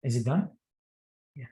Is it done? Yeah.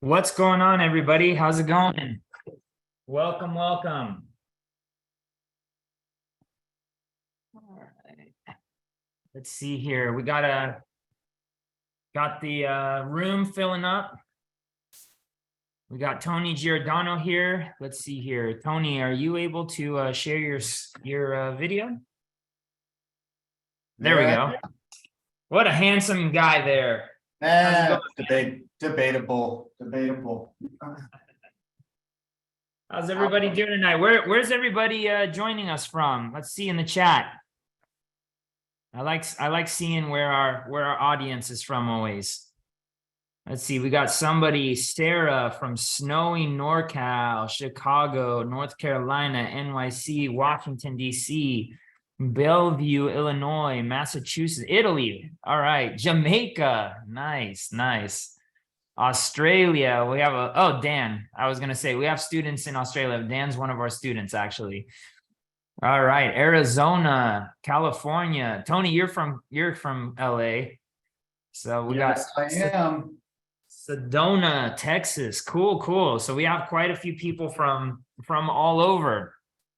What's going on, everybody? How's it going? Welcome, welcome. All right. Let's see here. We got the room filling up. We got Tony Giordano here. Let's see here. Tony, are you able to share your video? There we go. What a handsome guy there. Debatable. How's everybody doing tonight? Where's everybody joining us from? Let's see in the chat. I like seeing where our audience is from always. Let's see, we got somebody, Sarah from snowy NorCal, Chicago, North Carolina, NYC, Washington, DC, Bellevue, Illinois, Massachusetts, Italy. All right, Jamaica. Nice. Australia, we have Dan. I was gonna say we have students in Australia. Dan's one of our students, actually. All right, Arizona, California. Tony, you're from LA. So we got I am. Sedona, Texas. Cool. So we have quite a few people from all over.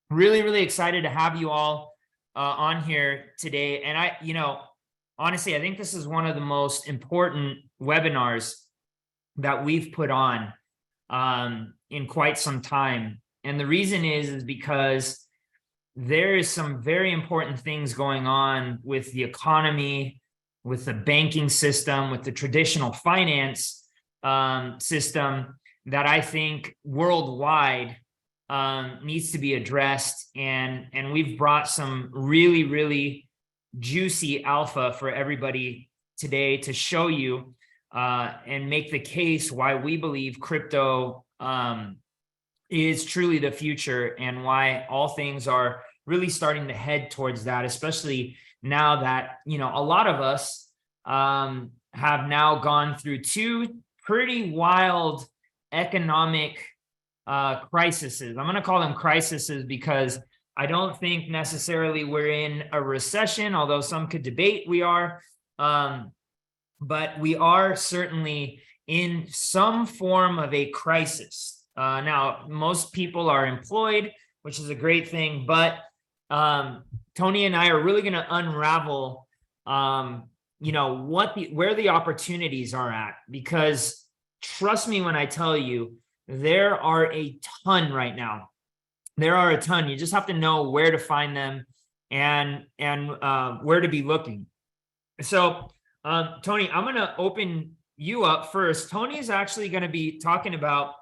Really excited to have you all on here today. And honestly, I think this is one of the most important webinars that we've put on in quite some time. And the reason is because there is some very important things going on with the economy, with the banking system, with the traditional finance system that I think worldwide needs to be addressed. And we've brought some really juicy alpha for everybody today to show you and make the case why we believe crypto is truly the future, and why all things are really starting to head towards that, especially now that, a lot of us have now gone through two pretty wild economic crises. I'm going to call them crises because I don't think necessarily we're in a recession, although some could debate we are. But we are certainly in some form of a crisis. Now, most people are employed, which is a great thing, but Tony and I are really going to unravel, where the opportunities are at, because trust me when I tell you, there are a ton right now. There are a ton. You just have to know where to find them and where to be looking. So, Tony, I'm going to open you up first. Tony is actually going to be talking about,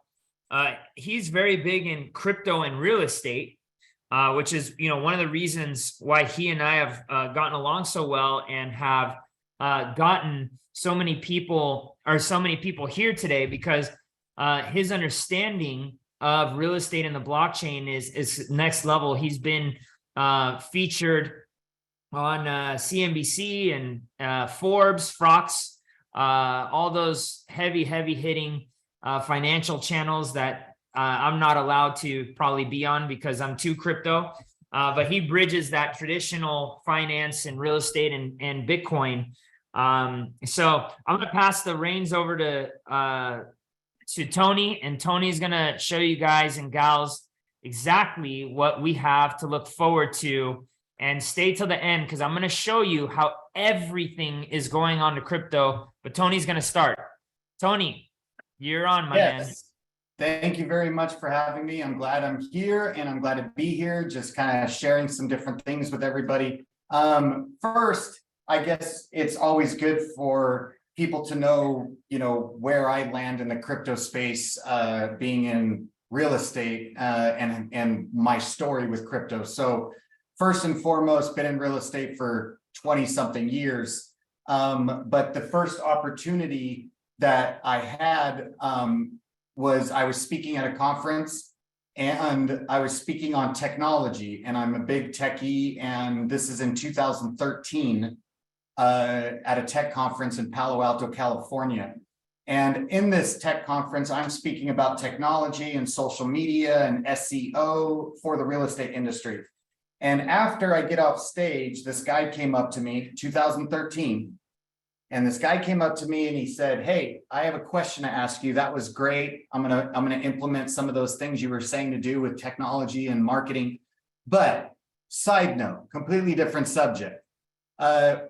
he's very big in crypto and real estate, which is, one of the reasons why he and I have gotten along so well and have gotten so many people here today, because his understanding of real estate and the blockchain is next level. He's been featured on CNBC and Forbes, Fox, all those heavy hitting financial channels that I'm not allowed to probably be on because I'm too crypto. But he bridges that traditional finance and real estate and Bitcoin. So I'm going to pass the reins over to Tony, and Tony's going to show you guys and gals exactly what we have to look forward to. And stay till the end, because I'm going to show you how everything is going on to crypto. But Tony's going to start. Tony, you're on, my man. Thank you very much for having me. I'm glad I'm here, and I'm glad to be here, just kind of sharing some different things with everybody. First, I guess it's always good for people to know, where I land in the crypto space, being in real estate, and my story with crypto. So first and foremost, been in real estate for 20 something years. But the first opportunity that I had was I was speaking at a conference, and I was speaking on technology, and I'm a big techie, and this is in 2013 at a tech conference in Palo Alto, California. And in this tech conference, I'm speaking about technology and social media and SEO for the real estate industry. And after I get off stage, this guy came up to me, 2013, and this guy came up to me and he said, "Hey, I have a question to ask you. That was great. I'm gonna implement some of those things you were saying to do with technology and marketing. But side note, completely different subject.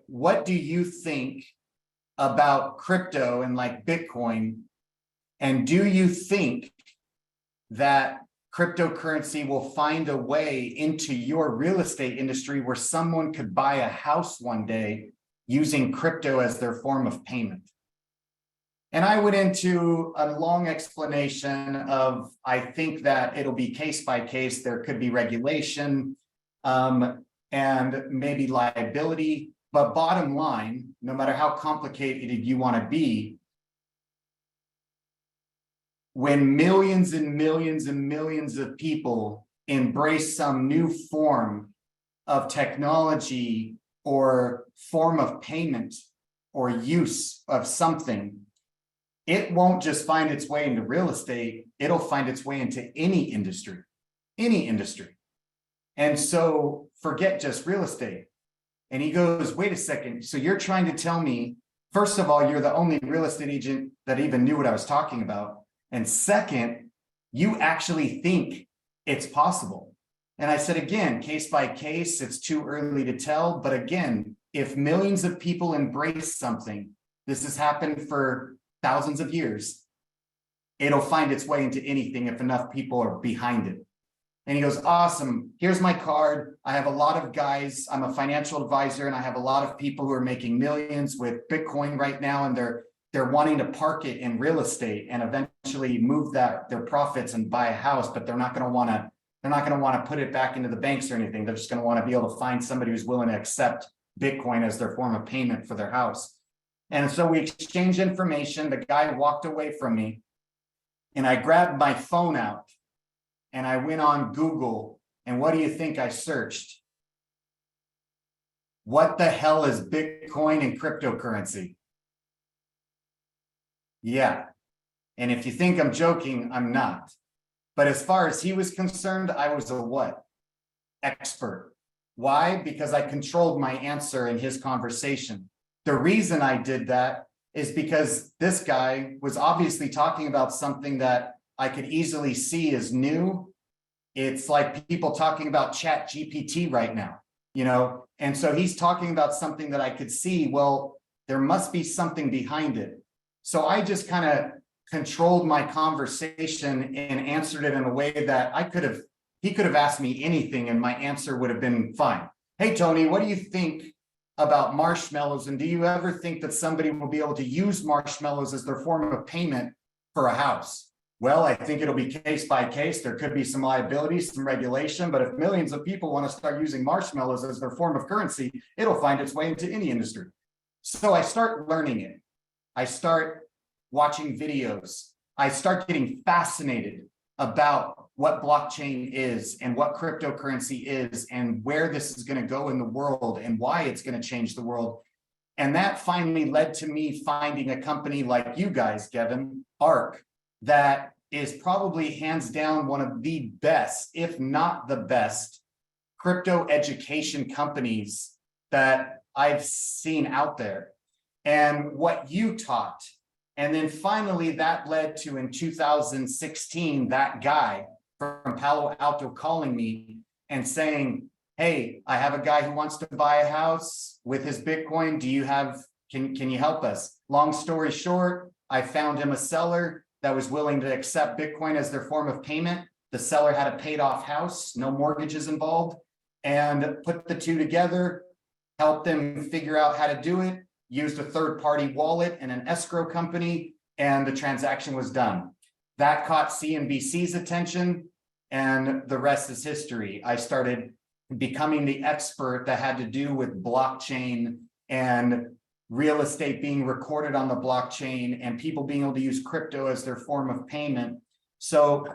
What do you think about crypto and like Bitcoin? And do you think that cryptocurrency will find a way into your real estate industry where someone could buy a house one day using crypto as their form of payment?" And I went into a long explanation of, I think that it'll be case by case. There could be regulation and maybe liability. But bottom line, no matter how complicated you want to be, when millions and millions and millions of people embrace some new form of technology or form of payment or use of something, it won't just find its way into real estate, it'll find its way into any industry, any industry. And so forget just real estate. And he goes, wait a second. So you're trying to tell me, first of all, you're the only real estate agent that even knew what I was talking about. And second, you actually think it's possible. And I said, again, case by case, it's too early to tell. But again, if millions of people embrace something, this has happened for thousands of years, it'll find its way into anything if enough people are behind it. And he goes, awesome, here's my card. I have a lot of guys, I'm a financial advisor, and I have a lot of people who are making millions with Bitcoin right now, and they're wanting to park it in real estate and eventually move their profits and buy a house, but they're not going to want to put it back into the banks or anything. They're just going to want to be able to find somebody who's willing to accept Bitcoin as their form of payment for their house. And so we exchanged information. The guy walked away from me, and I grabbed my phone out and I went on Google. And what do you think I searched? What the hell is Bitcoin and cryptocurrency? Yeah. And if you think I'm joking, I'm not. But as far as he was concerned, I was a what? Expert. Why? Because I controlled my answer in his conversation. The reason I did that is because this guy was obviously talking about something that I could easily see as new. It's like people talking about Chat GPT right now, you know? And so he's talking about something that I could see, well, there must be something behind it. So I just kind of controlled my conversation and answered it in a way that he could have asked me anything and my answer would have been fine. Hey, Tony, what do you think about marshmallows? And do you ever think that somebody will be able to use marshmallows as their form of payment for a house? Well, I think it'll be case by case. There could be some liabilities, some regulation, but if millions of people want to start using marshmallows as their form of currency, it'll find its way into any industry. So I start learning it. I start watching videos. I start getting fascinated about what blockchain is and what cryptocurrency is and where this is going to go in the world and why it's going to change the world. And that finally led to me finding a company like you guys, Gven, ARC, that is probably hands down one of the best, if not the best, crypto education companies that I've seen out there. And what you taught. And then finally, that led to, in 2016, that guy from Palo Alto calling me and saying, hey, I have a guy who wants to buy a house with his Bitcoin. Can you help us? Long story short, I found him a seller that was willing to accept Bitcoin as their form of payment. The seller had a paid off house, no mortgages involved, and put the two together, helped them figure out how to do it, used a third-party wallet and an escrow company, and the transaction was done. That caught CNBC's attention, and the rest is history. I started becoming the expert that had to do with blockchain and real estate being recorded on the blockchain and people being able to use crypto as their form of payment. So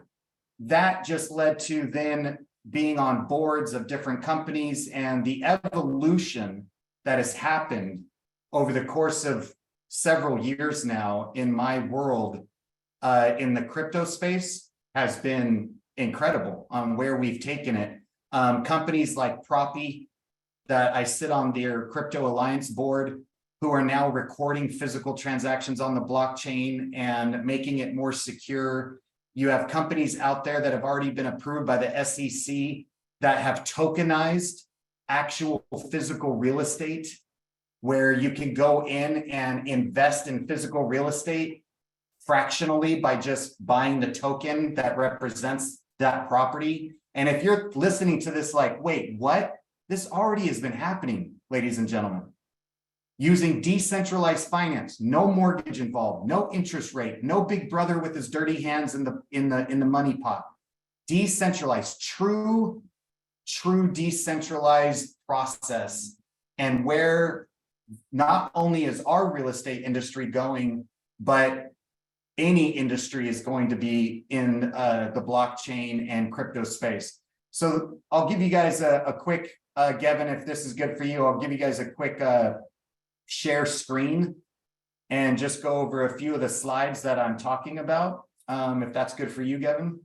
that just led to then being on boards of different companies, and the evolution that has happened over the course of several years now in my world, in the crypto space, has been incredible on where we've taken it. Companies like Proppy, that I sit on their Crypto Alliance board, who are now recording physical transactions on the blockchain and making it more secure. You have companies out there that have already been approved by the SEC that have tokenized actual physical real estate, where you can go in and invest in physical real estate fractionally by just buying the token that represents that property. And if you're listening to this like, wait, what? This already has been happening, ladies and gentlemen. Using decentralized finance, no mortgage involved, no interest rate, no big brother with his dirty hands in the money pot. Decentralized, true decentralized process, and where not only is our real estate industry going, but any industry is going to be in the blockchain and crypto space. So I'll give you guys a quick, Gven, if this is good for you, I'll give you guys a quick share screen. and just go over a few of the slides that I'm talking about, if that's good for you, Gavin.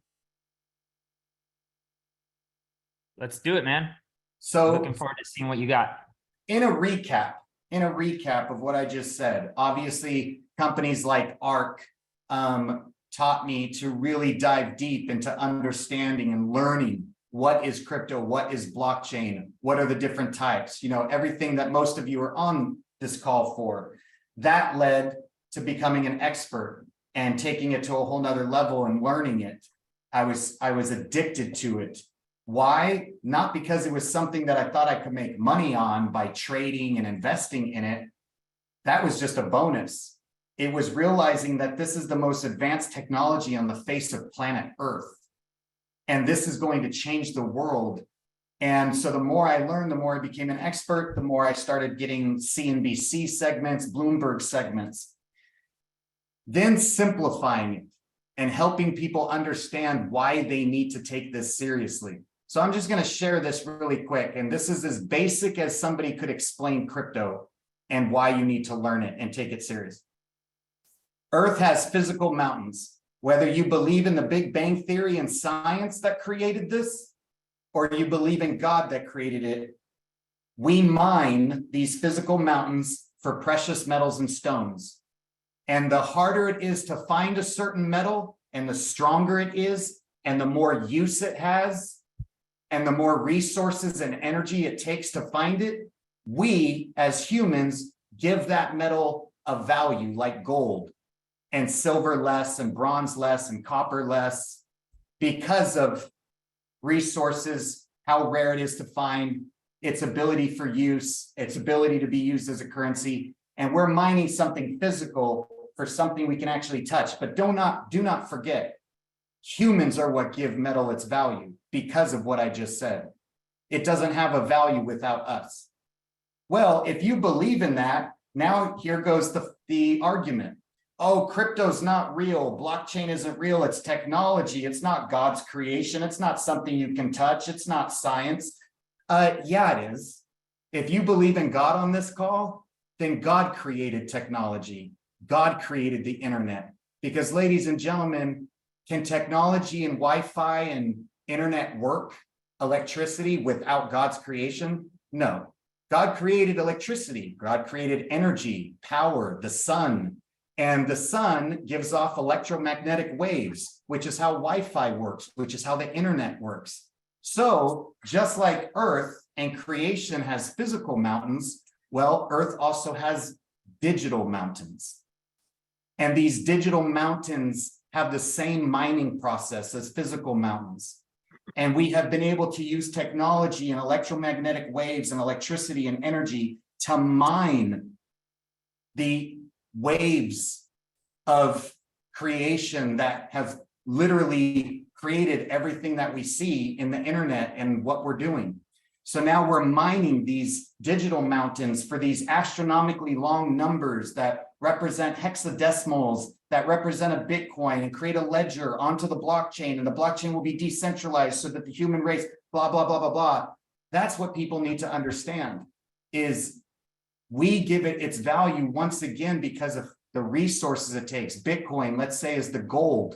Let's do it, man. So Looking forward to seeing what you got. in a recap of what I just said, obviously companies like ARC taught me to really dive deep into understanding and learning what is crypto, what is blockchain, what are the different types, everything that most of you are on this call for. That led to becoming an expert and taking it to a whole nother level and learning it. I was addicted to it. Why? Not because it was something that I thought I could make money on by trading and investing in it. That was just a bonus. It was realizing that this is the most advanced technology on the face of planet Earth. And this is going to change the world. And so the more I learned, the more I became an expert, the more I started getting CNBC segments, Bloomberg segments. Then simplifying it and helping people understand why they need to take this seriously. So I'm just going to share this really quick. And this is as basic as somebody could explain crypto and why you need to learn it and take it serious. Earth has physical mountains. Whether you believe in the Big Bang Theory and science that created this, or you believe in God that created it, we mine these physical mountains for precious metals and stones. And the harder it is to find a certain metal, and the stronger it is, and the more use it has, and the more resources and energy it takes to find it, we as humans give that metal a value like gold, and silver less, and bronze less, and copper less, because of resources, how rare it is to find, its ability for use, its ability to be used as a currency. And we're mining something physical for something we can actually touch. But do not forget, humans are what give metal its value because of what I just said. It doesn't have a value without us. Well, if you believe in that, now here goes the argument. Oh, crypto's not real. Blockchain isn't real. It's technology. It's not God's creation. It's not something you can touch. It's not science. Yeah, it is. If you believe in God on this call, then God created technology. God created the internet. Because, ladies and gentlemen, can technology and Wi-Fi and internet work, electricity, without God's creation? No. God created electricity. God created energy, power, the sun. And the sun gives off electromagnetic waves, which is how Wi-Fi works, which is how the internet works. So just like Earth and creation has physical mountains, well, Earth also has digital mountains. And these digital mountains have the same mining process as physical mountains. And we have been able to use technology and electromagnetic waves and electricity and energy to mine the waves of creation that have literally created everything that we see in the internet and what we're doing. So now we're mining these digital mountains for these astronomically long numbers that represent hexadecimals, that represent a Bitcoin, and create a ledger onto the blockchain, and the blockchain will be decentralized so that the human race, blah, blah, blah, blah, blah. That's what people need to understand, is we give it its value once again because of the resources it takes. Bitcoin, let's say, is the gold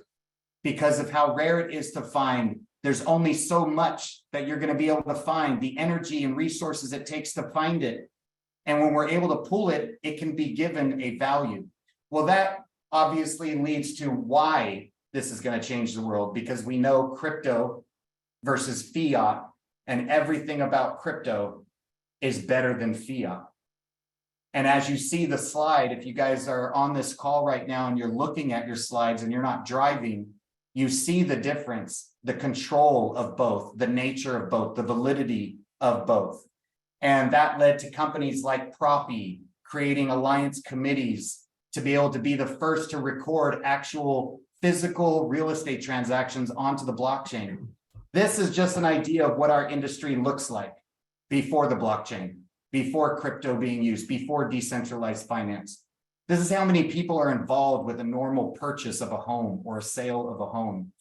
because of how rare it is to find. There's only so much that you're going to be able to find, the energy and resources it takes to find it. And when we're able to pull it, it can be given a value. Well, that obviously leads to why this is going to change the world, because we know crypto versus fiat, and everything about crypto is better than fiat. And as you see the slide, if you guys are on this call right now and you're looking at your slides and you're not driving, you see the difference, the control of both, the nature of both, the validity of both. And that led to companies like Proppy creating alliance committees to be able to be the first to record actual physical real estate transactions onto the blockchain. This is just an idea of what our industry looks like before the blockchain, before crypto being used, before decentralized finance. This is how many people are involved with a normal purchase of a home or a sale of a home.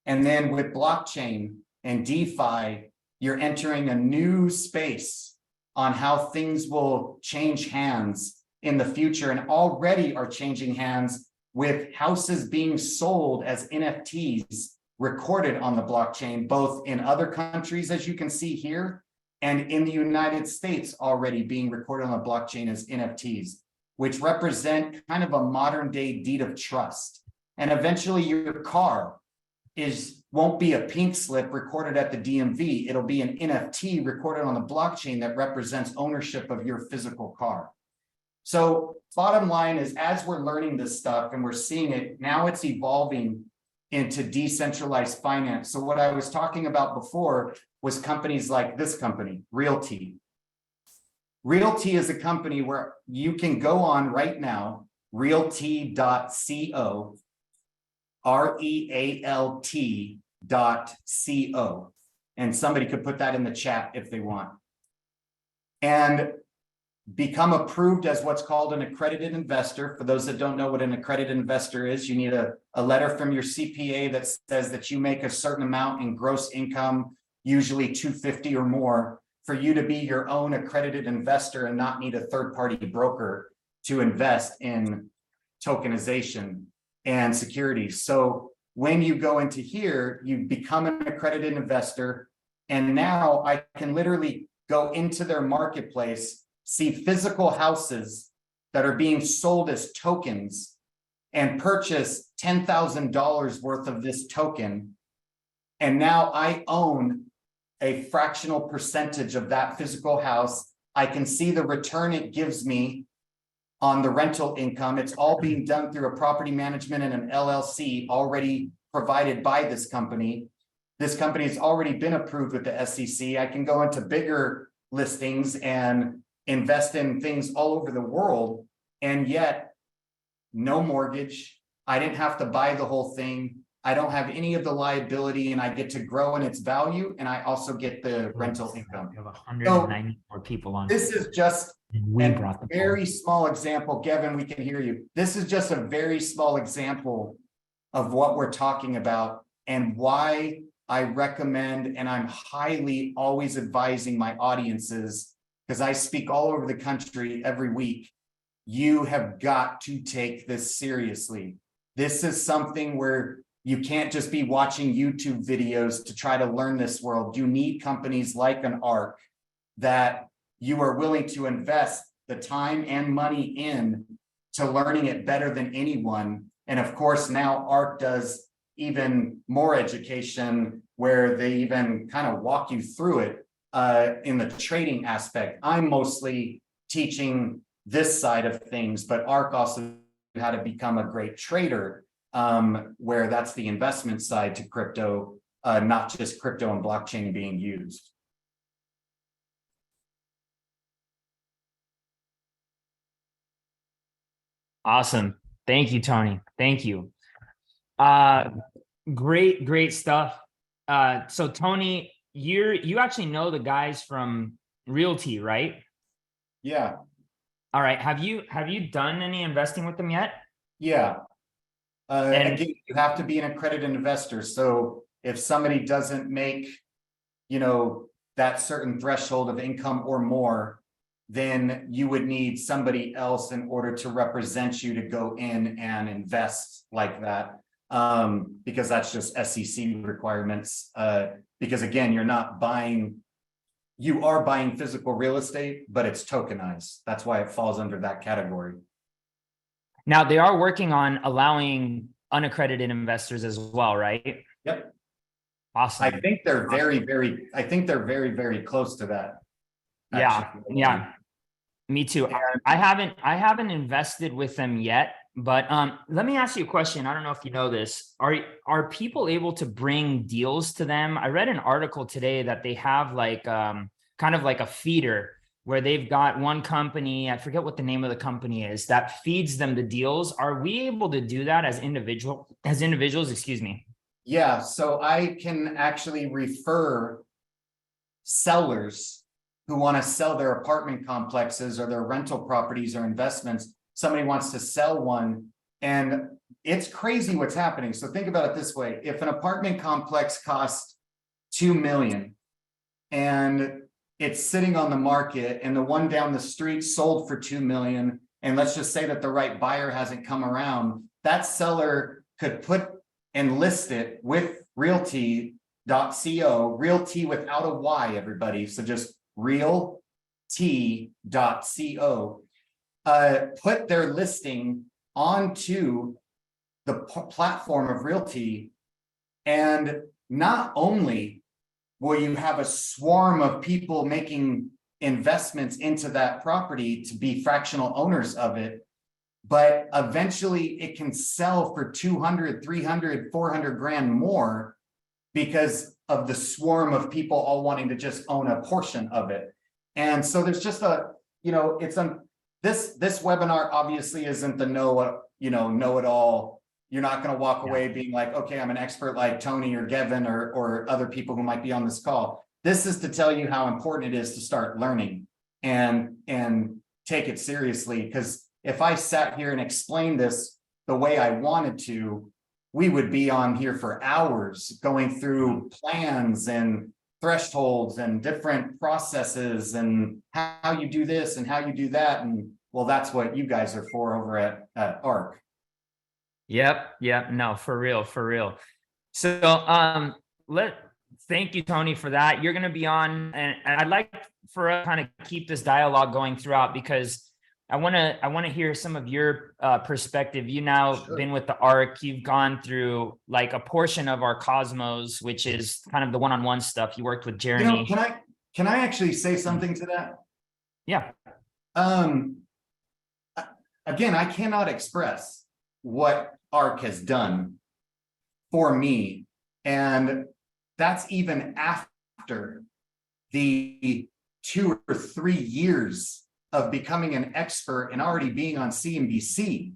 And then with blockchain and DeFi, you're entering a new space on how things will change hands in the future and already are changing hands with houses being sold as NFTs recorded on the blockchain, both in other countries, as you can see here, and in the United States already being recorded on the blockchain as NFTs, which represent kind of a modern day deed of trust. And eventually your car won't be a pink slip recorded at the DMV. It'll be an NFT recorded on the blockchain that represents ownership of your physical car. So bottom line is, as we're learning this stuff and we're seeing it, now it's evolving into decentralized finance. So what I was talking about before was companies like this company, Realty. Realty is a company where you can go on right now, realty.co, REALT.co, and somebody could put that in the chat if they want, and become approved as what's called an accredited investor. For those that don't know what an accredited investor is, you need a letter from your CPA that says that you make a certain amount in gross income, usually 250 or more, for you to be your own accredited investor and not need a third-party broker to invest in tokenization and securities. So when you go into here, you become an accredited investor, and now I can literally go into their marketplace, see physical houses that are being sold as tokens, and purchase $10,000 worth of this token. And now I own a fractional percentage of that physical house. I can see the return it gives me on the rental income. It's all being done through a property management and an LLC already provided by this company. This company has already been approved with the SEC. I can go into bigger listings and invest in things all over the world, and yet no mortgage. I didn't have to buy the whole thing. I don't have any of the liability, and I get to grow in its value, and I also get the rental income. We have 194 people on. This is just We brought a the very small example. Gavin, we can hear you. This is just a very small example of what we're talking about and why I recommend, and I'm highly always advising my audiences, because I speak all over the country every week. You have got to take this seriously. This is something where you can't just be watching YouTube videos to try to learn this world. You need companies like an ARC that you are willing to invest the time and money in to learning it better than anyone. And of course, now ARC does even more education where they even kind of walk you through it in the trading aspect. I'm mostly teaching this side of things, but ARC also how to become a great trader, where that's the investment side to crypto, not just crypto and blockchain being used. Awesome. Thank you, Tony. Thank you. Great stuff. So Tony, you actually know the guys from Realty, right? Yeah. All right. Have you done any investing with them yet? Yeah. And again, you have to be an accredited investor. So if somebody doesn't make, that certain threshold of income or more, then you would need somebody else in order to represent you to go in and invest like that. Because that's just SEC requirements. Because again, you are buying physical real estate, but it's tokenized. That's why it falls under that category. now they are working on allowing unaccredited investors as well, right? Yep. Awesome. I think they're very, very close to that. Actually. Yeah. Me too. I haven't invested with them yet, but let me ask you a question. I don't know if you know this. Are people able to bring deals to them? I read an article today that they have like kind of like a feeder where they've got one company, I forget what the name of the company is, that feeds them the deals. Are we able to do that as individuals, excuse me? Yeah, so I can actually refer sellers who want to sell their apartment complexes or their rental properties or investments. Somebody wants to sell one, and it's crazy what's happening. So think about it this way. If an apartment complex costs $2 million and it's sitting on the market, and the one down the street sold for $2 million, and let's just say that the right buyer hasn't come around, that seller could put and list it with realty.co, realty without a Y, everybody. So just realty.co, put their listing onto the platform of realty. And not only will you have a swarm of people making investments into that property to be fractional owners of it, but eventually it can sell for 200, 300, 400 grand more because of the swarm of people all wanting to just own a portion of it. And so there's just a, this webinar obviously isn't the know-it-all. You're not going to walk away being like, okay, I'm an expert like Tony or Gven or other people who might be on this call. This is to tell you how important it is to start learning and take it seriously. Because if I sat here and explained this the way I wanted to, we would be on here for hours going through plans and thresholds and different processes and how you do this and how you do that. And well, that's what you guys are for over at ARC. Yep. No, for real. So, thank you, Tony, for that. You're going to be on, and I'd like for us to kind of keep this dialogue going throughout, because I want to hear some of your perspective. You now been with the ARC. You've gone through like a portion of our Cosmos, which is kind of the one-on-one stuff. You worked with Jeremy. Can I actually say something to that? Yeah. Again, I cannot express what ARC has done for me, and that's even after the 2 or 3 years of becoming an expert and already being on CNBC,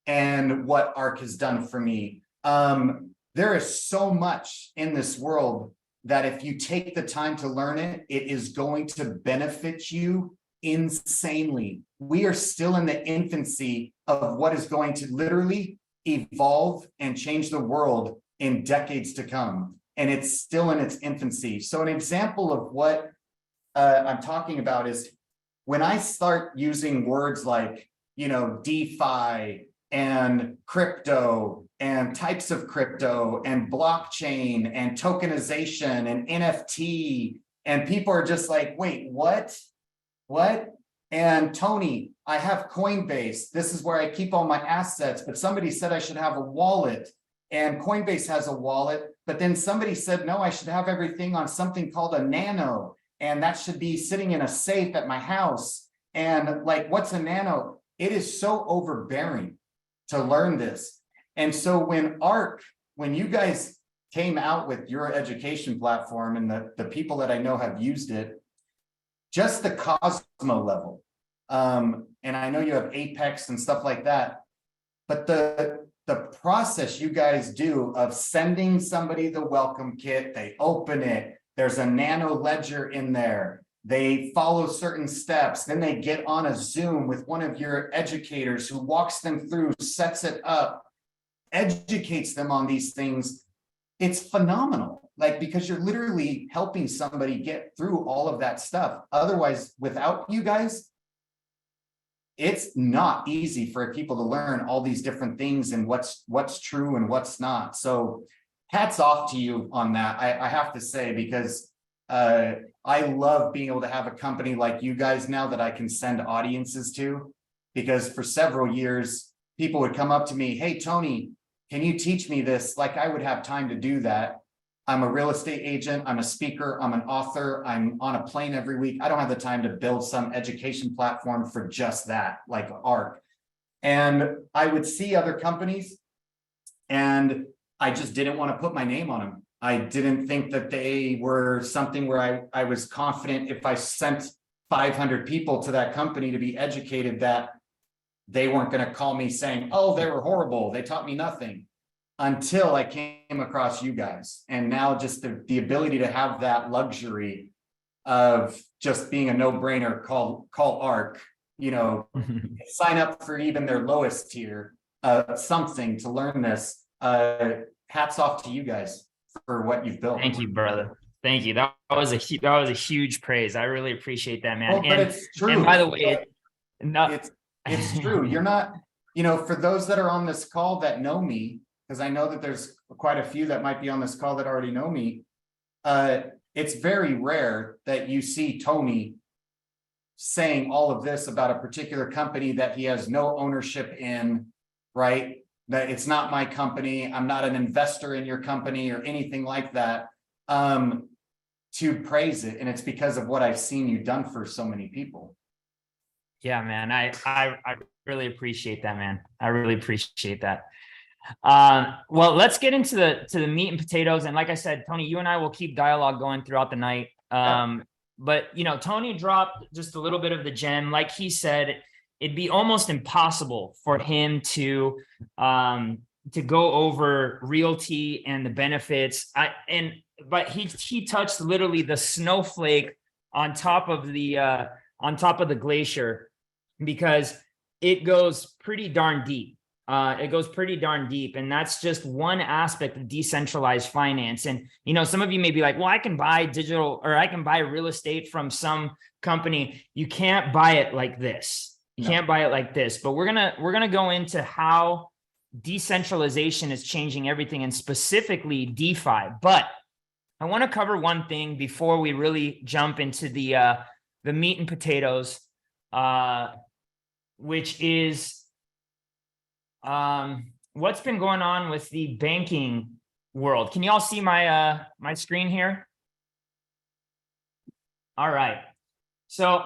and what ARC has done for me. There is so much in this world that if you take the time to learn it, it is going to benefit you insanely. We are still in the infancy of what is going to literally evolve and change the world in decades to come. And it's still in its infancy. So an example of what I'm talking about is when I start using words like, DeFi and crypto and types of crypto and blockchain and tokenization and NFT, and people are just like, wait, what? And Tony, I have Coinbase. This is where I keep all my assets, but somebody said I should have a wallet, and Coinbase has a wallet, but then somebody said, no, I should have everything on something called a nano, and that should be sitting in a safe at my house. And like, what's a nano? It is so overbearing to learn this. And so when you guys came out with your education platform, and the people that I know have used it, just the Cosmo level, and I know you have Apex and stuff like that, but the process you guys do of sending somebody the welcome kit, they open it, there's a nano ledger in there, they follow certain steps, then they get on a Zoom with one of your educators who walks them through, sets it up, educates them on these things. It's phenomenal. Like, because you're literally helping somebody get through all of that stuff. Otherwise, without you guys, it's not easy for people to learn all these different things and what's true and what's not. So hats off to you on that. I have to say, because I love being able to have a company like you guys now that I can send audiences to, because for several years, people would come up to me, hey, Tony, can you teach me this? Like, I would have time to do that. I'm a real estate agent, I'm a speaker, I'm an author, I'm on a plane every week. I don't have the time to build some education platform for just that, like ARC. And I would see other companies, and I just didn't want to put my name on them. I didn't think that they were something where I was confident if I sent 500 people to that company to be educated, that they weren't going to call me saying, oh, they were horrible, they taught me nothing. Until I came across you guys. And now just the ability to have that luxury of just being a no-brainer, call ARC, sign up for even their lowest tier, something to learn this. Hats off to you guys for what you've built. Thank you, brother. Thank you. That was a huge praise. I really appreciate that, man. Well, but it's true. And by the way, It's true. You're not, for those that are on this call that know me, because I know that there's quite a few that might be on this call that already know me. It's very rare that you see Tony saying all of this about a particular company that he has no ownership in, right? That it's not my company. I'm not an investor in your company or anything like that. To praise it. And it's because of what I've seen you done for so many people. Yeah, man. I really appreciate that, man. I really appreciate that. Well, let's get into the meat and potatoes. And like I said, Tony, you and I will keep dialogue going throughout the night. But Tony dropped just a little bit of the gem. Like he said, it'd be almost impossible for him to go over realty and the benefits. But he touched literally the snowflake on top of the glacier, because it goes pretty darn deep. And that's just one aspect of decentralized finance. And, some of you may be like, well, I can buy digital, or I can buy real estate from some company. You can't buy it like this. Can't buy it like this. But we're going to go into how decentralization is changing everything, and specifically DeFi. But I want to cover one thing before we really jump into the meat and potatoes, which is what's been going on with the banking world. Can you all see my my screen here? All right. So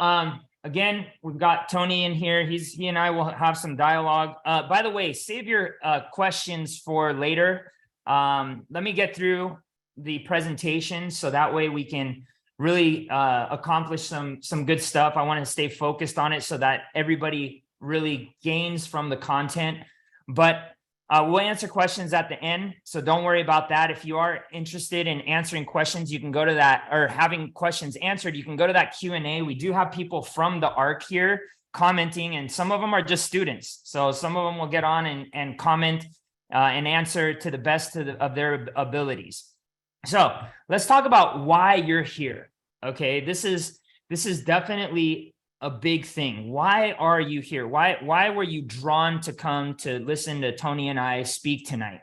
again, we've got Tony in here. He and I will have some dialogue. By the way, save your questions for later. Let me get through the presentation so that way we can really accomplish some good stuff. I want to stay focused on it so that everybody really gains from the content. But we'll answer questions at the end, so don't worry about that. If you are interested in answering questions, you can go to that, or having questions answered, you can go to that Q&A. We do have people from the ARC here commenting, and some of them are just students. So some of them will get on and comment and answer to the best of their abilities. So let's talk about why you're here. Okay, this is definitely a big thing. Why are you here? Why were you drawn to come to listen to Tony and I speak tonight?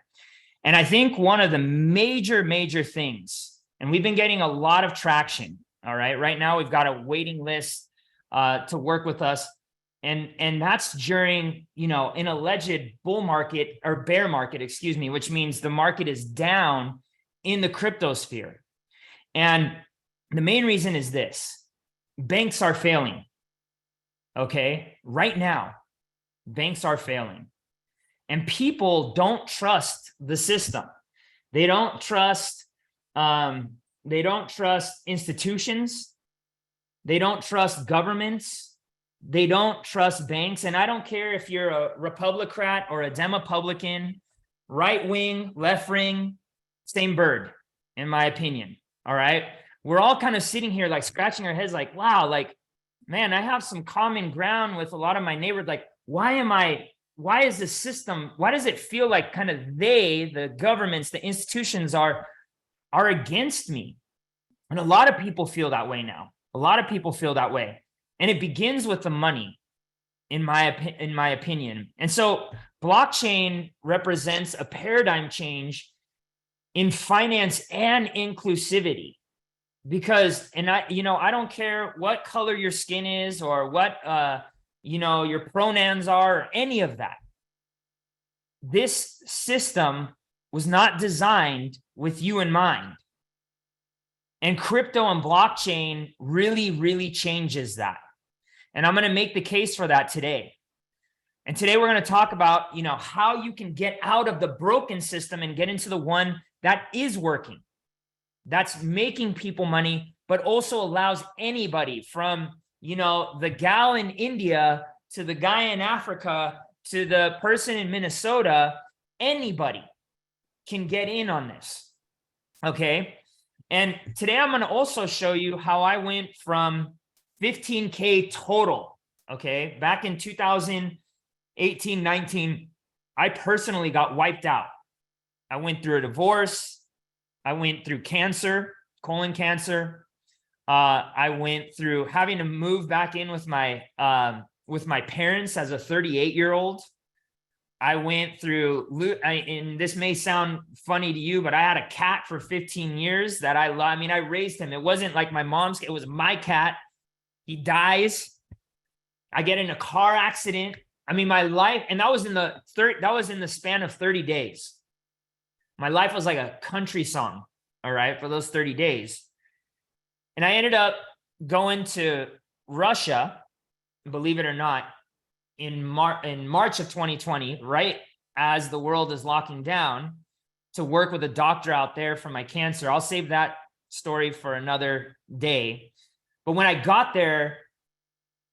And I think one of the major things, and we've been getting a lot of traction. All right, right now we've got a waiting list to work with us, and that's during an alleged bull market, or bear market, excuse me, which means the market is down in the crypto sphere. And the main reason is this: banks are failing. Okay, right now, banks are failing, and people don't trust the system. They don't trust institutions. They don't trust governments. They don't trust banks. And I don't care if you're a Republican or a Demopublican, right wing, left wing, same bird, in my opinion. All right, we're all kind of sitting here like scratching our heads, like, wow, like, man, I have some common ground with a lot of my neighbors. Like, why is this system, why does it feel like kind of the governments, the institutions are against me? And a lot of people feel that way now. A lot of people feel that way. And it begins with the money, in my opinion. And so blockchain represents a paradigm change in finance and inclusivity. Because, and I don't care what color your skin is, or what, your pronouns are, or any of that. This system was not designed with you in mind. And crypto and blockchain really changes that. And I'm going to make the case for that today. And today we're going to talk about, how you can get out of the broken system and get into the one that is working, that's making people money, but also allows anybody from, the gal in India to the guy in Africa to the person in Minnesota, anybody can get in on this. Okay. And today I'm going to also show you how I went from 15K total. Okay. Back in 2018, 19, I personally got wiped out. I went through a divorce. I went through cancer, colon cancer. I went through having to move back in with my with my parents as a 38-year-old. I went through, and this may sound funny to you, but I had a cat for 15 years that I love. I mean, I raised him. It wasn't like my mom's, it was my cat. He dies. I get in a car accident. I mean, my life, and that was in the span of 30 days. My life was like a country song, all right, for those 30 days. And I ended up going to Russia, believe it or not, in March of 2020, right as the world is locking down, to work with a doctor out there for my cancer. I'll save that story for another day. But when I got there,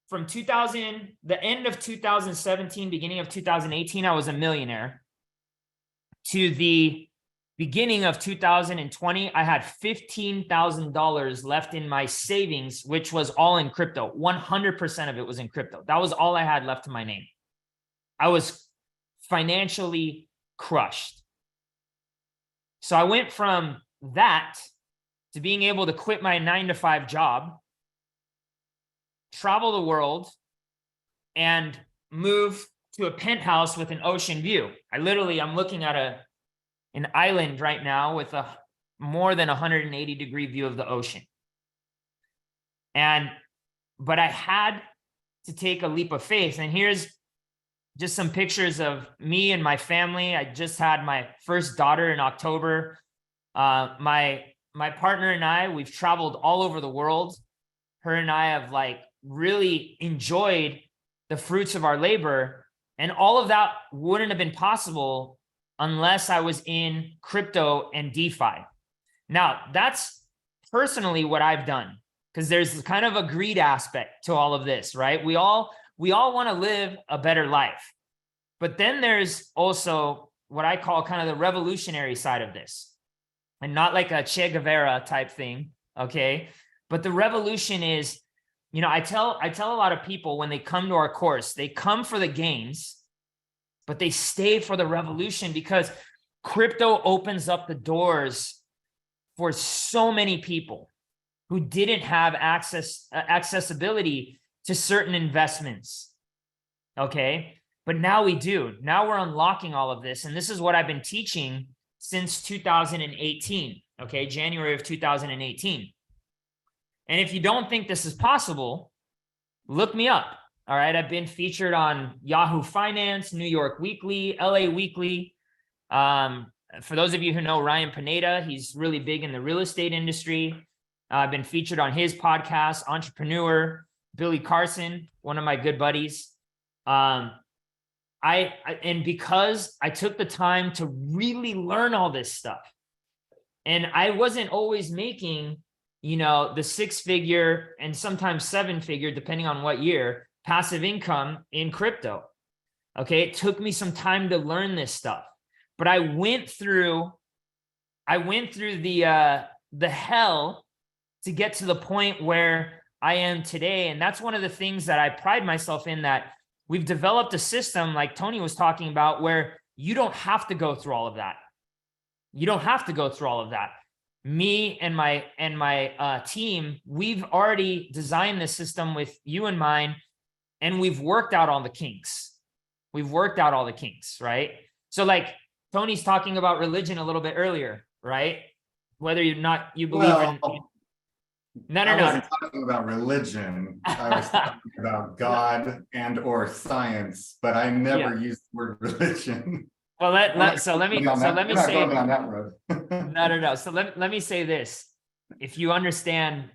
from the end of 2017, beginning of 2018, I was a millionaire. To the beginning of 2020, I had $15,000 left in my savings, which was all in crypto. 100% of it was in crypto. That was all I had left to my name. I was financially crushed. So I went from that to being able to quit my 9-to-5 job, travel the world, and move to a penthouse with an ocean view. I'm looking at an island right now with a more than 180-degree view of the ocean. But I had to take a leap of faith. And here's just some pictures of me and my family. I just had my first daughter in October. My partner and I, we've traveled all over the world. Her and I have really enjoyed the fruits of our labor. And all of that wouldn't have been possible unless I was in crypto and DeFi. Now, that's personally what I've done, because there's kind of a greed aspect to all of this, right? We all want to live a better life. But then there's also what I call kind of the revolutionary side of this, and not like a Che Guevara type thing, okay? But the revolution is, I tell a lot of people when they come to our course, they come for the gains, but they stay for the revolution, because crypto opens up the doors for so many people who didn't have accessibility to certain investments. Okay. But now we do. Now we're unlocking all of this. And this is what I've been teaching since 2018. Okay. January of 2018. And if you don't think this is possible, look me up. All right. I've been featured on Yahoo Finance, New York Weekly, LA Weekly. For those of you who know Ryan Pineda, he's really big in the real estate industry. I've been featured on his podcast, Entrepreneur, Billy Carson, one of my good buddies. And because I took the time to really learn all this stuff, and I wasn't always making, the 6-figure and sometimes 7-figure, depending on what year, passive income in crypto. Okay. It took me some time to learn this stuff, but I went through the hell to get to the point where I am today. And that's one of the things that I pride myself in, that we've developed a system like Tony was talking about, where you don't have to go through all of that. You don't have to go through all of that. Me and my team, we've already designed this system with you in mind, and we've worked out all the kinks. Right? So Tony's talking about religion a little bit earlier, right? Whether you believe in... No. I wasn't talking about religion. I was talking about God and or science, but I never used the word religion. Well, let me say down that road. No. So let me say this. If you understand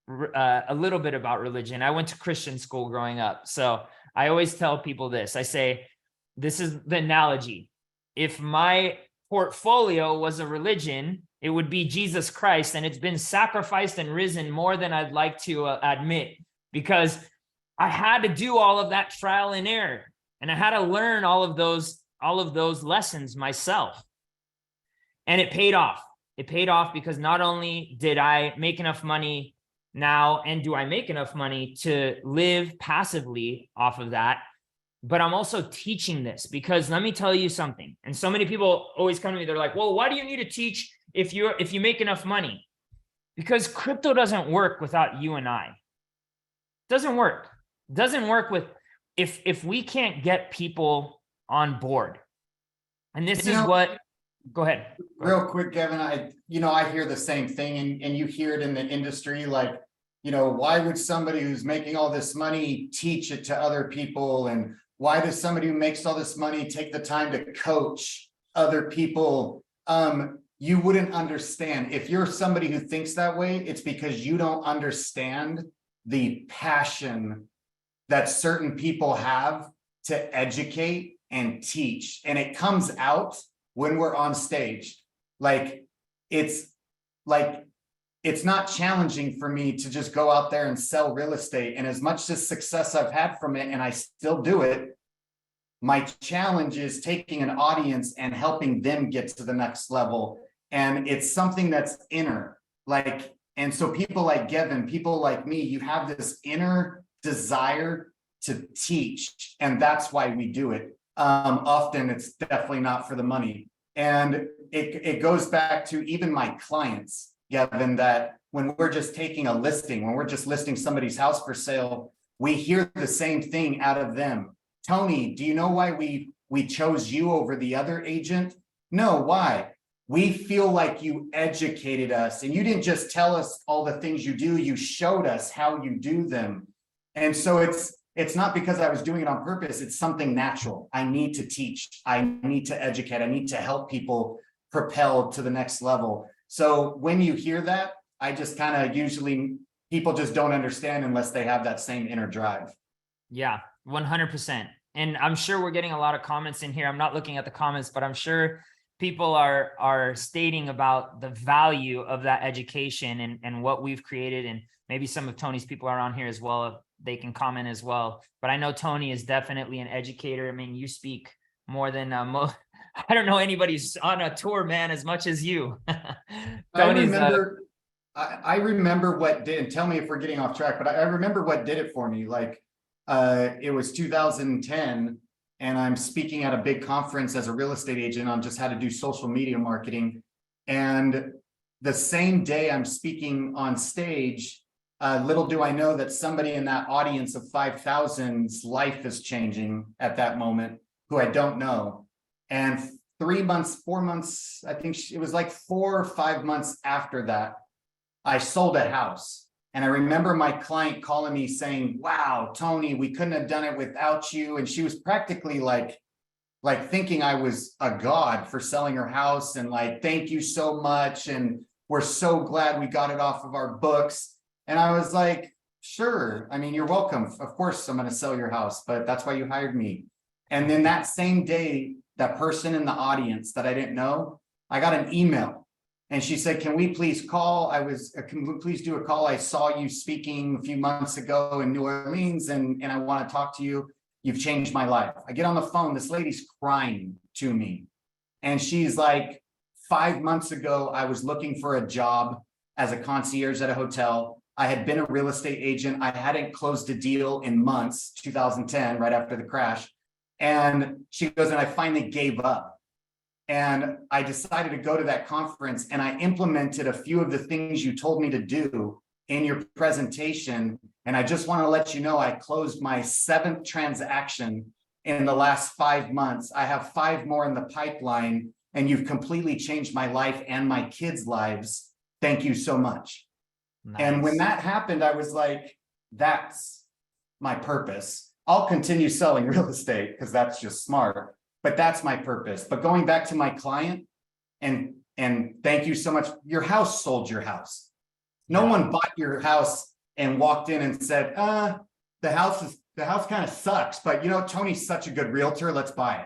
a little bit about religion, I went to Christian school growing up. So I always tell people this. I say, this is the analogy. If my portfolio was a religion, it would be Jesus Christ, and it's been sacrificed and risen more than I'd like to admit, because I had to do all of that trial and error, and I had to learn all of those lessons myself. And it paid off. It paid off because not only did I make enough money now, and do I make enough money to live passively off of that, but I'm also teaching this, because let me tell you something. And so many people always come to me, they're like, well, why do you need to teach if you make enough money? Because crypto doesn't work without you and I. It doesn't work. It doesn't work if we can't get people on board, and this You is know, what, go ahead. real quick, Gavin, I hear the same thing and you hear it in the industry, like, why would somebody who's making all this money teach it to other people? And why does somebody who makes all this money take the time to coach other people? You wouldn't understand. If you're somebody who thinks that way, it's because you don't understand the passion that certain people have to educate and teach. And it comes out when we're on stage. Like, it's not challenging for me to just go out there and sell real estate. And as much as success I've had from it, and I still do it, my challenge is taking an audience and helping them get to the next level. And it's something that's inner, and so people like Gven, people like me, you have this inner desire to teach, and that's why we do it. Often it's definitely not for the money. And it goes back to even my clients, Gven, that when we're just taking a listing, when we're just listing somebody's house for sale, we hear the same thing out of them. Tony, do you know why we chose you over the other agent? No, why? We feel like you educated us, and you didn't just tell us all the things you do, you showed us how you do them. And so it's not because I was doing it on purpose, it's something natural. I need to teach, I need to educate, I need to help people propel to the next level. So when you hear that, I just kind of usually, people just don't understand unless they have that same inner drive. Yeah, 100%. And I'm sure we're getting a lot of comments in here. I'm not looking at the comments, but I'm sure people are stating about the value of that education and what we've created. And maybe some of Tony's people are on here as well. They can comment as well. But I know Tony is definitely an educator. I mean, you speak more than I don't know anybody's on a tour, man, as much as you. I remember what did, and tell me if we're getting off track, but I remember what did it for me. It was 2010, and I'm speaking at a big conference as a real estate agent on just how to do social media marketing. And the same day I'm speaking on stage, little do I know that somebody in that audience of 5,000's life is changing at that moment, who I don't know. And 3 months, 4 months, I think it was like 4 or 5 months after that, I sold a house. And I remember my client calling me saying, wow, Tony, we couldn't have done it without you. And she was practically like thinking I was a god for selling her house, and thank you so much. And we're so glad we got it off of our books. And I was like, sure. I mean, you're welcome. Of course, I'm going to sell your house, but that's why you hired me. And then that same day, that person in the audience that I didn't know, I got an email. And she said, can we please call? Can we please do a call? I saw you speaking a few months ago in New Orleans, and I want to talk to you. You've changed my life. I get on the phone. This lady's crying to me. And she's like, 5 months ago, I was looking for a job as a concierge at a hotel. I had been a real estate agent. I hadn't closed a deal in months, 2010, right after the crash. And she goes, and I finally gave up. And I decided to go to that conference, and I implemented a few of the things you told me to do in your presentation. And I just want to let you know, I closed my 7th transaction in the last 5 months. I have 5 more in the pipeline, and you've completely changed my life and my kids' lives. Thank you so much. Nice. And when that happened, I was like, that's my purpose. I'll continue selling real estate because that's just smart. But that's my purpose. But going back to my client, and thank you so much. Your house sold your house. No one bought your house and walked in and said, the house kind of sucks, but Tony's such a good realtor, let's buy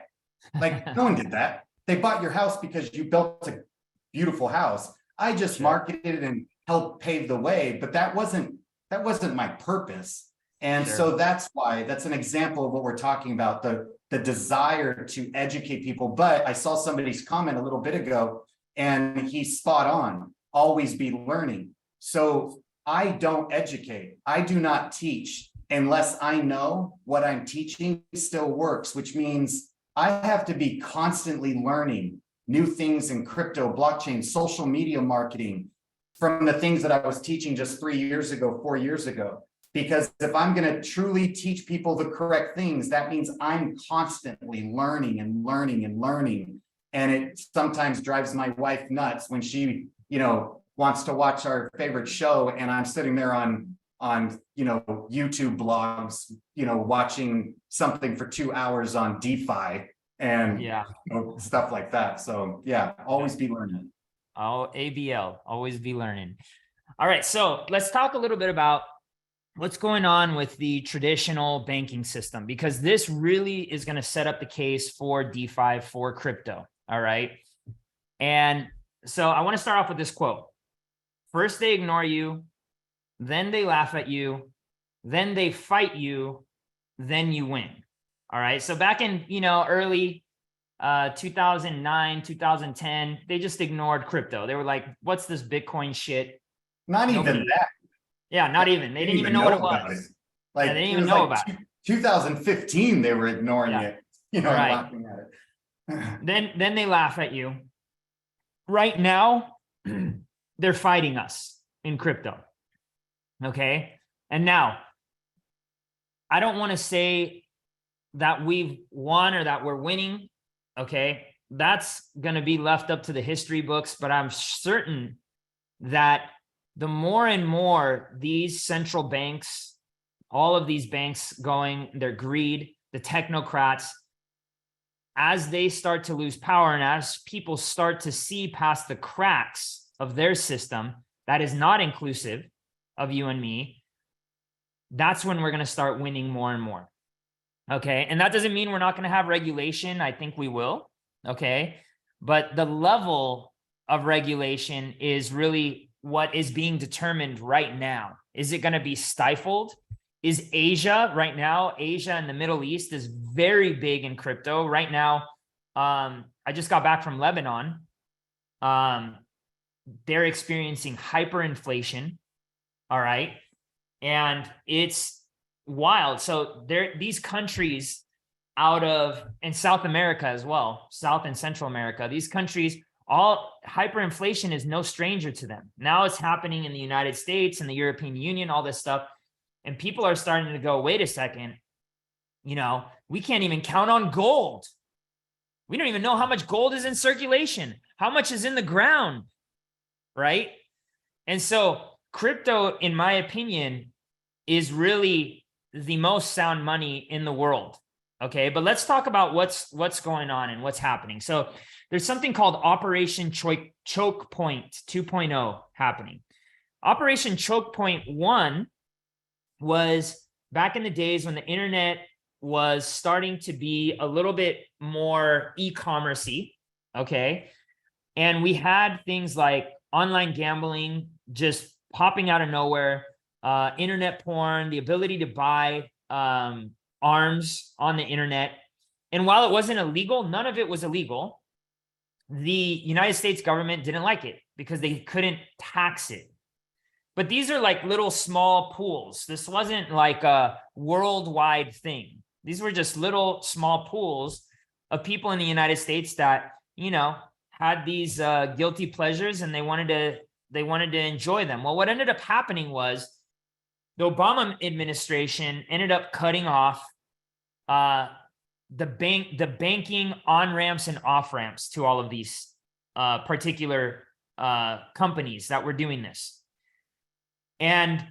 it. No one did that. They bought your house because you built a beautiful house. I just marketed it and helped pave the way, but that wasn't my purpose. And so that's why, that's an example of what we're talking about, the desire to educate people. But I saw somebody's comment a little bit ago, and he's spot on, always be learning. So I don't educate. I do not teach unless I know what I'm teaching still works, which means I have to be constantly learning new things in crypto, blockchain, social media marketing from the things that I was teaching just 3 years ago, 4 years ago. Because if I'm going to truly teach people the correct things, that means I'm constantly learning and learning and learning. And it sometimes drives my wife nuts when she, wants to watch our favorite show and I'm sitting there on YouTube blogs, watching something for 2 hours on DeFi and stuff like that. So yeah, always be learning. Oh, ABL, always be learning. All right, so let's talk a little bit about what's going on with the traditional banking system, because this really is going to set up the case for DeFi, for crypto. All right. And so I want to start off with this quote. First, they ignore you, then they laugh at you, then they fight you, then you win. All right. So back in, early 2009, 2010, they just ignored crypto. They were like, what's this Bitcoin shit? Not even that. Yeah, not even. They didn't even know what it was. Like, they didn't even know about it. 2015, they were ignoring it, laughing at it. Then they laugh at you. Right now, they're fighting us in crypto. Okay. And now, I don't want to say that we've won or that we're winning. Okay. That's going to be left up to the history books, but I'm certain that the more and more these central banks, all of these banks going, their greed, the technocrats, as they start to lose power and as people start to see past the cracks of their system that is not inclusive of you and me, that's when we're going to start winning more and more. Okay. And that doesn't mean we're not going to have regulation. I think we will. Okay. But the level of regulation is really what is being determined right now. Is it going to be stifled? Is Asia right now, Asia and the Middle East is very big in crypto right now. I just got back from Lebanon. They're experiencing hyperinflation. All right. And it's wild. So these countries in South America as well, South and Central America, these countries, all hyperinflation is no stranger to them. Now it's happening in the United States and the European Union, all this stuff. And people are starting to go, wait a second, we can't even count on gold. We don't even know how much gold is in circulation, how much is in the ground, right? And so crypto, in my opinion, is really the most sound money in the world. Okay, but let's talk about what's going on and what's happening. So there's something called Operation Choke Point 2.0 happening. Operation Choke Point 1 was back in the days when the internet was starting to be a little bit more e-commerce-y, okay? And we had things like online gambling just popping out of nowhere, internet porn, the ability to buy arms on the internet. And while it wasn't illegal, none of it was illegal. The United States government didn't like it because they couldn't tax it. But these are like little small pools. This wasn't like a worldwide thing. These were just little small pools of people in the United States that, had these guilty pleasures and they wanted to enjoy them. Well, what ended up happening was the Obama administration ended up cutting off the banking on-ramps and off-ramps to all of these particular companies that were doing this. And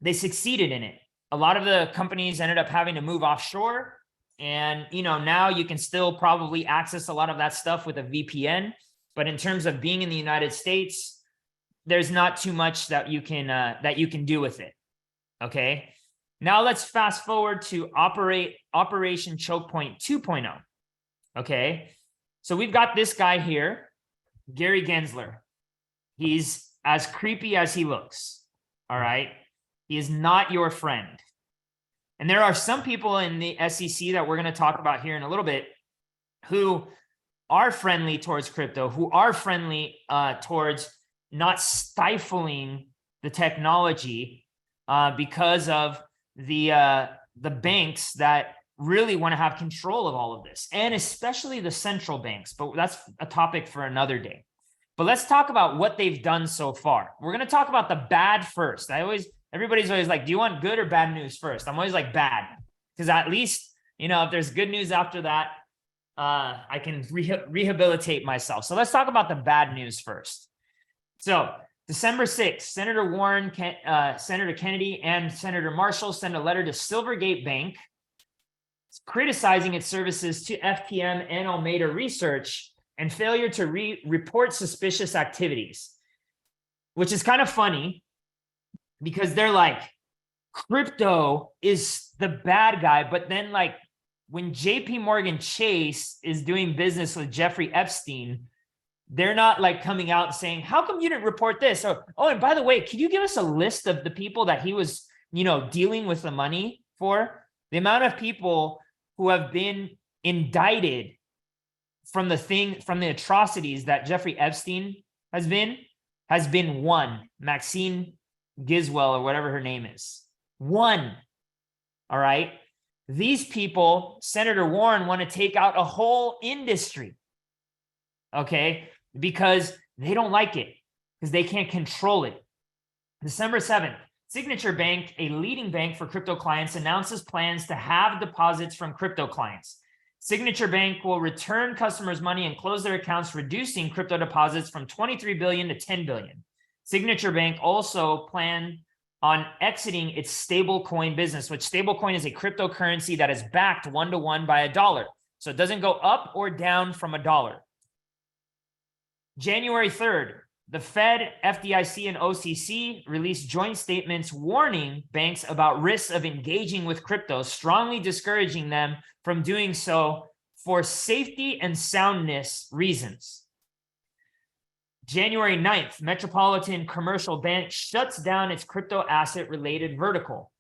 they succeeded in it. A lot of the companies ended up having to move offshore. And, now you can still probably access a lot of that stuff with a VPN. But in terms of being in the United States, there's not too much that you can do with it. Okay. Now let's fast forward to Operation Choke Point 2.0. Okay. So we've got this guy here, Gary Gensler. He's as creepy as he looks. All right. He is not your friend. And there are some people in the SEC that we're going to talk about here in a little bit who are friendly towards crypto, who are friendly towards not stifling the technology because of the banks that really want to have control of all of this, and especially the central banks. But that's a topic for another day. But let's talk about what they've done so far. We're going to talk about the bad first. I always Everybody's always like, do you want good or bad news first? I'm always like bad, because at least, you know, if there's good news after that, I can rehabilitate myself. So let's talk about the bad news first. So December 6th, Senator Warren, Senator Kennedy, and Senator Marshall sent a letter to Silvergate Bank criticizing its services to FTM and Alameda Research and failure to report suspicious activities, which is kind of funny because they're like, crypto is the bad guy. But then like when JP Morgan Chase is doing business with Jeffrey Epstein, they're not like coming out and saying, how come you didn't report this? Or, oh, and by the way, can you give us a list of the people that he was, you know, dealing with the money for? The amount of people who have been indicted from the atrocities that Jeffrey Epstein has been one, Maxine Giswell or whatever her name is. One. All right. These people, Senator Warren, want to take out a whole industry. Okay. Because they don't like it, because they can't control it. December 7th, Signature Bank, a leading bank for crypto clients, announces plans to have deposits from crypto clients. Signature Bank will return customers' money and close their accounts, reducing crypto deposits from 23 billion to 10 billion. Signature Bank also planned on exiting its stablecoin business, which stablecoin is a cryptocurrency that is backed one-to-one by a dollar. So it doesn't go up or down from a dollar. January 3rd, the Fed, FDIC, and OCC released joint statements warning banks about risks of engaging with crypto, strongly discouraging them from doing so for safety and soundness reasons. January 9th, Metropolitan Commercial Bank shuts down its crypto asset related vertical.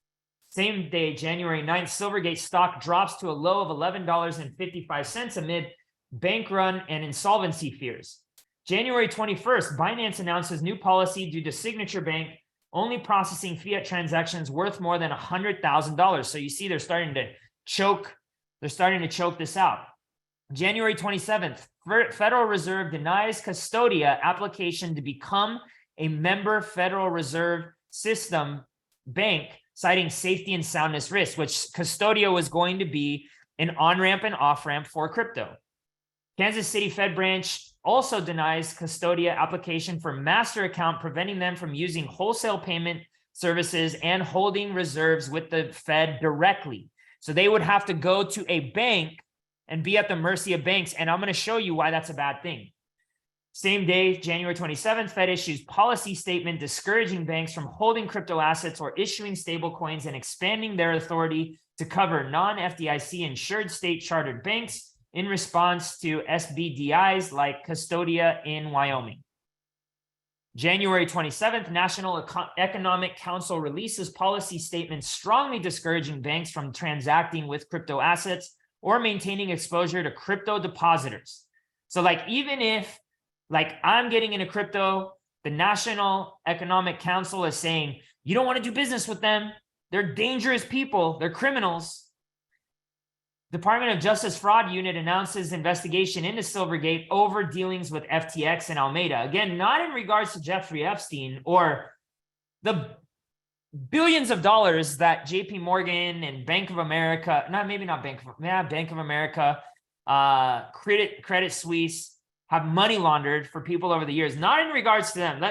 Same day, January 9th, Silvergate stock drops to a low of $11.55 amid bank run and insolvency fears. January 21st, Binance announces new policy due to Signature Bank only processing fiat transactions worth more than $100,000. So you see they're starting to choke this out. January 27th, Federal Reserve denies Custodia application to become a member Federal Reserve System bank, citing safety and soundness risks, which Custodia was going to be an on-ramp and off-ramp for crypto. Kansas City Fed branch also denies Custodia application for master account, preventing them from using wholesale payment services and holding reserves with the Fed directly. So they would have to go to a bank and be at the mercy of banks. And I'm going to show you why that's a bad thing. Same day, January 27th, Fed issues policy statement discouraging banks from holding crypto assets or issuing stable coins and expanding their authority to cover non-FDIC insured state chartered banks in response to SBDIs like Custodia in Wyoming. January 27th, National Economic Council releases policy statements strongly discouraging banks from transacting with crypto assets or maintaining exposure to crypto depositors. So like, even if like I'm getting into crypto, the National Economic Council is saying, you don't want to do business with them. They're dangerous people. They're criminals. Department of Justice Fraud Unit announces investigation into Silvergate over dealings with FTX and Alameda. Again, not in regards to Jeffrey Epstein or the billions of dollars that JP Morgan and Bank of America, Bank of America, Credit Suisse have money laundered for people over the years. Not in regards to them.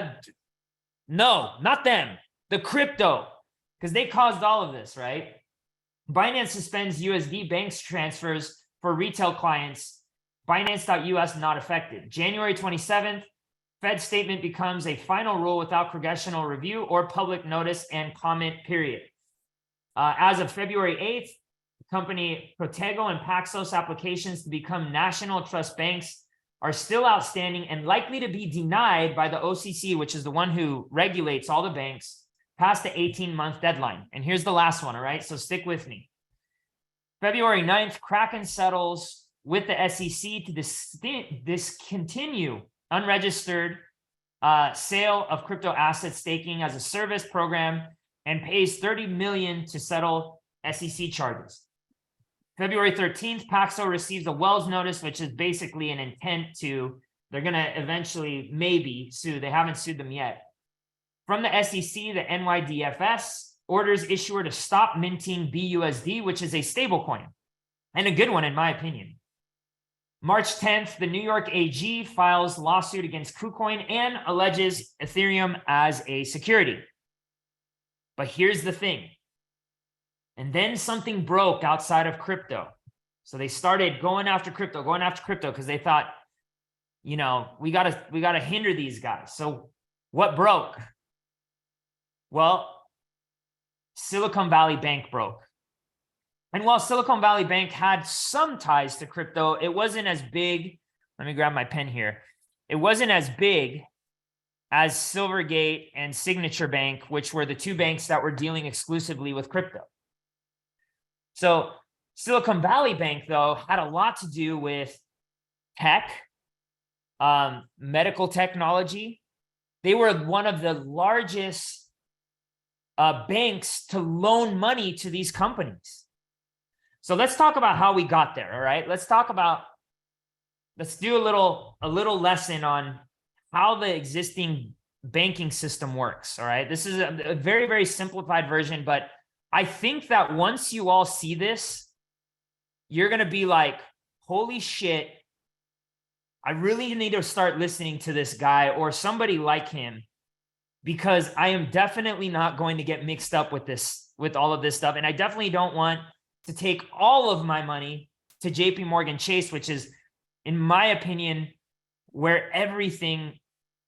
No, not them. The crypto, because they caused all of this, right? Binance suspends USD banks transfers for retail clients. Binance.us not affected. January 27th, Fed statement becomes a final rule without congressional review or public notice and comment period. As of February 8th, company Protego and Paxos applications to become national trust banks are still outstanding and likely to be denied by the OCC, which is the one who regulates all the banks, past the 18-month deadline. And here's the last one, all right? So stick with me. February 9th, Kraken settles with the SEC to discontinue unregistered sale of crypto asset staking as a service program and pays $30 million to settle SEC charges. February 13th, Paxo receives a Wells notice, which is basically an intent to, they're going to eventually maybe sue. They haven't sued them yet, From the SEC, the NYDFS orders issuer to stop minting BUSD, which is a stable coin, and a good one in my opinion. March 10th, the New York AG files lawsuit against KuCoin and alleges Ethereum as a security. But here's the thing. And then something broke outside of crypto. So they started going after crypto because they thought, you know, we gotta hinder these guys. So what broke? Well, Silicon Valley Bank broke. And while Silicon Valley Bank had some ties to crypto, it wasn't as big. Let me grab my pen here. It wasn't as big as Silvergate and Signature Bank, which were the two banks that were dealing exclusively with crypto. So Silicon Valley Bank, though, had a lot to do with tech, medical technology. They were one of the largest banks to loan money to these companies. So let's talk about how we got there, all right? Let's do a little lesson on how the existing banking system works, all right? This is a very, very simplified version, but I think that once you all see this, you're going to be like, holy shit, I really need to start listening to this guy or somebody like him, because I am definitely not going to get mixed up with all of this stuff. And I definitely don't want to take all of my money to JP Morgan Chase, which is, in my opinion, where everything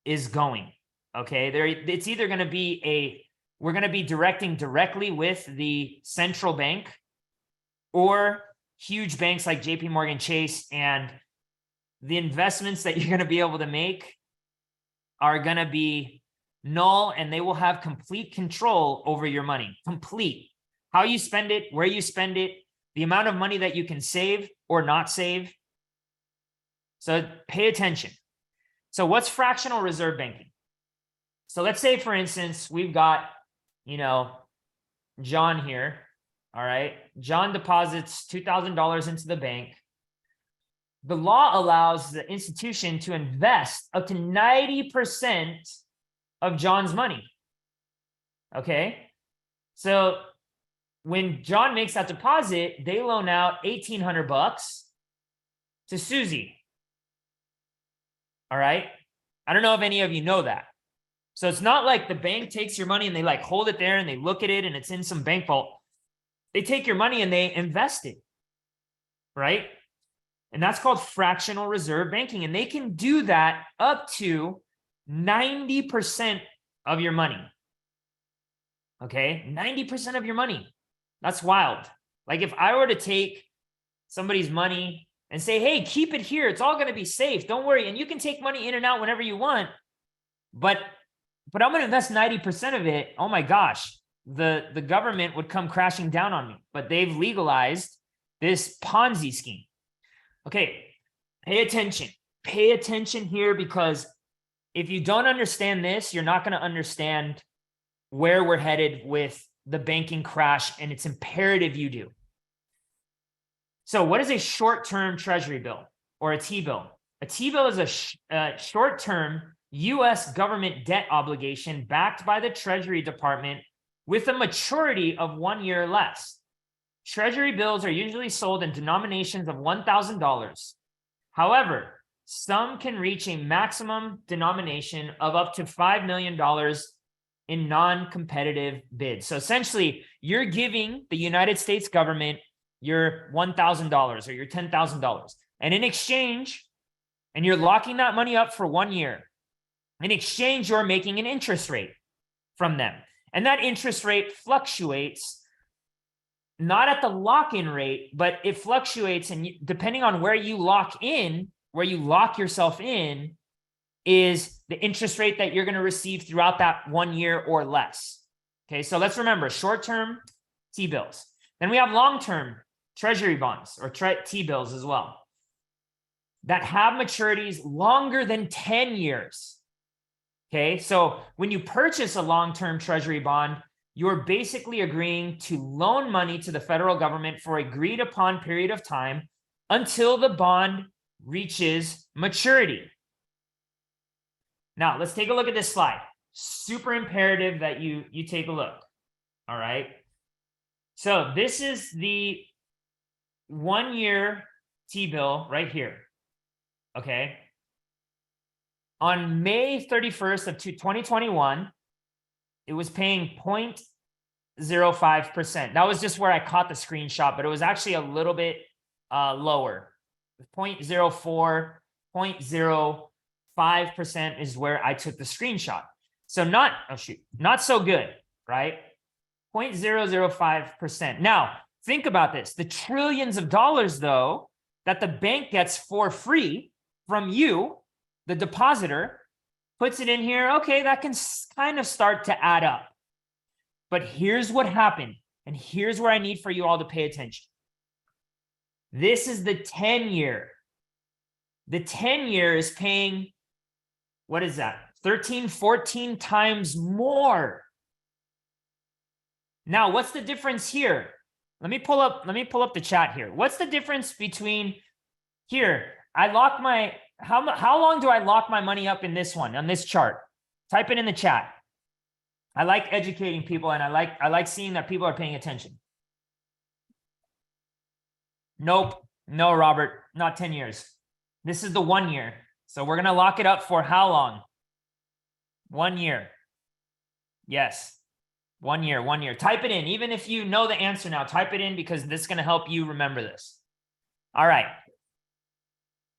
is going. Okay. It's either going to be we're going to be directing directly with the central bank, or huge banks like JP Morgan Chase, and the investments that you're going to be able to make are going to be null, and they will have complete control over your money. Complete. How you spend it, where you spend it, the amount of money that you can save or not save. So pay attention. So what's fractional reserve banking? So let's say, for instance, we've got, you know, John here. All right. John deposits $2,000 into the bank. The law allows the institution to invest up to 90% of John's money. Okay. So when John makes that deposit, they loan out $1,800 to Susie. All right. I don't know if any of you know that. So it's not like the bank takes your money and they like hold it there and they look at it and it's in some bank vault. They take your money and they invest it. Right. And that's called fractional reserve banking. And they can do that up to 90% of your money. Okay. 90% of your money. That's wild. Like if I were to take somebody's money and say, hey, keep it here, it's all going to be safe. Don't worry. And you can take money in and out whenever you want. But I'm going to invest 90% of it. Oh my gosh. The government would come crashing down on me. But they've legalized this Ponzi scheme. Okay. Pay attention. Pay attention here, because if you don't understand this, you're not going to understand where we're headed with the banking crash, and it's imperative you do. So what is a short-term treasury bill or a T-bill? A T-bill is a short-term U.S. government debt obligation backed by the Treasury Department with a maturity of 1 year or less. Treasury bills are usually sold in denominations of $1,000. However, some can reach a maximum denomination of up to $5 million in non-competitive bids. So essentially, you're giving the United States government your $1,000 or your $10,000. And in exchange, and you're locking that money up for 1 year. In exchange, you're making an interest rate from them. And that interest rate fluctuates, not at the lock-in rate, but it fluctuates. And depending on where you lock in, where you lock yourself in, is the interest rate that you're going to receive throughout that 1 year or less. Okay, so let's remember short-term T-bills. Then we have long-term treasury bonds or T-bills as well that have maturities longer than 10 years. Okay, so when you purchase a long-term treasury bond, you're basically agreeing to loan money to the federal government for an agreed upon period of time until the bond reaches maturity. Now, let's take a look at this slide. super imperative that you take a look. All right. So this is the 1 year T-bill right here. Okay. On May 31st of 2021, it was paying 0.05%. That was just where I caught the screenshot, but it was actually a little bit lower. 0.04, 0.05% is where I took the screenshot. So not so good, right? 0.005%. Now, think about this. The trillions of dollars, though, that the bank gets for free from you, the depositor, puts it in here. Okay, that can kind of start to add up. But here's what happened, and here's where I need for you all to pay attention. This is the 10-year. The 10-year is paying, what is that? 13, 14 times more. Now, what's the difference here? Let me pull up the chat here. What's the difference between here? I lock my, how long do I lock my money up in this one, on this chart? Type it in the chat. I like educating people, and I like seeing that people are paying attention. Nope. No, Robert, not 10 years. This is the 1 year. So we're going to lock it up for how long? 1 year. Yes. 1 year, 1 year. Type it in. Even if you know the answer now, type it in, because this is going to help you remember this. All right.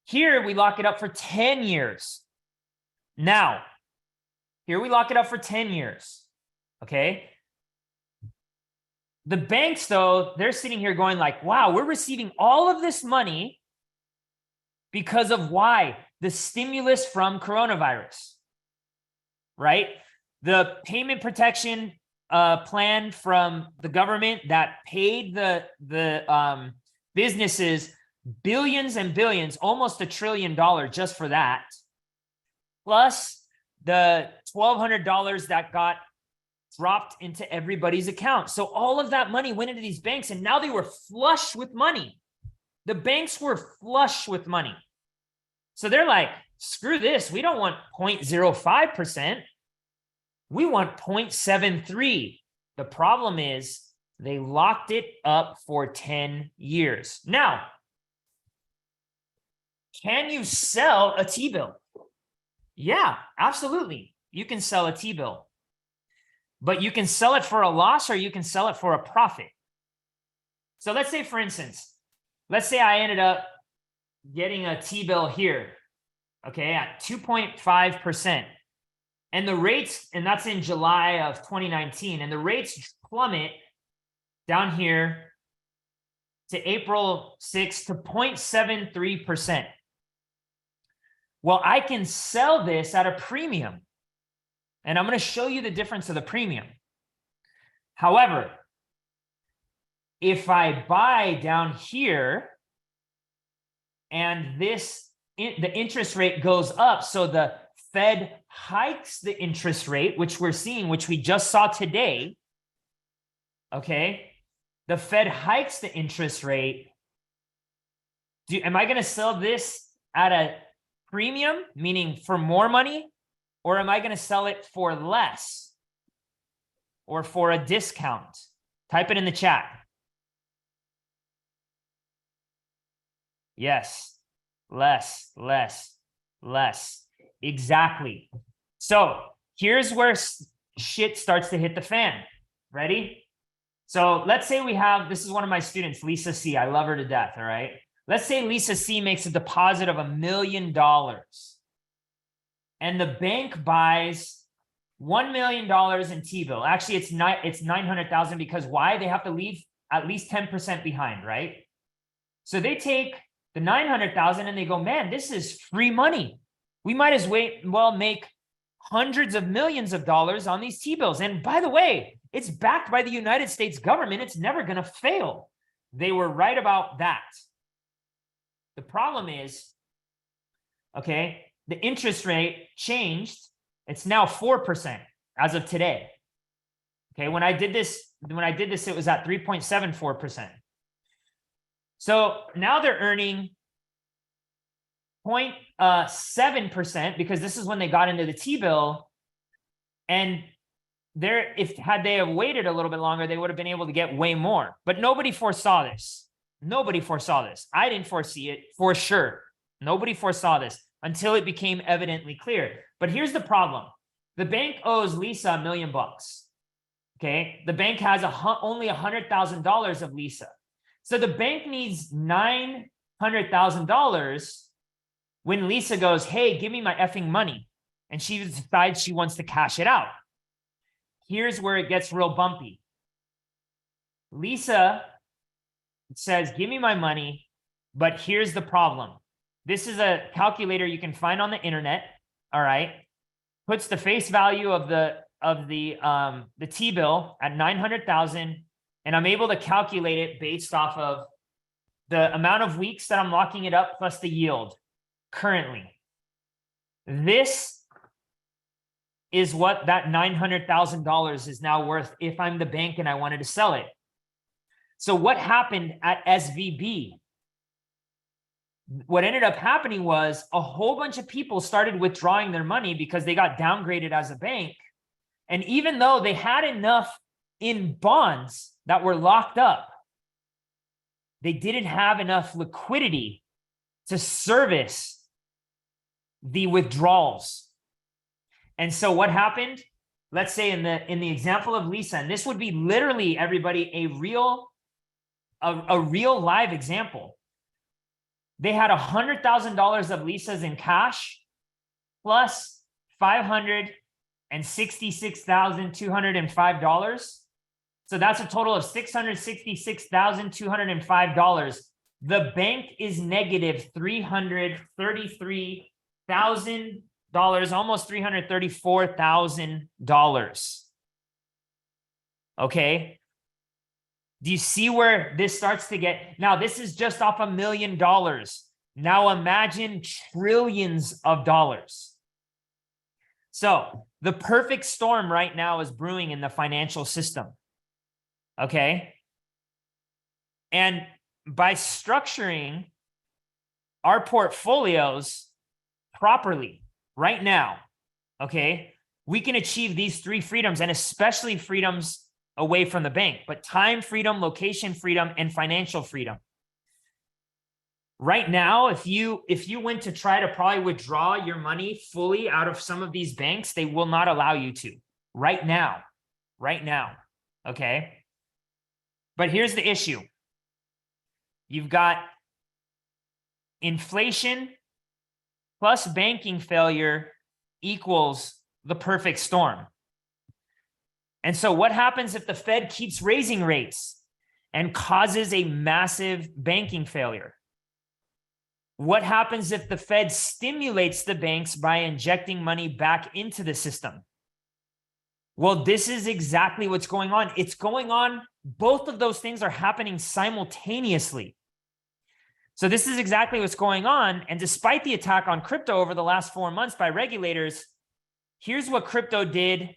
Here we lock it up for 10 years. Now, here we lock it up for 10 years. Okay. The banks, though, they're sitting here going like, wow, we're receiving all of this money because of why? The stimulus from coronavirus, right? The payment protection plan from the government that paid the businesses billions and billions, almost $1 trillion just for that, plus the $1,200 that got dropped into everybody's account. So all of that money went into these banks, and now they were flush with money. The banks were flush with money. So they're like, screw this. We don't want 0.05%. We want 0.73. The problem is they locked it up for 10 years. Now, can you sell a T-bill? Yeah, absolutely. You can sell a T-bill. But you can sell it for a loss, or you can sell it for a profit. So let's say, for instance, let's say I ended up getting a T-bill here, okay, at 2.5%. And the rates, and that's in July of 2019, and the rates plummet down here to April 6th to 0.73%. Well, I can sell this at a premium. And I'm going to show you the difference of the premium. However, if I buy down here and the interest rate goes up, so the Fed hikes the interest rate, which we're seeing, which we just saw today, okay? The Fed hikes the interest rate. Am I going to sell this at a premium, meaning for more money? Or am I going to sell it for less or for a discount? Type it in the chat. Yes, less. Exactly. So here's where shit starts to hit the fan. Ready? So let's say we have, this is one of my students, Lisa C. I love her to death, all right? Let's say Lisa C makes a deposit of $1 million. And the bank buys $1 million in T-bill. Actually, it's 900,000, because why? They have to leave at least 10% behind, right? So they take the 900,000 and they go, man, this is free money. We might as well make hundreds of millions of dollars on these T-bills. And by the way, it's backed by the United States government. It's never going to fail. They were right about that. The problem is, okay, the interest rate changed. It's now 4% as of today. Okay, when I did this, it was at 3.74%. So now they're earning 0.7%, because this is when they got into the T-bill. And if had they have waited a little bit longer, they would have been able to get way more. But nobody foresaw this. Nobody foresaw this. I didn't foresee it for sure. Nobody foresaw this until it became evidently clear. But here's the problem. The bank owes Lisa $1 million. Okay. The bank has only $100,000 of Lisa. So the bank needs $900,000 when Lisa goes, hey, give me my effing money. And she decides she wants to cash it out. Here's where it gets real bumpy. Lisa says, give me my money, but here's the problem. This is a calculator you can find on the internet, all right? Puts the face value of the T-bill at 900,000, and I'm able to calculate it based off of the amount of weeks that I'm locking it up plus the yield currently. This is what that $900,000 is now worth if I'm the bank and I wanted to sell it. So what happened at SVB? What ended up happening was a whole bunch of people started withdrawing their money because they got downgraded as a bank. And even though they had enough in bonds that were locked up, they didn't have enough liquidity to service the withdrawals. And so what happened? Let's say in the example of Lisa, and this would be literally, everybody, a real live example. They had $100,000 of Lisa's in cash plus $566,205. So that's a total of $666,205. The bank is negative $333,000, almost $334,000. Okay. Do you see where this starts to get? Now, this is just off $1 million. Now imagine trillions of dollars. So the perfect storm right now is brewing in the financial system. Okay. And by structuring our portfolios properly right now, okay, we can achieve these three freedoms, and especially freedoms away from the bank, but time freedom, location freedom, and financial freedom. Right now, if you went to try to probably withdraw your money fully out of some of these banks, they will not allow you to right now, okay? But here's the issue. You've got inflation plus banking failure equals the perfect storm. And so what happens if the Fed keeps raising rates and causes a massive banking failure? What happens if the Fed stimulates the banks by injecting money back into the system? Well, this is exactly what's going on. It's going on. Both of those things are happening simultaneously. So this is exactly what's going on. And despite the attack on crypto over the last 4 months by regulators, here's what crypto did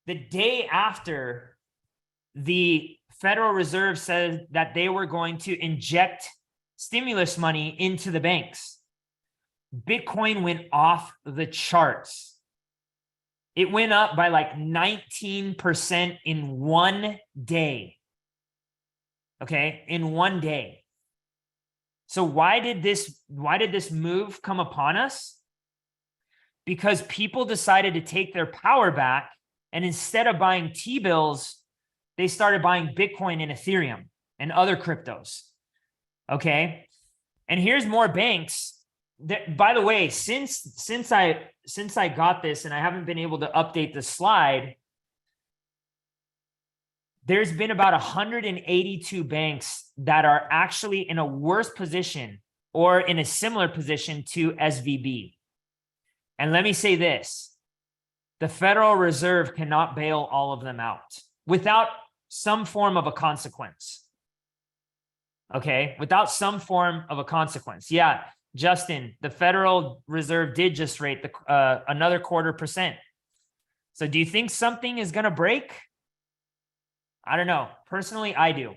the day after the Federal Reserve said that they were going to inject stimulus money into the banks. Bitcoin went off the charts. It went up by like 19% in 1 day. Okay, in 1 day. So why did this move come upon us? Because people decided to take their power back, and instead of buying T-bills, they started buying Bitcoin and Ethereum and other cryptos. Okay. And here's more banks that, by the way, since I got this, and I haven't been able to update the slide, there's been about 182 banks that are actually in a worse position or in a similar position to SVB. And let me say this. The Federal Reserve cannot bail all of them out without some form of a consequence. Okay, without some form of a consequence. Yeah, Justin, the Federal Reserve did just rate another 0.25%. So do you think something is going to break? I don't know. Personally, I do.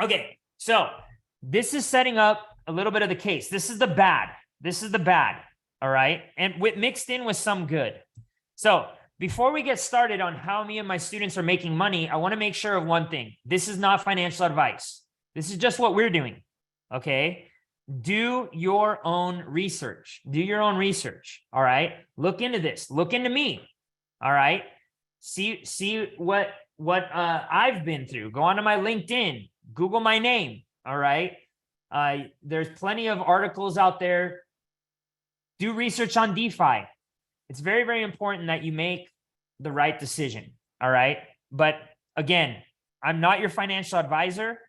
Okay, so this is setting up a little bit of the case. This is the bad. All right, and mixed in with some good. So before we get started on how me and my students are making money, I want to make sure of one thing. This is not financial advice. This is just what we're doing. Okay. Do your own research. Do your own research. All right. Look into this. Look into me. All right. See what I've been through. Go onto my LinkedIn. Google my name. All right. There's plenty of articles out there. Do research on DeFi. It's very, very important that you make the right decision. All right. But again, I'm not your financial advisor.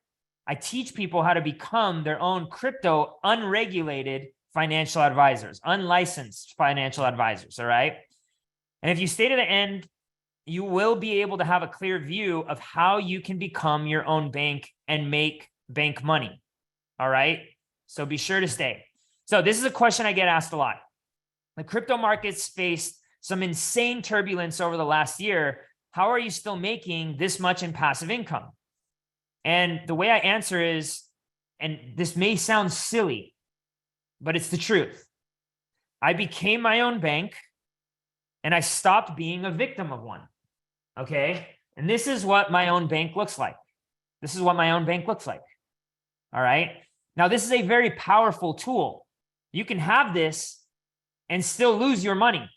I teach people how to become their own crypto unregulated financial advisors, unlicensed financial advisors. All right. And if you stay to the end, you will be able to have a clear view of how you can become your own bank and make bank money. All right. So be sure to stay. So this is a question I get asked a lot. The crypto markets faced some insane turbulence over the last year. How are you still making this much in passive income? And the way I answer is, and this may sound silly, but it's the truth. I became my own bank and I stopped being a victim of one. Okay. And this is what my own bank looks like. This is what my own bank looks like. All right. Now, this is a very powerful tool. You can have this and still lose your money.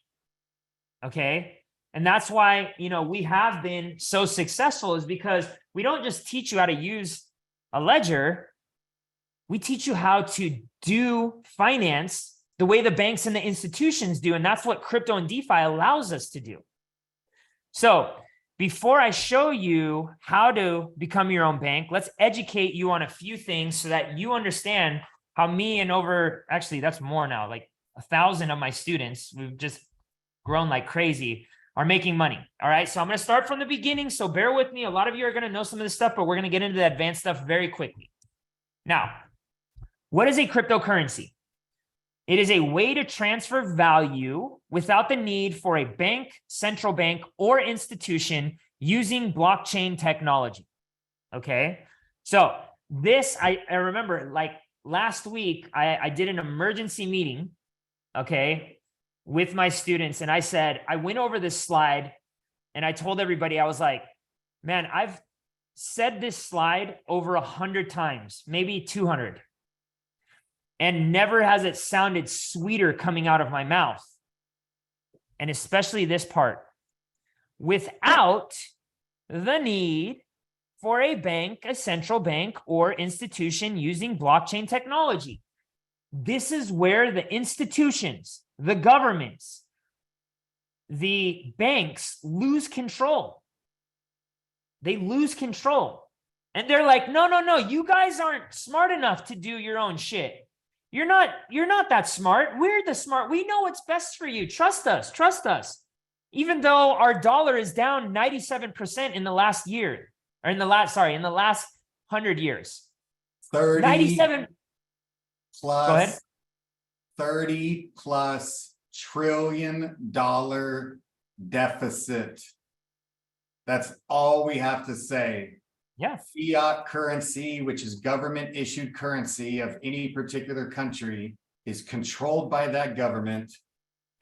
Okay. And that's why, we have been so successful, is because we don't just teach you how to use a ledger. We teach you how to do finance the way the banks and the institutions do. And that's what crypto and DeFi allows us to do. So before I show you how to become your own bank, let's educate you on a few things so that you understand how me and actually that's more now, like 1,000 of my students, we've just grown like crazy, are making money. All right. So I'm going to start from the beginning. So bear with me. A lot of you are going to know some of this stuff, but we're going to get into the advanced stuff very quickly. Now, what is a cryptocurrency? It is a way to transfer value without the need for a bank, central bank, or institution using blockchain technology. Okay. So this, I remember like last week, I did an emergency meeting. Okay. With my students. And I went over this slide and I told everybody, I was like, man, I've said this slide over 100 times, maybe 200. And never has it sounded sweeter coming out of my mouth. And especially this part, without the need for a bank, a central bank, or institution using blockchain technology. This is where the institutions, the governments, the banks lose control. They lose control. And they're like, no, you guys aren't smart enough to do your own shit. You're not that smart. We're the smart. We know what's best for you. Trust us. Even though our dollar is down 97% in the last year, or in the last 100 years. 97 plus, go ahead. $30+ trillion deficit. That's all we have to say. Yeah. Fiat currency, which is government issued currency of any particular country, is controlled by that government.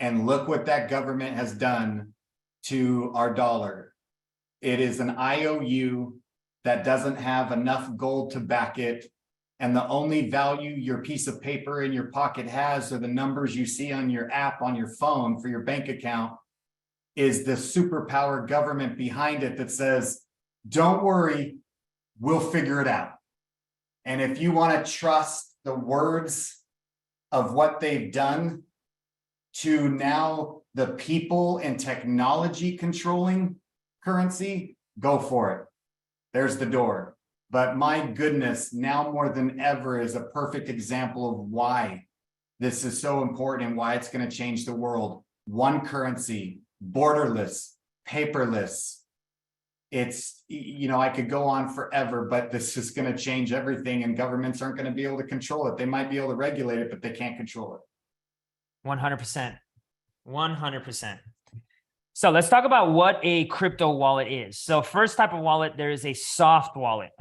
And look what that government has done to our dollar. It is an IOU that doesn't have enough gold to back it. And the only value your piece of paper in your pocket has are the numbers you see on your app on your phone for your bank account, is the superpower government behind it that says, don't worry, we'll figure it out. And if you want to trust the words of what they've done to now the people and technology controlling currency, go for it. There's the door. But my goodness, now more than ever is a perfect example of why this is so important and why it's going to change the world. One currency, borderless, paperless. It's, I could go on forever, but this is going to change everything, and governments aren't going to be able to control it. They might be able to regulate it, but they can't control it. 100%. 100%. So let's talk about what a crypto wallet is. So first type of wallet, there is a soft wallet.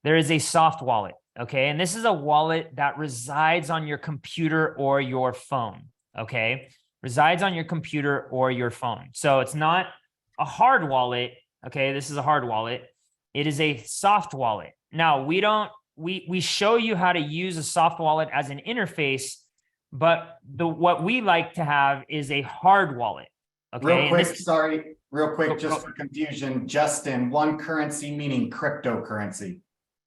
There is a soft wallet. Okay. And this is a wallet that resides on your computer or your phone. Okay. resides on your computer or your phone. So it's not a hard wallet. Okay, this is a hard wallet. It is a soft wallet. Now, we show you how to use a soft wallet as an interface, but what we like to have is a hard wallet. Okay. Real quick, just for confusion, Justin, one currency meaning cryptocurrency,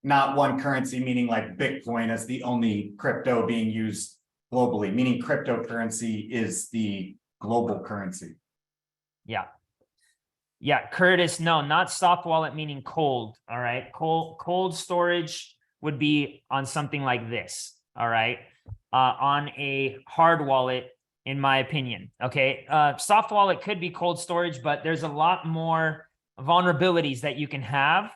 not one currency meaning like Bitcoin as the only crypto being used globally, meaning cryptocurrency is the global currency. Yeah. Yeah, Curtis, no, not soft wallet meaning cold. All right. Cold storage would be on something like this. All right. On a hard wallet, in my opinion. Okay. Soft wallet could be cold storage, but there's a lot more vulnerabilities that you can have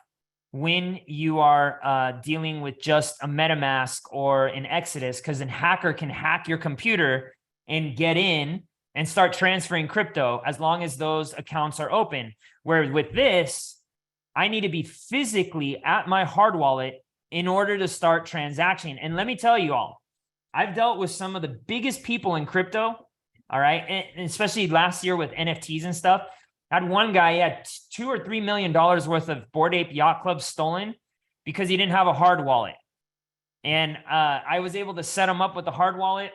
when you are dealing with just a MetaMask or an Exodus, because a hacker can hack your computer and get in and start transferring crypto as long as those accounts are open. Where with this, I need to be physically at my hard wallet in order to start transacting. And let me tell you all, I've dealt with some of the biggest people in crypto, all right? And especially last year with NFTs and stuff. I had one guy, he had $2 or $3 million worth of Bored Ape Yacht Club stolen because he didn't have a hard wallet. And I was able to set him up with a hard wallet.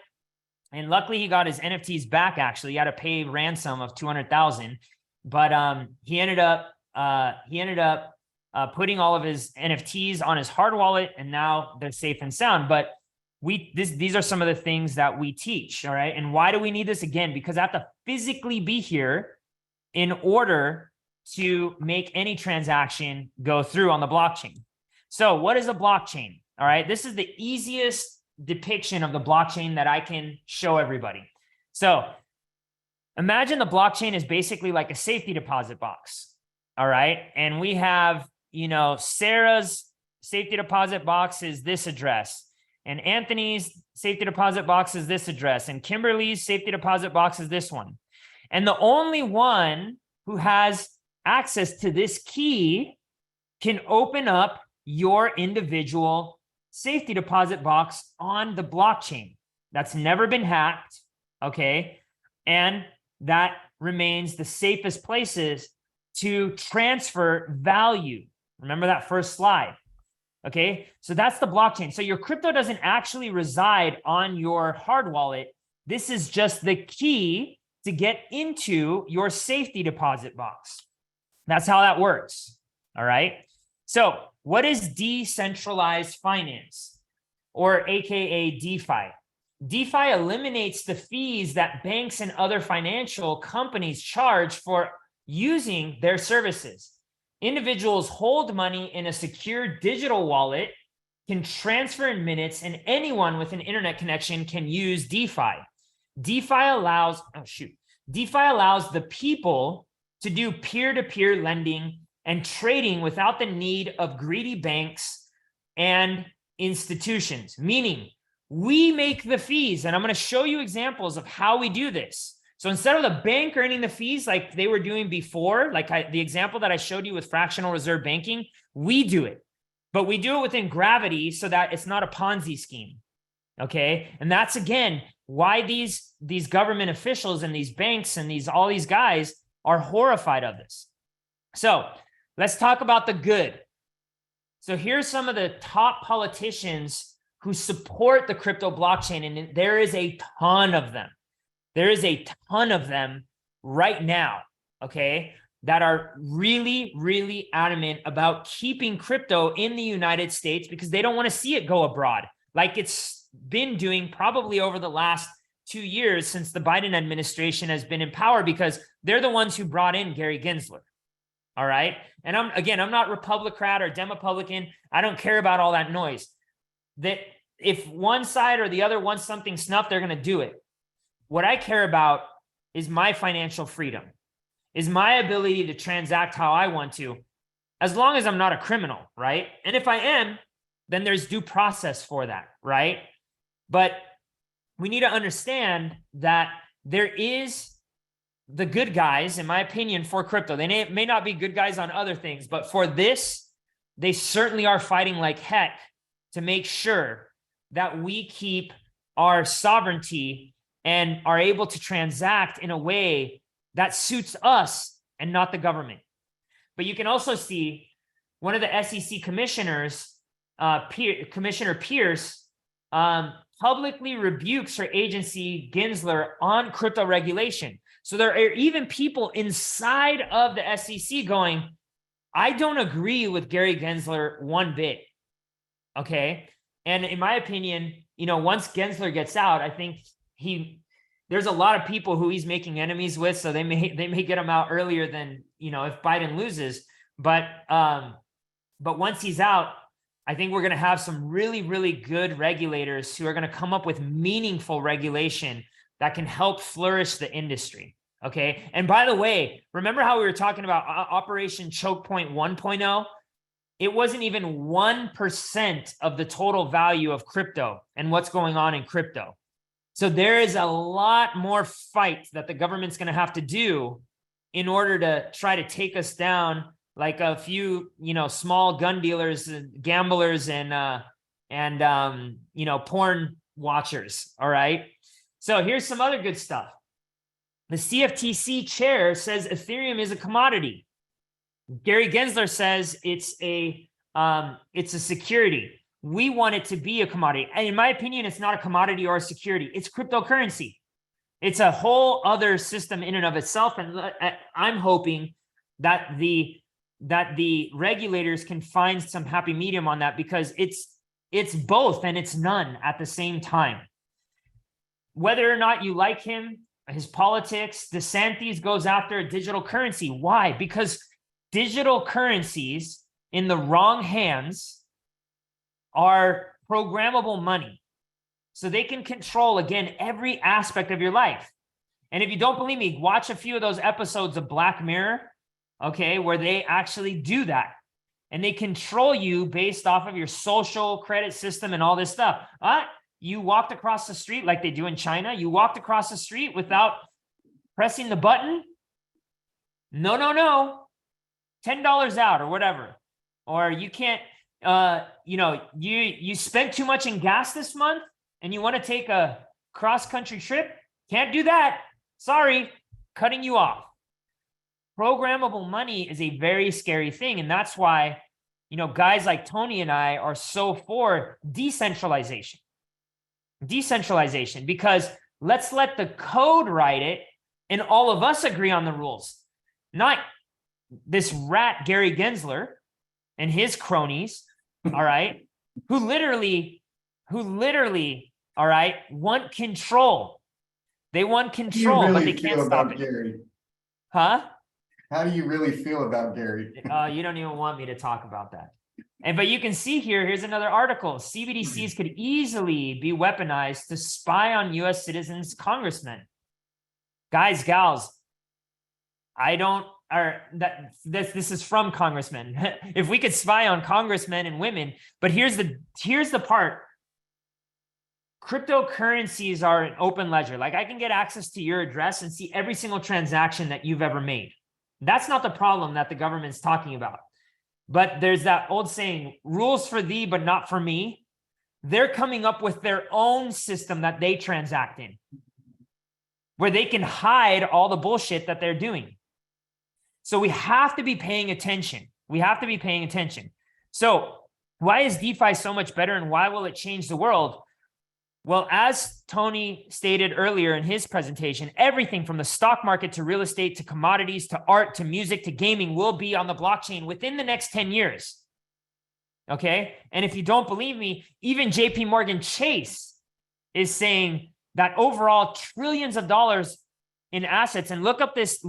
And luckily he got his NFTs back. Actually, he had to pay ransom of 200,000, but he ended up putting all of his NFTs on his hard wallet, and now they're safe and sound. But these are some of the things that we teach. All right. And why do we need this again? Because I have to physically be here in order to make any transaction go through on the blockchain. So what is a blockchain? All right. This is the easiest depiction of the blockchain that I can show everybody. So imagine the blockchain is basically like a safety deposit box. All right. And we have, Sarah's safety deposit box is this address, and Anthony's safety deposit box is this address, and Kimberly's safety deposit box is this one. And the only one who has access to this key can open up your individual safety deposit box on the blockchain. That's never been hacked, okay? And that remains the safest places to transfer value. Remember that first slide, okay? So that's the blockchain. So your crypto doesn't actually reside on your hard wallet. This is just the key to get into your safety deposit box. That's how that works, all right? So what is decentralized finance, or AKA DeFi? DeFi eliminates the fees that banks and other financial companies charge for using their services. Individuals hold money in a secure digital wallet, can transfer in minutes, and anyone with an internet connection can use DeFi. DeFi allows the people to do peer-to-peer lending and trading without the need of greedy banks and institutions, meaning we make the fees. And I'm going to show you examples of how we do this. So instead of the bank earning the fees like they were doing before, the example that I showed you with fractional reserve banking, we do it. But we do it within gravity so that it's not a Ponzi scheme. Okay. And that's, again, why these government officials and these banks and all these guys are horrified of this. So let's talk about the good. So here's some of the top politicians who support the crypto blockchain, and there is a ton of them. There is a ton of them right now, okay, that are really, really adamant about keeping crypto in the United States because they don't want to see it go abroad like it's been doing probably over the last 2 years since the Biden administration has been in power, because they're the ones who brought in Gary Gensler. All right. And I'm not Republican or Demopublican. I don't care about all that noise. That if one side or the other wants something snuffed, they're going to do it. What I care about is my financial freedom, is my ability to transact how I want to, as long as I'm not a criminal, right? And if I am, then there's due process for that, right? But we need to understand that there is the good guys, in my opinion, for crypto. They may not be good guys on other things, but for this, they certainly are fighting like heck to make sure that we keep our sovereignty and are able to transact in a way that suits us and not the government. But you can also see one of the SEC commissioners, Commissioner Pierce, publicly rebukes her agency, Gensler, on crypto regulation. So there are even people inside of the SEC going, I don't agree with Gary Gensler one bit. Okay. And in my opinion, you know, once Gensler gets out, I think there's a lot of people who he's making enemies with, so they may get him out earlier than, you know, if Biden loses. But once he's out, I think we're going to have some really, really good regulators who are going to come up with meaningful regulation that can help flourish the industry. Okay. And by the way, remember how we were talking about Operation Choke Point 1.0? It wasn't even 1% of the total value of crypto and what's going on in crypto. So there is a lot more fight that the government's going to have to do in order to try to take us down, like a few, you know, small gun dealers, and gamblers, and you know, porn watchers. All right. So here's some other good stuff. The CFTC chair says Ethereum is a commodity. Gary Gensler says it's a security. We want it to be a commodity. And in my opinion, it's not a commodity or a security. It's cryptocurrency. It's a whole other system in and of itself. And I'm hoping that the regulators can find some happy medium on that, because it's both and it's none at the same time. Whether or not you like him, his politics, DeSantis goes after a digital currency. Why? Because digital currencies in the wrong hands are programmable money. So they can control, again, every aspect of your life. And if you don't believe me, watch a few of those episodes of Black Mirror, okay, where they actually do that. And they control you based off of your social credit system and all this stuff. You walked across the street like they do in China. You walked across the street without pressing the button. No. $10 out or whatever. Or you can't, you know, you spent too much in gas this month and you want to take a cross-country trip. Can't do that. Sorry, cutting you off. Programmable money is a very scary thing. And that's why, you know, guys like Tony and I are so for decentralization. Decentralization, because let's let the code write it and all of us agree on the rules, not this rat Gary Gensler and his cronies, all right, who literally, all right, want control. They want control, really but they can't stop it. Gary? Huh? How do you really feel about Gary? You don't even want me to talk about that. But you can see here's another article. CBDCs could easily be weaponized to spy on US citizens, congressmen. Guys, gals, this is from congressmen. If we could spy on congressmen and women, but here's the part. Cryptocurrencies are an open ledger. Like, I can get access to your address and see every single transaction that you've ever made. That's not the problem that the government's talking about. But there's that old saying, rules for thee, but not for me. They're coming up with their own system that they transact in, where they can hide all the bullshit that they're doing. So we have to be paying attention. We have to be paying attention. So why is DeFi so much better, and why will it change the world? Well, as Tony stated earlier in his presentation, everything from the stock market to real estate to commodities to art to music to gaming will be on the blockchain within the next 10 years. Okay? And if you don't believe me, even JP Morgan Chase is saying that overall trillions of dollars in assets, and look up this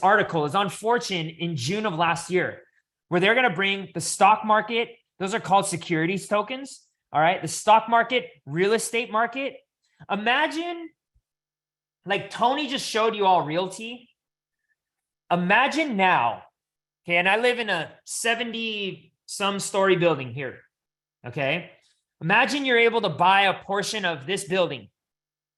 article is on Fortune in June of last year, where they're going to bring the stock market. Those are called securities tokens. All right. The stock market, real estate market. Imagine, like Tony just showed you all realty. Imagine now. Okay. And I live in a 70-some story building here. Okay. Imagine you're able to buy a portion of this building,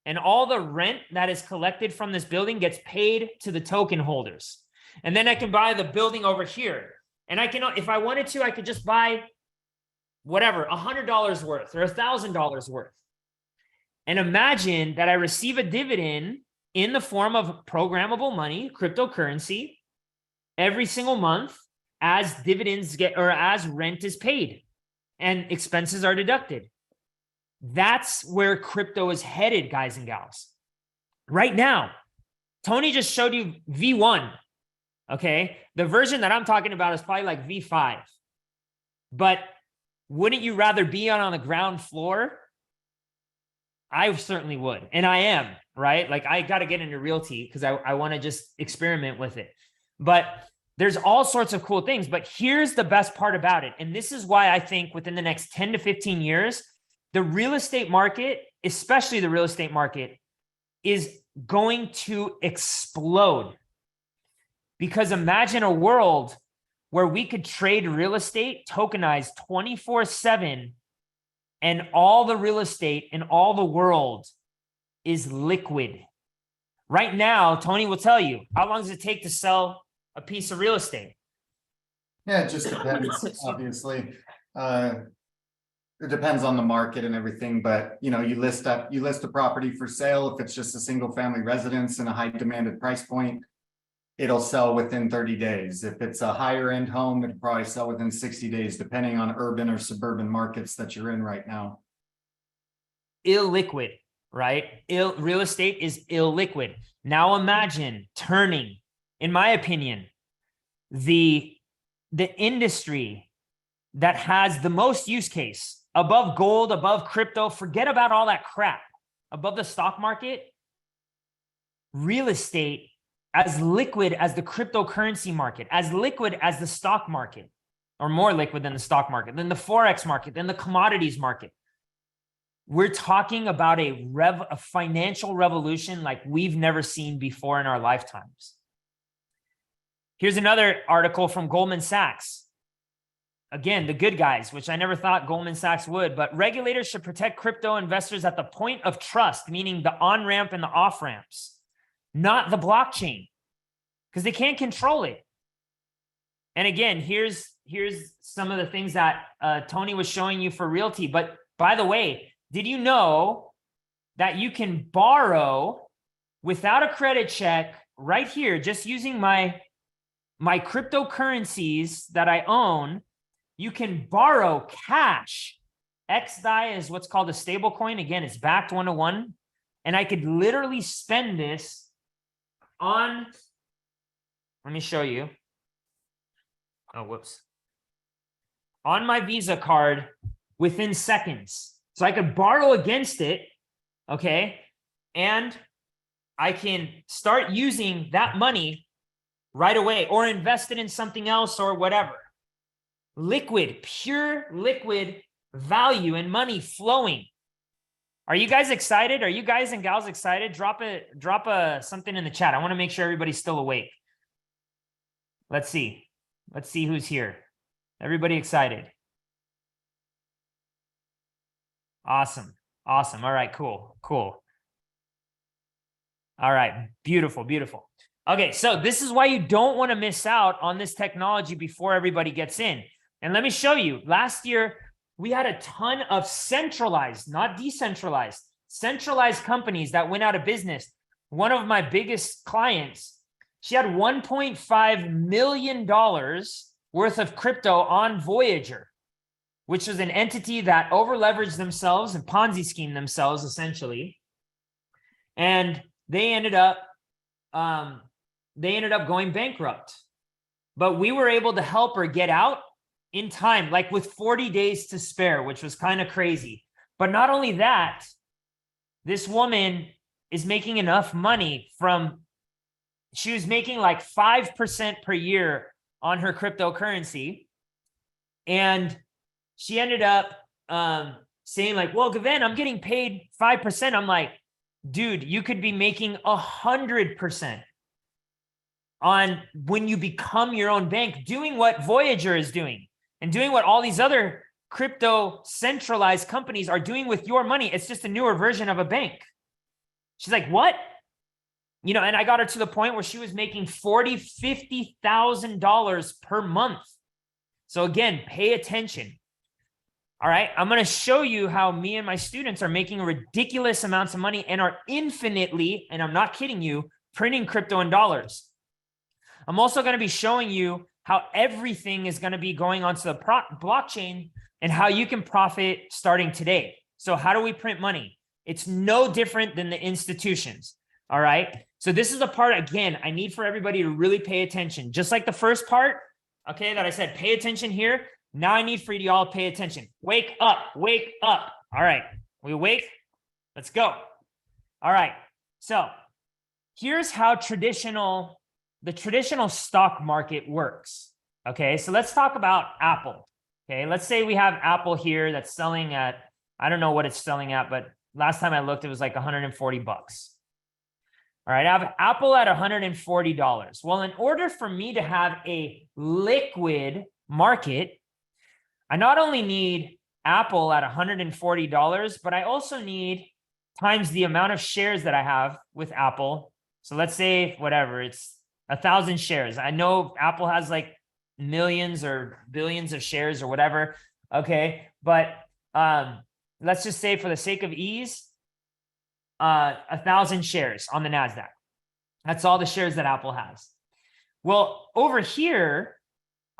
and all the rent that is collected from this building gets paid to the token holders. And then I can buy the building over here. And I can, if I wanted to, I could just buy whatever, $100 worth or $1,000 worth. And imagine that I receive a dividend in the form of programmable money, cryptocurrency, every single month as dividends get, or as rent is paid and expenses are deducted. That's where crypto is headed, guys and gals. Right now, Tony just showed you V1. Okay. The version that I'm talking about is probably like V5. But wouldn't you rather be on the ground floor? I certainly would. And I am, right? Like I got to get into realty because I want to just experiment with it. But there's all sorts of cool things. But here's the best part about it. And this is why I think within the next 10 to 15 years, the real estate market, especially the real estate market, is going to explode. Because imagine a world where we could trade real estate tokenized 24/7, and all the real estate in all the world is liquid. Right now, Tony will tell you, how long does it take to sell a piece of real estate? Yeah, it just depends, obviously. It depends on the market and everything, but you list a property for sale. If it's just a single family residence and a high demanded price point, it'll sell within 30 days. If it's a higher end home, it'll probably sell within 60 days, depending on urban or suburban markets that you're in right now. Illiquid, right? Real estate is illiquid. Now imagine turning, in my opinion, the industry that has the most use case above gold, above crypto, forget about all that crap, above the stock market, real estate, as liquid as the cryptocurrency market, as liquid as the stock market, or more liquid than the stock market, than the Forex market, than the commodities market. We're talking about a financial revolution like we've never seen before in our lifetimes. Here's another article from Goldman Sachs. Again, the good guys, which I never thought Goldman Sachs would, but regulators should protect crypto investors at the point of trust, meaning the on-ramp and the off-ramps, not the blockchain, because they can't control it. And again, here's some of the things that Tony was showing you for realty. But by the way, did you know that you can borrow without a credit check right here, just using my cryptocurrencies that I own? You can borrow cash. XDAI is what's called a stable coin. Again, it's backed 1-to-1. And I could literally spend this on, let me show you. Oh, whoops. On my Visa card within seconds. So I could borrow against it, okay? And I can start using that money right away or invest it in something else or whatever. Liquid, pure liquid value and money flowing. Are you guys excited? Are you guys and gals excited? Drop something in the chat. I want to make sure everybody's still awake. Let's see. Let's see who's here. Everybody excited? Awesome. Awesome. All right, cool. Cool. All right. Beautiful. Beautiful. Okay. So this is why you don't want to miss out on this technology before everybody gets in. And let me show you. Last year, we had a ton of centralized, not decentralized, centralized companies that went out of business. One of my biggest clients, she had $1.5 million worth of crypto on Voyager, which was an entity that over-leveraged themselves and Ponzi schemed themselves, essentially. And they ended up going bankrupt. But we were able to help her get out in time, like with 40 days to spare, which was kind of crazy. But not only that, this woman is making enough money she was making like 5% per year on her cryptocurrency. And she ended up saying like, well, Gven, I'm getting paid 5%. I'm like, dude, you could be making 100% on when you become your own bank, doing what Voyager is doing and doing what all these other crypto centralized companies are doing with your money. It's just a newer version of a bank. She's like, what? And I got her to the point where she was making $40,000, $50,000 per month. So again, pay attention. All right. I'm going to show you how me and my students are making ridiculous amounts of money and are infinitely, and I'm not kidding you, printing crypto in dollars. I'm also going to be showing you how everything is going to be going onto the blockchain and how you can profit starting today. So how do we print money? It's no different than the institutions. All right. So this is the part, again, I need for everybody to really pay attention. Just like the first part, okay, that I said, pay attention here. Now I need for you to all pay attention. Wake up, wake up. All right, we wake, let's go. All right, so here's how the traditional stock market works. Okay, so let's talk about Apple. Okay, let's say we have Apple here that's selling at, I don't know what it's selling at, but last time I looked, it was like 140 bucks. All right, I have Apple at $140. Well, in order for me to have a liquid market, I not only need Apple at $140, but I also need times the amount of shares that I have with Apple. So let's say whatever, it's 1,000 shares. I know Apple has like millions or billions of shares or whatever. Okay, but let's just say for the sake of ease, 1,000 shares on the NASDAQ. That's all the shares that Apple has. Well, over here,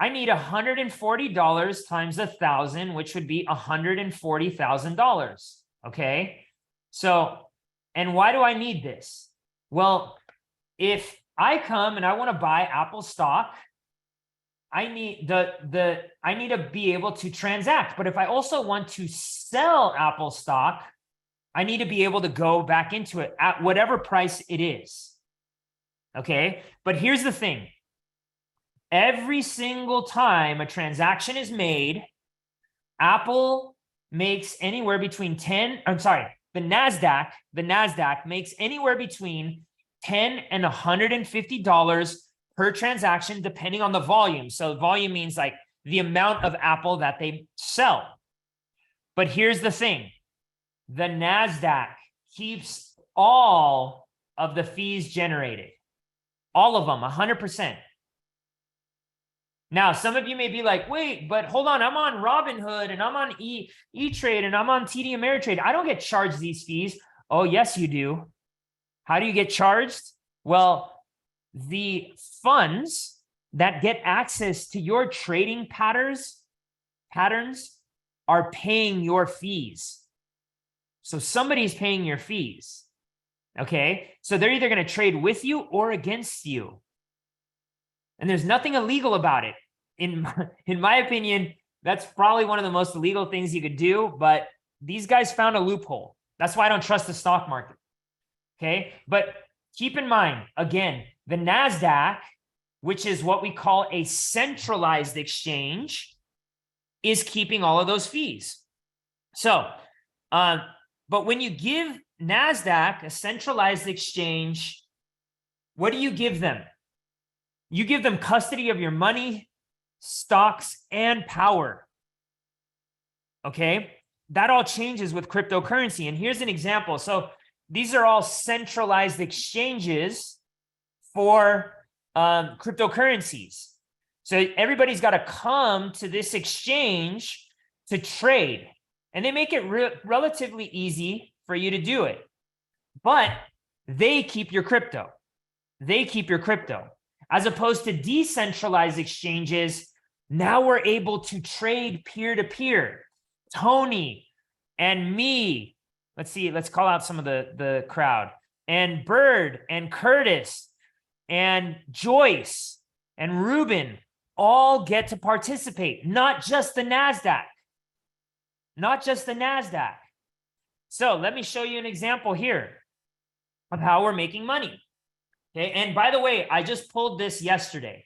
I need $140 times 1,000, which would be $140,000. Okay. So, and why do I need this? Well, if I come and I want to buy Apple stock, I need I need to be able to transact. But if I also want to sell Apple stock, I need to be able to go back into it at whatever price it is. Okay. But here's the thing. Every single time a transaction is made, Apple makes anywhere between the NASDAQ makes anywhere between $10 and $150 per transaction, depending on the volume. So volume means like the amount of Apple that they sell. But here's the thing. The NASDAQ keeps all of the fees generated. All of them, 100%. Now, some of you may be like, wait, but hold on, I'm on Robinhood and I'm on E-Trade and I'm on TD Ameritrade. I don't get charged these fees. Oh, yes, you do. How do you get charged? Well, the funds that get access to your trading patterns are paying your fees. So somebody's paying your fees. Okay, so they're either going to trade with you or against you. And there's nothing illegal about it. In my opinion, that's probably one of the most illegal things you could do, but these guys found a loophole. That's why I don't trust the stock market. Okay, but keep in mind, again, the NASDAQ, which is what we call a centralized exchange, is keeping all of those fees. So, but when you give NASDAQ, a centralized exchange, what do you give them? You give them custody of your money, stocks, and power. Okay? That all changes with cryptocurrency. And here's an example. So these are all centralized exchanges for cryptocurrencies. So everybody's got to come to this exchange to trade. And they make it relatively easy for you to do it. But they keep your crypto. They keep your crypto. As opposed to decentralized exchanges, now we're able to trade peer-to-peer. Tony and me, let's see, let's call out some of the crowd, and Bird and Curtis and Joyce and Ruben all get to participate, not just the NASDAQ. Not just the NASDAQ. So let me show you an example here of how we're making money. Okay, and by the way, I just pulled this yesterday.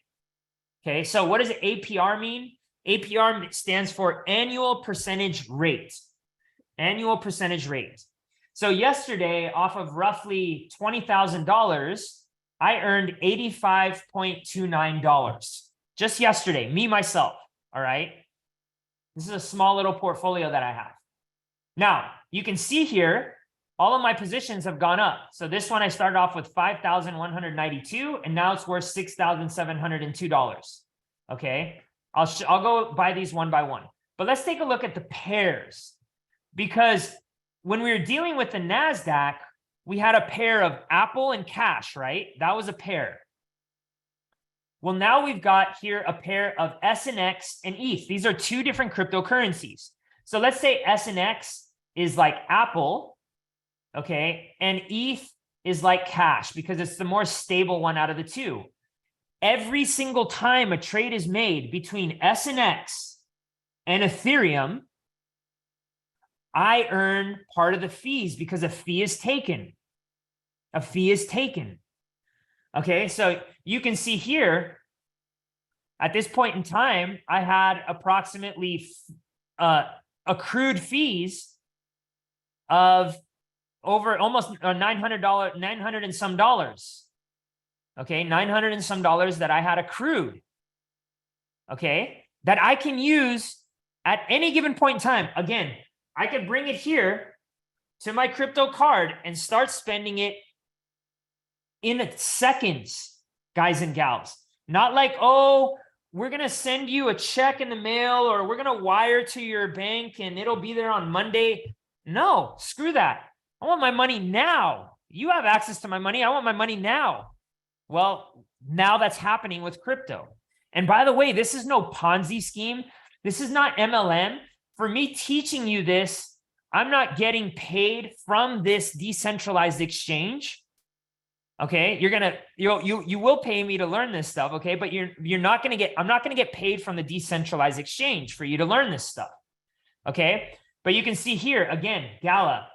Okay, so what does APR mean? APR stands for annual percentage rate. Annual percentage rate. So yesterday, off of roughly $20,000, I earned $85.29. Just yesterday, me, myself, all right? This is a small little portfolio that I have. Now, you can see here, all of my positions have gone up. So this one I started off with 5,192, and now it's worth $6,702. Okay, I'll go buy these one by one. But let's take a look at the pairs, because when we were dealing with the NASDAQ, we had a pair of Apple and cash, right? That was a pair. Well, now we've got here a pair of SNX and ETH. These are two different cryptocurrencies. So let's say SNX is like Apple, okay? And ETH is like cash because it's the more stable one out of the two. Every single time a trade is made between SNX and Ethereum, I earn part of the fees because a fee is taken. A fee is taken. Okay, so you can see here, at this point in time, I had approximately accrued fees of over almost $900, 900 and some dollars. Okay, 900 and some dollars that I had accrued. Okay, that I can use at any given point in time. Again, I could bring it here to my crypto card and start spending it in seconds, guys and gals. Not like, oh, we're going to send you a check in the mail or we're going to wire to your bank and it'll be there on Monday. No, screw that. I want my money now. You have access to my money. I want my money now. Well, now that's happening with crypto. And by the way, this is no Ponzi scheme. This is not MLM. For me teaching you this, I'm not getting paid from this decentralized exchange. Okay, you will pay me to learn this stuff, okay? But you're not going to get, I'm not going to get paid from the decentralized exchange for you to learn this stuff. Okay? But you can see here again, Gala.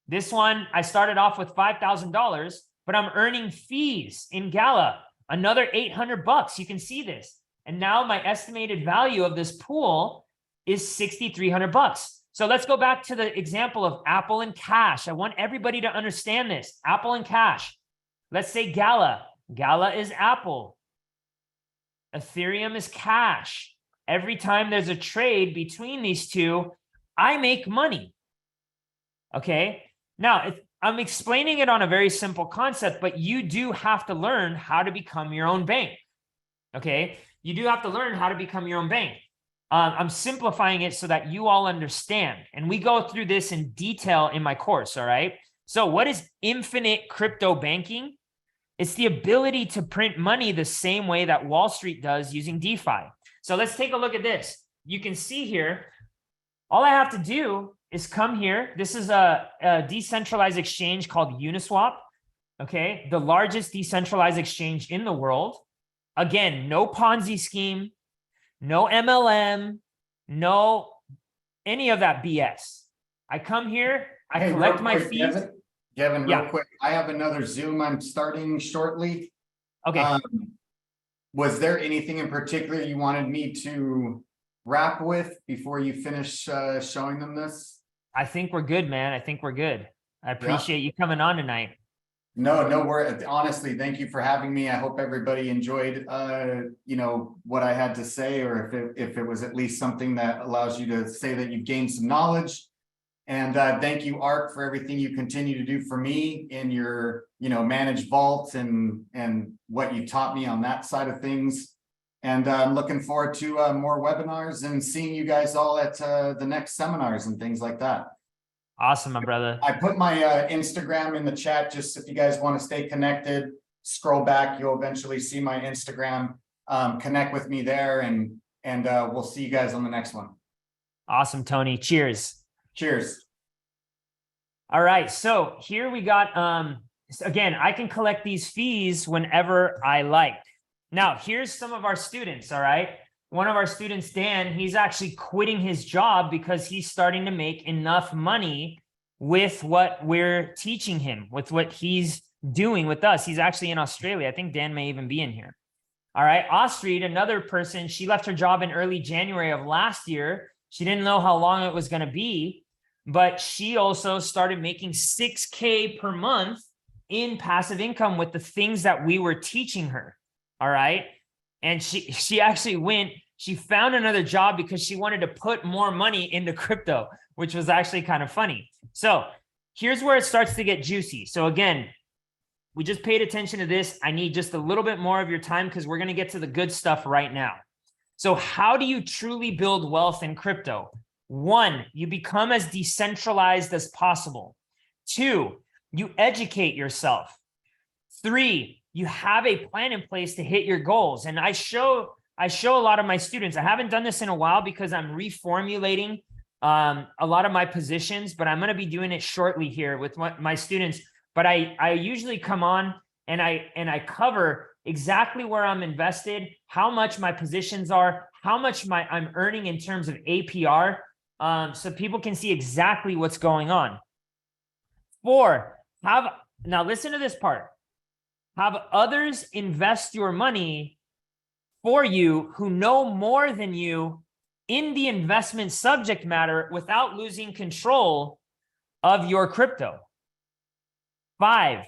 This one I started off with $5,000, but I'm earning fees in Gala, another 800 bucks. You can see this. And now my estimated value of this pool is 6,300 bucks. So let's go back to the example of Apple and cash. I want everybody to understand this. Apple and cash. Let's say Gala. Gala is Apple. Ethereum is cash. Every time there's a trade between these two, I make money. Okay? Now, I'm explaining it on a very simple concept, but you do have to learn how to become your own bank. Okay? You do have to learn how to become your own bank. I'm simplifying it so that you all understand. And we go through this in detail in my course, all right? So what is infinite crypto banking? It's the ability to print money the same way that Wall Street does using DeFi. So let's take a look at this. You can see here, all I have to do is come here. This is a decentralized exchange called Uniswap, okay? The largest decentralized exchange in the world. Again, no Ponzi scheme, no MLM, no any of that BS. I come here, I collect my fees. Gavin, real quick, I have another Zoom I'm starting shortly. Okay. Was there anything in particular you wanted me to wrap with before you finish showing them this? I think we're good, man. I think we're good. I appreciate you coming on tonight. No worries. Honestly, thank you for having me. I hope everybody enjoyed, what I had to say, or if it was at least something that allows you to say that you've gained some knowledge. And thank you, Ark, for everything you continue to do for me in your, managed vault and what you taught me on that side of things. And I'm looking forward to more webinars and seeing you guys all at the next seminars and things like that. Awesome, my brother. I put my Instagram in the chat, just if you guys want to stay connected, scroll back, you'll eventually see my Instagram. Connect with me there, and we'll see you guys on the next one. Awesome, Tony. Cheers. Cheers. All right, so here we got, again, I can collect these fees whenever I like. Now, here's some of our students, all right? One of our students, Dan, he's actually quitting his job because he's starting to make enough money with what we're teaching him, with what he's doing with us. He's actually in Australia. I think Dan may even be in here. All right. Ostrid, another person, she left her job in early January of last year. She didn't know how long it was going to be, but she also started making $6K per month in passive income with the things that we were teaching her. All right. And she actually she found another job because she wanted to put more money into crypto, which was actually kind of funny. So here's where it starts to get juicy. So again, we just paid attention to this. I need just a little bit more of your time because we're going to get to the good stuff right now. So how do you truly build wealth in crypto? 1, you become as decentralized as possible. 2, you educate yourself. 3, you have a plan in place to hit your goals. And I show a lot of my students, I haven't done this in a while because I'm reformulating a lot of my positions, but I'm going to be doing it shortly here with my students. But I usually come on and I cover exactly where I'm invested, how much my positions are, how much I'm earning in terms of APR, so people can see exactly what's going on. 4, now listen to this part. Have others invest your money for you who know more than you in the investment subject matter without losing control of your crypto. 5,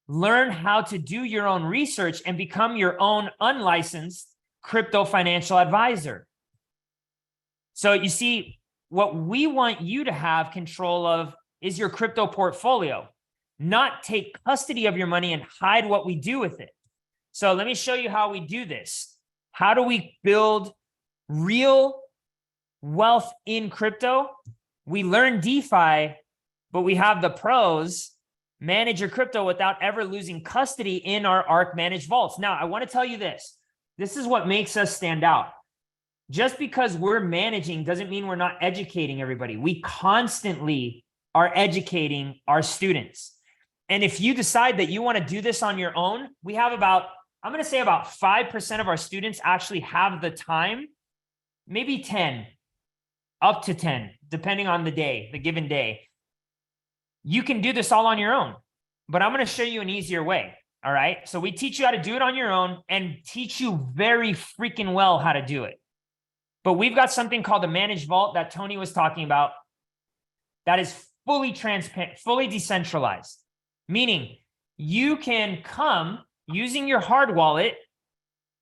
learn how to do your own research and become your own unlicensed crypto financial advisor. So you see, what we want you to have control of is your crypto portfolio, not take custody of your money and hide what we do with it. So let me show you how we do this. How do we build real wealth in crypto? We learn DeFi, but we have the pros manage your crypto without ever losing custody in our ARC managed vaults. Now, I want to tell you this. This is what makes us stand out. Just because we're managing doesn't mean we're not educating everybody. We constantly are educating our students. And if you decide that you want to do this on your own, we have I'm going to say about 5% of our students actually have the time, maybe 10, up to 10, depending on the day, the given day. You can do this all on your own, but I'm going to show you an easier way. All right. So we teach you how to do it on your own and teach you very freaking well how to do it. But we've got something called the managed vault that Tony was talking about that is fully transparent, fully decentralized, meaning you can come using your hard wallet,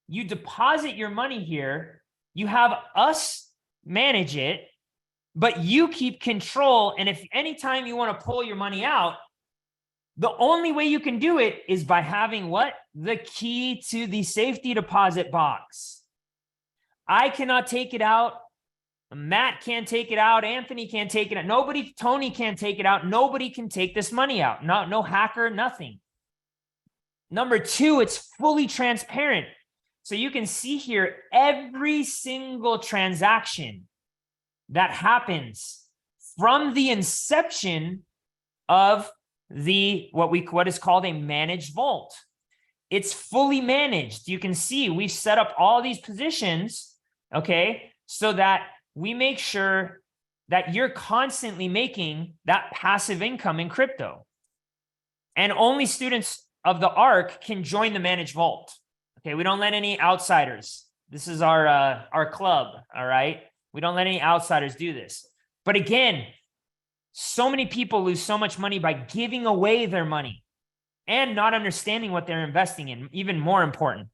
you deposit your money here, you have us manage it, but you keep control. And if anytime you want to pull your money out, the only way you can do it is by having what? The key to the safety deposit box. I cannot take it out. Matt can't take it out. Anthony can't take it out. Tony can't take it out. Nobody can take this money out. No hacker, nothing. Number 2, it's fully transparent. So you can see here every single transaction that happens from the inception of what is called a managed vault. It's fully managed. You can see we've set up all these positions, okay, so that we make sure that you're constantly making that passive income in crypto. And only students of the ARC can join the managed vault. Okay, we don't let any outsiders. This is our club, all right? We don't let any outsiders do this. But again, so many people lose so much money by giving away their money and not understanding what they're investing in. Even more important,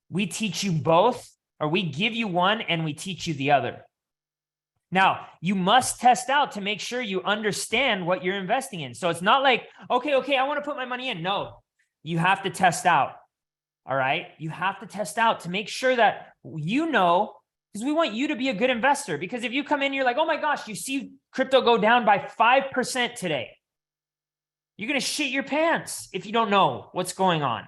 we teach you both, or we give you one and we teach you the other. Now, you must test out to make sure you understand what you're investing in. So it's not like, okay, I want to put my money in. No, you have to test out. All right. You have to test out to make sure that you know, because we want you to be a good investor. Because if you come in, you're like, oh my gosh, you see crypto go down by 5% today. You're going to shit your pants if you don't know what's going on.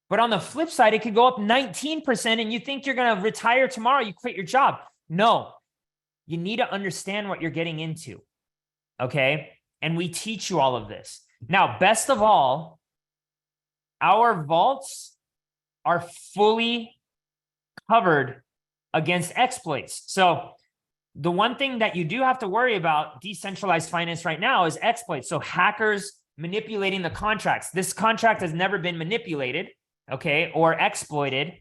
But on the flip side, it could go up 19% and you think you're going to retire tomorrow. You quit your job. No, you need to understand what you're getting into. Okay. And we teach you all of this. Now, best of all, our vaults are fully covered against exploits. So the one thing that you do have to worry about decentralized finance right now is exploits. So hackers manipulating the contracts. This contract has never been manipulated, okay, or exploited,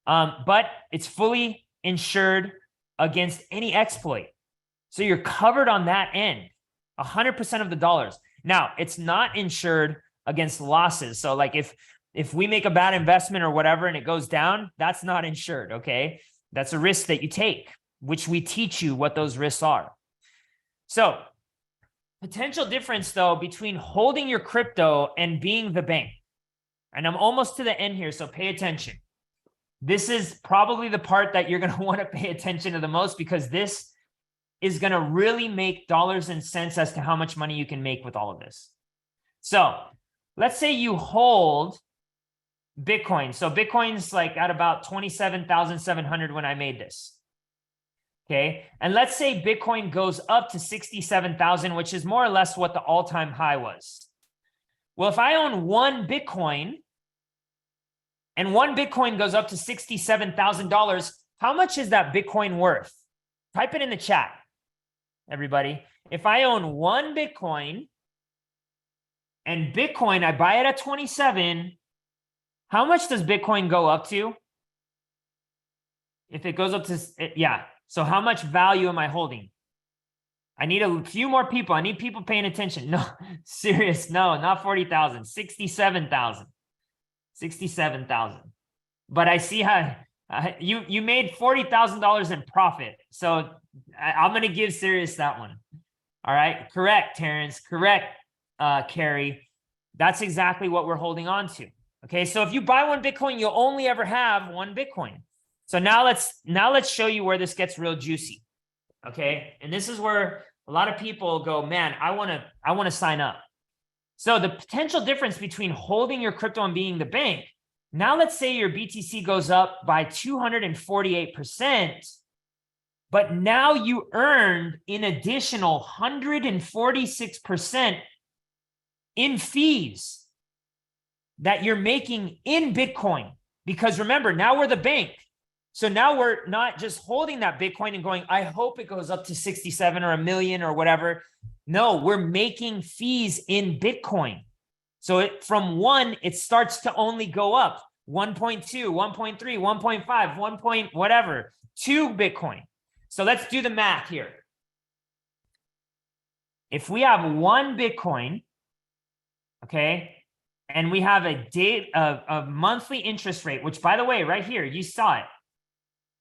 but it's fully insured against any exploit. So you're covered on that end, 100% of the dollars. Now, it's not insured against losses. So like if we make a bad investment or whatever and it goes down, that's not insured, okay? That's a risk that you take, which we teach you what those risks are. So potential difference though between holding your crypto and being the bank. And I'm almost to the end here, so pay attention. This is probably the part that you're going to want to pay attention to the most, because this is going to really make dollars and cents as to how much money you can make with all of this. So let's say you hold Bitcoin. So Bitcoin's like at about 27,700 when I made this. Okay. And let's say Bitcoin goes up to 67,000, which is more or less what the all-time high was. Well, if I own one Bitcoin and one Bitcoin goes up to $67,000, how much is that Bitcoin worth? Type it in the chat, everybody. If I own one Bitcoin and Bitcoin, I buy it at 27, how much does Bitcoin go up to? If it goes up to, yeah. So how much value am I holding? I need a few more people. I need people paying attention. No, serious. No, not 40,000, 67,000, 67,000. But I see how you made $40,000 in profit. So I'm going to give serious that one. All right. Correct, Terrence. Correct, Carrie. That's exactly what we're holding on to. Okay. So if you buy one Bitcoin, you'll only ever have one Bitcoin. So now let's show you where this gets real juicy. Okay. And this is where a lot of people go, man, I want to sign up. So the potential difference between holding your crypto and being the bank. Now let's say your BTC goes up by 248%, but now you earned an additional 146% in fees that you're making in Bitcoin. Because remember, now we're the bank. So now we're not just holding that Bitcoin and going, I hope it goes up to 67 or a million or whatever. No, we're making fees in Bitcoin. So from 1, it starts to only go up 1.2, 1.3, 1.5, 1 point whatever, 2 Bitcoin. So let's do the math here. If we have 1 Bitcoin, okay, and we have a monthly interest rate, which by the way, right here, you saw it.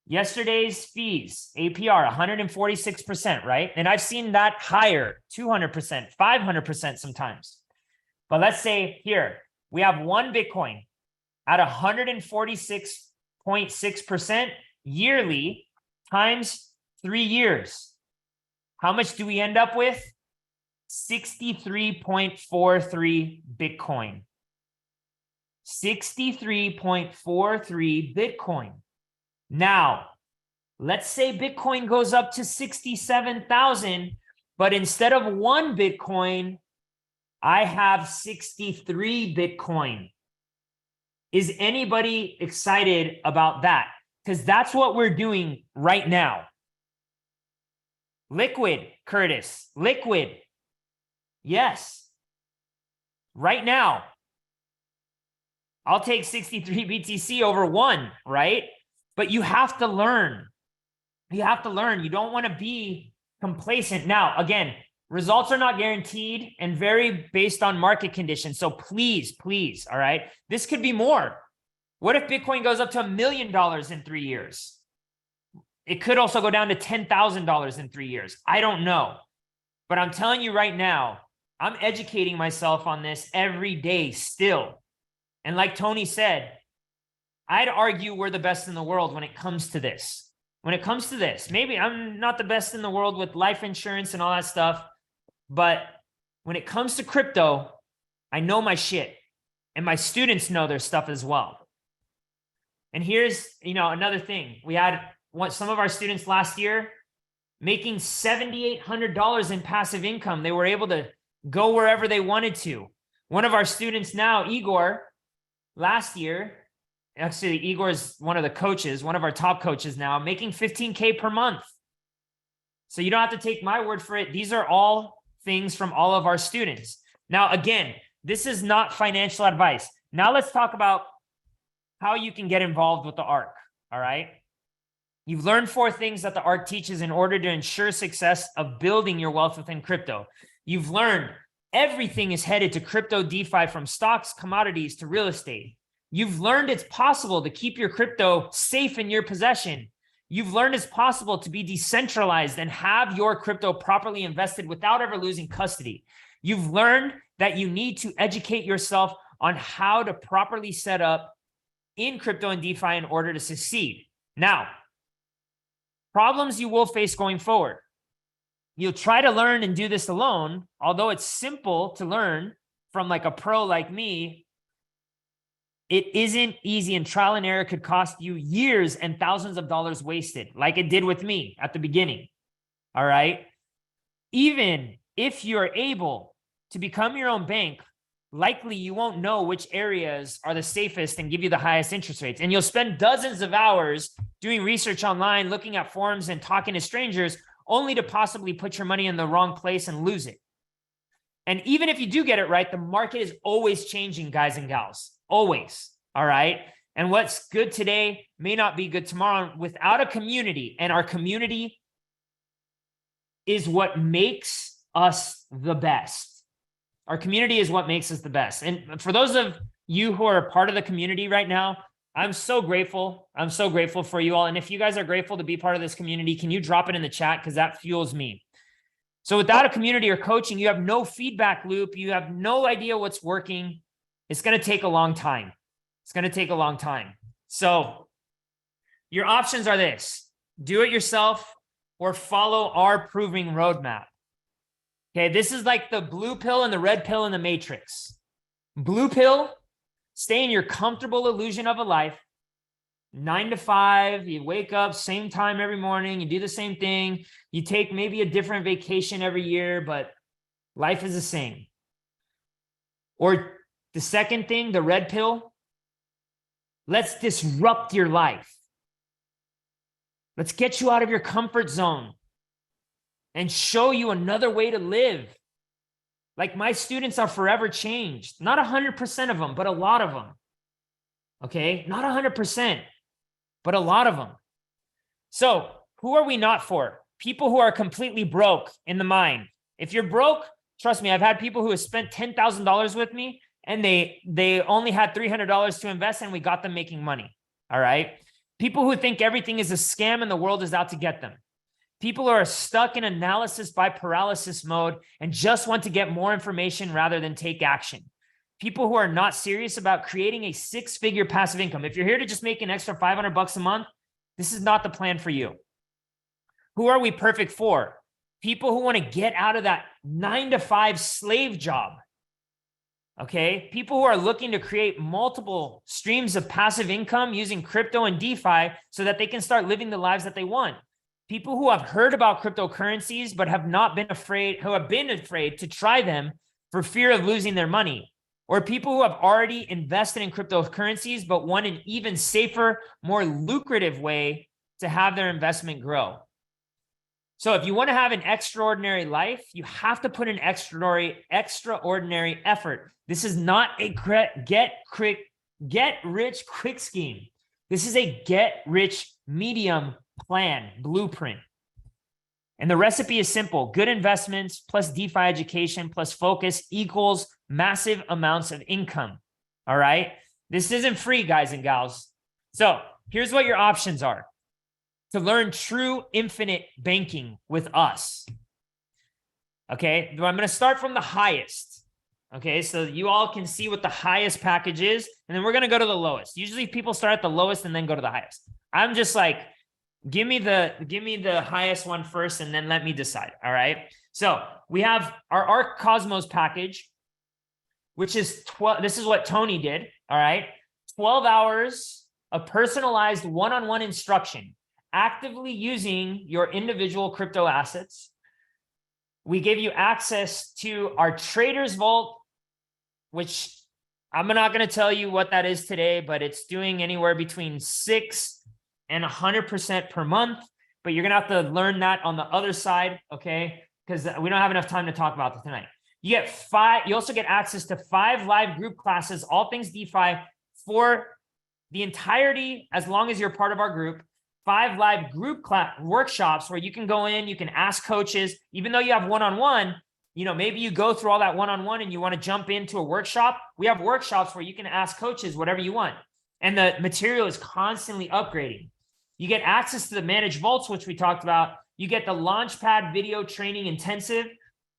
Yesterday's fees, APR, 146%, right? And I've seen that higher, 200%, 500% sometimes. But let's say here, we have 1 Bitcoin at 146.6% yearly times 3 years. How much do we end up with? 63.43 Bitcoin. 63.43 Bitcoin. Now, let's say Bitcoin goes up to 67,000, but instead of 1 Bitcoin, I have 63 Bitcoin. Is anybody excited about that? Because that's what we're doing right now. Liquid, Curtis, liquid. Yes. Right now. I'll take 63 BTC over 1, right? But you have to learn. You have to learn. You don't want to be complacent. Now, again, results are not guaranteed and vary based on market conditions. So please, all right, this could be more. What if Bitcoin goes up to $1 million in 3 years? It could also go down to $10,000 in 3 years. I don't know. But I'm telling you right now, I'm educating myself on this every day still. And like Tony said, I'd argue we're the best in the world when it comes to this. When it comes to this, maybe I'm not the best in the world with life insurance and all that stuff, but when it comes to crypto, I know my shit, and my students know their stuff as well. And here's, another thing. We had some of our students last year making $7,800 in passive income. They were able to go wherever they wanted to. One of our students now, Igor, last year, actually, Igor is one of the coaches, one of our top coaches now, making $15K per month. So you don't have to take my word for it. These are all things from all of our students. Now, again, this is not financial advice. Now let's talk about how you can get involved with the ARC, all right? You've learned 4 things that the ARC teaches in order to ensure success of building your wealth within crypto. You've learned everything is headed to crypto DeFi, from stocks, commodities, to real estate. You've learned it's possible to keep your crypto safe in your possession. You've learned it's possible to be decentralized and have your crypto properly invested without ever losing custody. You've learned that you need to educate yourself on how to properly set up in crypto and DeFi in order to succeed. Now, problems you will face going forward. You'll try to learn and do this alone, although it's simple to learn from like a pro like me. It isn't easy, and trial and error could cost you years and thousands of dollars wasted, like it did with me at the beginning. All right. Even if you're able to become your own bank, likely you won't know which areas are the safest and give you the highest interest rates. And you'll spend dozens of hours doing research online, looking at forums and talking to strangers, only to possibly put your money in the wrong place and lose it. And even if you do get it right, the market is always changing, guys and gals, always. All right. And what's good today may not be good tomorrow. Without a community, and our community is what makes us the best. Our community is what makes us the best. And for those of you who are a part of the community right now, I'm so grateful. I'm so grateful for you all. And if you guys are grateful to be part of this community, can you drop it in the chat? Because that fuels me. So without a community or coaching, you have no feedback loop. You have no idea what's working. It's going to take a long time. It's going to take a long time. So your options are this: do it yourself or follow our proving roadmap. Okay, this is like the blue pill and the red pill in the matrix. Blue pill, stay in your comfortable illusion of a life. 9 to 5, you wake up same time every morning, you do the same thing. You take maybe a different vacation every year, but life is the same. Or the second thing, the red pill, let's disrupt your life. Let's get you out of your comfort zone and show you another way to live. Like my students are forever changed. Not 100% of them, but a lot of them. Okay? Not 100%, but a lot of them. So who are we not for? People who are completely broke in the mind. If you're broke, trust me, I've had people who have spent $10,000 with me and they only had $300 to invest and we got them making money. All right? People who think everything is a scam and the world is out to get them. People who are stuck in analysis by paralysis mode and just want to get more information rather than take action. People who are not serious about creating a 6-figure passive income. If you're here to just make an extra $500 a month, this is not the plan for you. Who are we perfect for? People who want to get out of that 9 to 5 slave job. Okay? People who are looking to create multiple streams of passive income using crypto and DeFi so that they can start living the lives that they want. People who have heard about cryptocurrencies but have not been afraid, who have been afraid to try them for fear of losing their money. Or people who have already invested in cryptocurrencies but want an even safer, more lucrative way to have their investment grow. So if you want to have an extraordinary life, you have to put in extraordinary effort. This is not a get rich quick scheme. This is a get rich medium plan, blueprint. And the recipe is simple: good investments plus DeFi education plus focus equals massive amounts of income. All right. This isn't free, guys and gals. So here's what your options are to learn true infinite banking with us. Okay. I'm going to start from the highest. Okay. So you all can see what the highest package is. And then we're going to go to the lowest. Usually people start at the lowest and then go to the highest. I'm just like, give me the highest one first and then let me decide. All right. So we have our Arc Cosmos package, which is 12. This is what Tony did. All right. 12 hours of personalized one-on-one instruction, actively using your individual crypto assets. We give you access to our Traders Vault, which I'm not going to tell you what that is today, but it's doing anywhere between 6 and 100% per month. But you're going to have to learn that on the other side, okay? Because we don't have enough time to talk about it tonight. You also get access to 5 live group classes, all things DeFi, for the entirety, as long as you're part of our group. 5 live group workshops where you can go in, you can ask coaches, even though you have one-on-one, maybe you go through all that one-on-one and you want to jump into a workshop. We have workshops where you can ask coaches whatever you want. And the material is constantly upgrading. You get access to the managed vaults, which we talked about. You get the Launchpad video training intensive.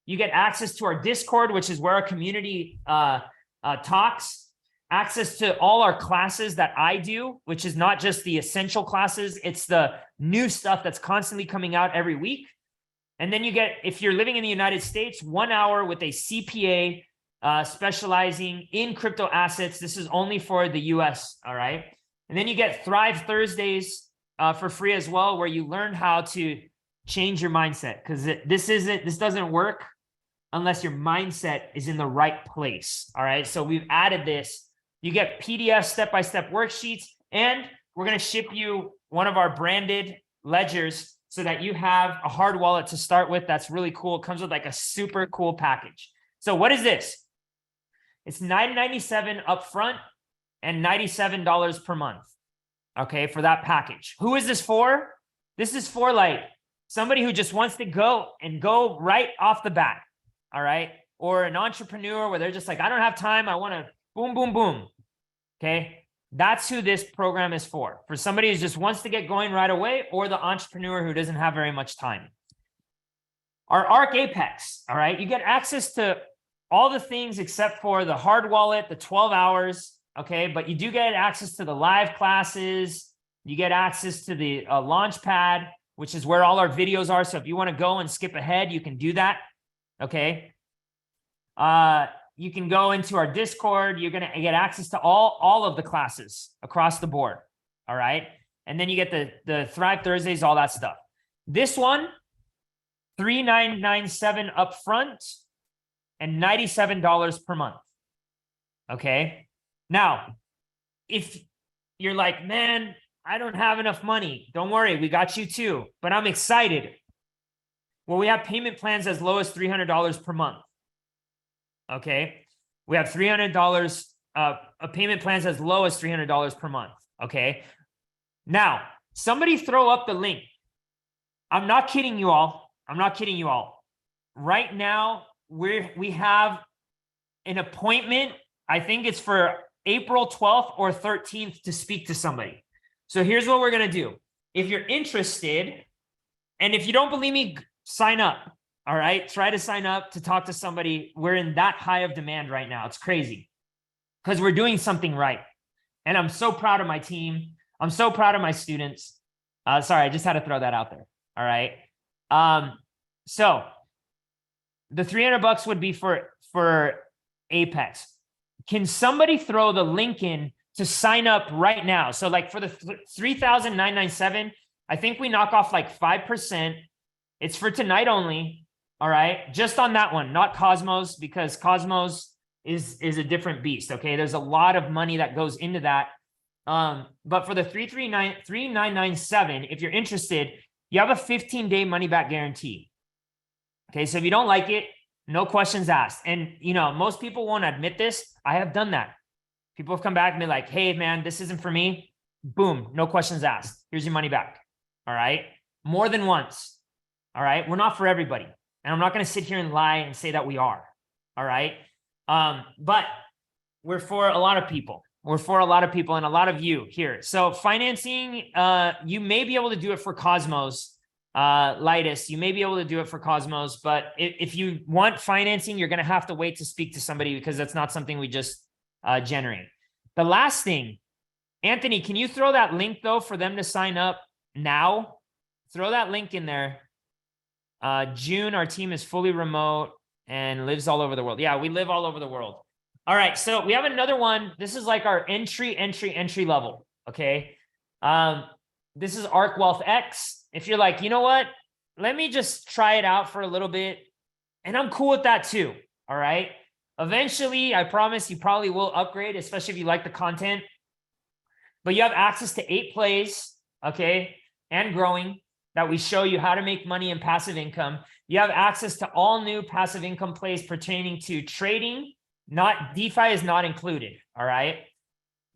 You get access to our Discord, which is where our community talks. access to all our classes that I do, which is not just the essential classes, it's the new stuff that's constantly coming out every week. And then you get, if you're living in the United States, 1 hour with a CPA specializing in crypto assets. This is only for the US, all right? And then you get Thrive Thursdays for free as well, where you learn how to change your mindset, because this doesn't work unless your mindset is in the right place, all right? So we've added this. You get PDF step-by-step worksheets, and we're going to ship you one of our branded ledgers so that you have a hard wallet to start with. That's really cool. It comes with like a super cool package. So what is this? It's $9.97 upfront and $97 per month, okay, for that package. Who is this for? This is for like somebody who just wants to go right off the bat, all right? Or an entrepreneur where they're just like, I don't have time. I want to boom, boom, boom, okay? That's who this program is for somebody who just wants to get going right away, or the entrepreneur who doesn't have very much time. Our ARC Apex, all right? You get access to all the things except for the hard wallet, the 12 hours, okay? But you do get access to the live classes. You get access to the launch pad, which is where all our videos are. So if you want to go and skip ahead, you can do that, okay? You can go into our Discord. You're going to get access to all of the classes across the board, all right? And then you get the Thrive Thursdays, all that stuff. This one, $3,997 upfront and $97 per month, okay? Now, if you're like, man, I don't have enough money, don't worry, we got you too, but I'm excited. Well, we have payment plans as low as $300 per month, okay? We have $300, payment plans as low as $300 per month, okay? Now, somebody throw up the link. I'm not kidding you all. I'm not kidding you all. Right now, we have an appointment. I think it's for April 12th or 13th to speak to somebody. So here's what we're going to do. If you're interested, and if you don't believe me, sign up. All right. Try to sign up to talk to somebody. We're in that high of demand right now. It's crazy because we're doing something right. And I'm so proud of my team. I'm so proud of my students. Sorry, I just had to throw that out there. All right. So the $300 would be for Apex. Can somebody throw the link in to sign up right now? So like for the $3,997, I think we knock off like 5%. It's for tonight only. All right. Just on that one, not Cosmos, because Cosmos is a different beast. Okay. There's a lot of money that goes into that. But for the $3,997, if you're interested, you have a 15-day money back guarantee. Okay. So if you don't like it, no questions asked. And, you know, most people won't admit this. I have done that. People have come back and be like, hey, man, this isn't for me. Boom. No questions asked. Here's your money back. All right. More than once. All right. We're not for everybody. And I'm not going to sit here and lie and say that we are. All right. But we're for a lot of people. We're for a lot of people and a lot of you here. So financing, you may be able to do it for Cosmos. Lightus, you may be able to do it for Cosmos, but if you want financing, you're going to have to wait to speak to somebody because that's not something we just generate. The last thing, Anthony, can you throw that link though for them to sign up now? Throw that link in there. June, our team is fully remote and lives all over the world. Yeah, we live all over the world. All right, so we have another one. This is like our entry level, okay? This is Arc Wealth X. If you're like, you know what, let me just try it out for a little bit. And I'm cool with that too. All right. Eventually, I promise you probably will upgrade, especially if you like the content. But you have access to 8 plays, okay, and growing that we show you how to make money and passive income. You have access to all new passive income plays pertaining to trading. Not DeFi is not included. All right.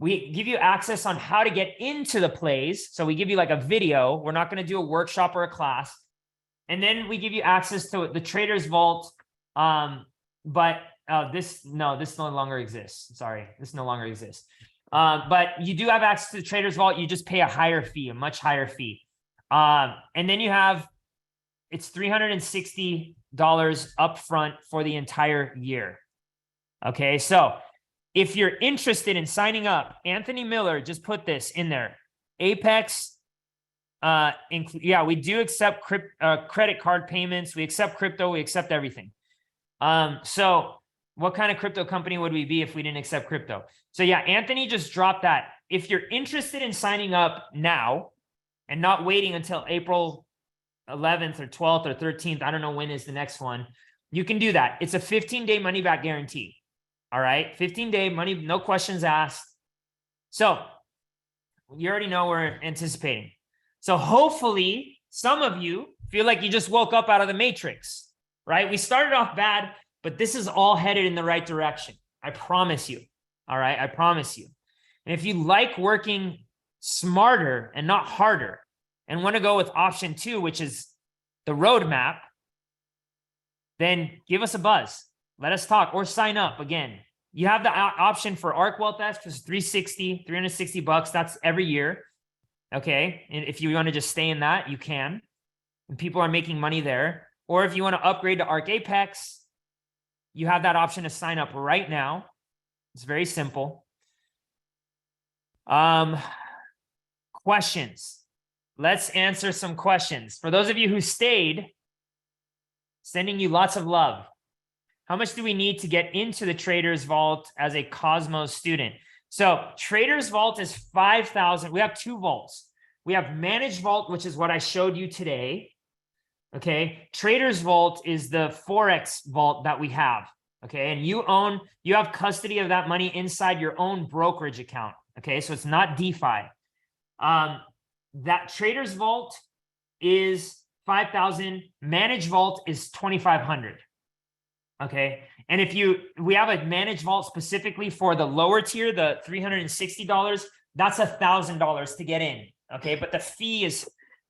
We give you access on how to get into the plays. So we give you like a video. We're not going to do a workshop or a class. And then we give you access to the Traders Vault. This no longer exists. Sorry, this no longer exists. But you do have access to the Traders Vault. You just pay a higher fee, a much higher fee. And then you have, it's $360 upfront for the entire year. Okay, so If you're interested in signing up, Anthony Miller just put this in there. Apex, yeah, we do accept credit card payments. We accept crypto. We accept everything. So what kind of crypto company would we be if we didn't accept crypto? So yeah, Anthony just dropped that. If you're interested in signing up now and not waiting until April 11th or 12th or 13th, I don't know when is the next one, you can do that. It's a 15-day money back guarantee. All right, 15-day money, no questions asked. So you already know we're anticipating. So hopefully some of you feel like you just woke up out of the matrix, right? We started off bad, but this is all headed in the right direction. I promise you. All right, I promise you. And if you like working smarter and not harder and want to go with option 2, which is the roadmap, then give us a buzz. Let us talk or sign up. Again, you have the option for ARC Wealth X, which is $360. That's every year. Okay. And if you want to just stay in that, you can. And people are making money there. Or if you want to upgrade to ARC Apex, you have that option to sign up right now. It's very simple. Questions. Let's answer some questions. For those of you who stayed, sending you lots of love. How much do we need to get into the Traders Vault as a Cosmos student? So Traders Vault is 5,000. We have 2 vaults. We have Managed Vault, which is what I showed you today. Okay. Traders Vault is the Forex vault that we have. Okay. And you have custody of that money inside your own brokerage account. Okay. So it's not DeFi. That Traders Vault is 5,000. Managed Vault is 2,500. Okay. And we have a Managed Vault specifically for the lower tier, the $360, that's $1,000 to get in. Okay. But the fee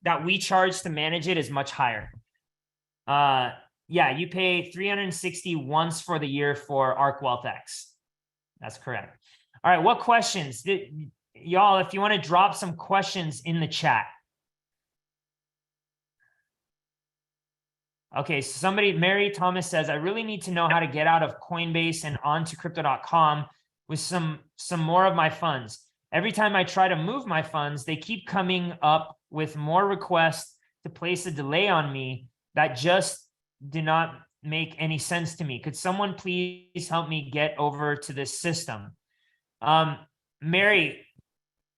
that we charge to manage it is much higher. Yeah, you pay $360 once for the year for ARC Wealth X. That's correct. All right. What questions? Y'all, if you want to drop some questions in the chat. Okay, so Mary Thomas says, I really need to know how to get out of Coinbase and onto crypto.com with some more of my funds. Every time I try to move my funds, they keep coming up with more requests to place a delay on me that just do not make any sense to me. Could someone please help me get over to this system? Mary,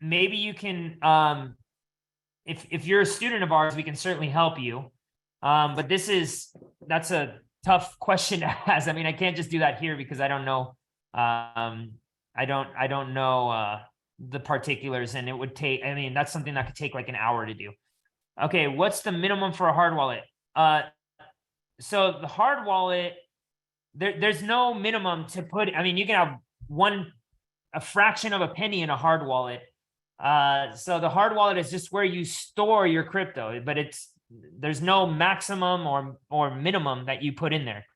maybe you can, if you're a student of ours, we can certainly help you. But that's a tough question to ask. I mean, I can't just do that here because I don't know. I don't know the particulars, and it would take, I mean, that's something that could take like an hour to do. Okay. What's the minimum for a hard wallet? So the hard wallet, there's no minimum to put. I mean, you can have a fraction of a penny in a hard wallet. So the hard wallet is just where you store your crypto, but there's no maximum or minimum that you put in there.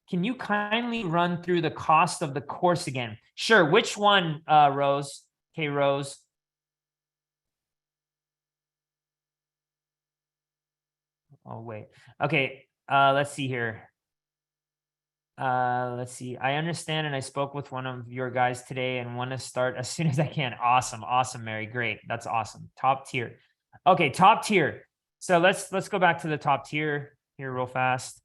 Can you kindly run through the cost of the course again? Sure. Which one, Rose? Okay, Rose. Oh, wait. Okay. Let's see here. Let's see. I understand, and I spoke with one of your guys today and want to start as soon as I can. Awesome. Awesome, Mary. Great. That's awesome. Top tier. Okay, top tier. So let's go back to the top tier here real fast.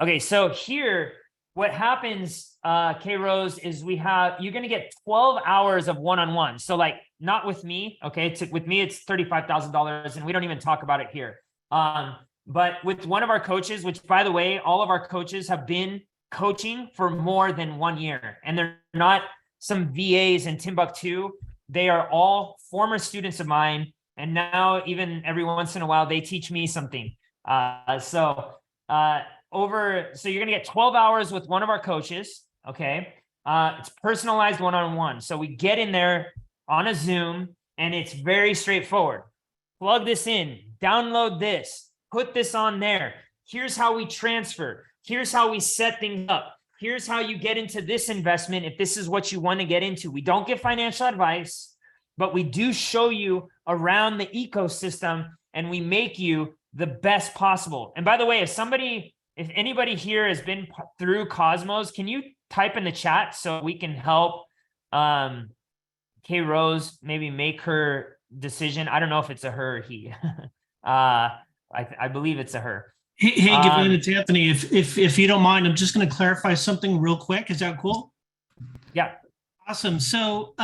Okay, so here, what happens, K Rose, is you're going to get 12 hours of one-on-one. So like, not with me, okay? With me, it's $35,000, and we don't even talk about it here. But with one of our coaches, which by the way, all of our coaches have been coaching for more than 1 year, and they're not some VAs in Timbuktu. They are all former students of mine. And now even every once in a while, they teach me something. So you're going to get 12 hours with one of our coaches. Okay. It's personalized one-on-one. So we get in there on a Zoom, and it's very straightforward. Plug this in, download this, put this on there. Here's how we transfer. Here's how we set things up. Here's how you get into this investment if this is what you want to get into. We don't give financial advice, but we do show you around the ecosystem, and we make you the best possible. And by the way, if anybody here has been through Cosmos, can you type in the chat so we can help K Rose maybe make her decision. I don't know if it's a her or he. I believe it's a her. Hey, Gven, it's Anthony. If you don't mind, I'm just going to clarify something real quick. Is that cool? Yeah. Awesome. So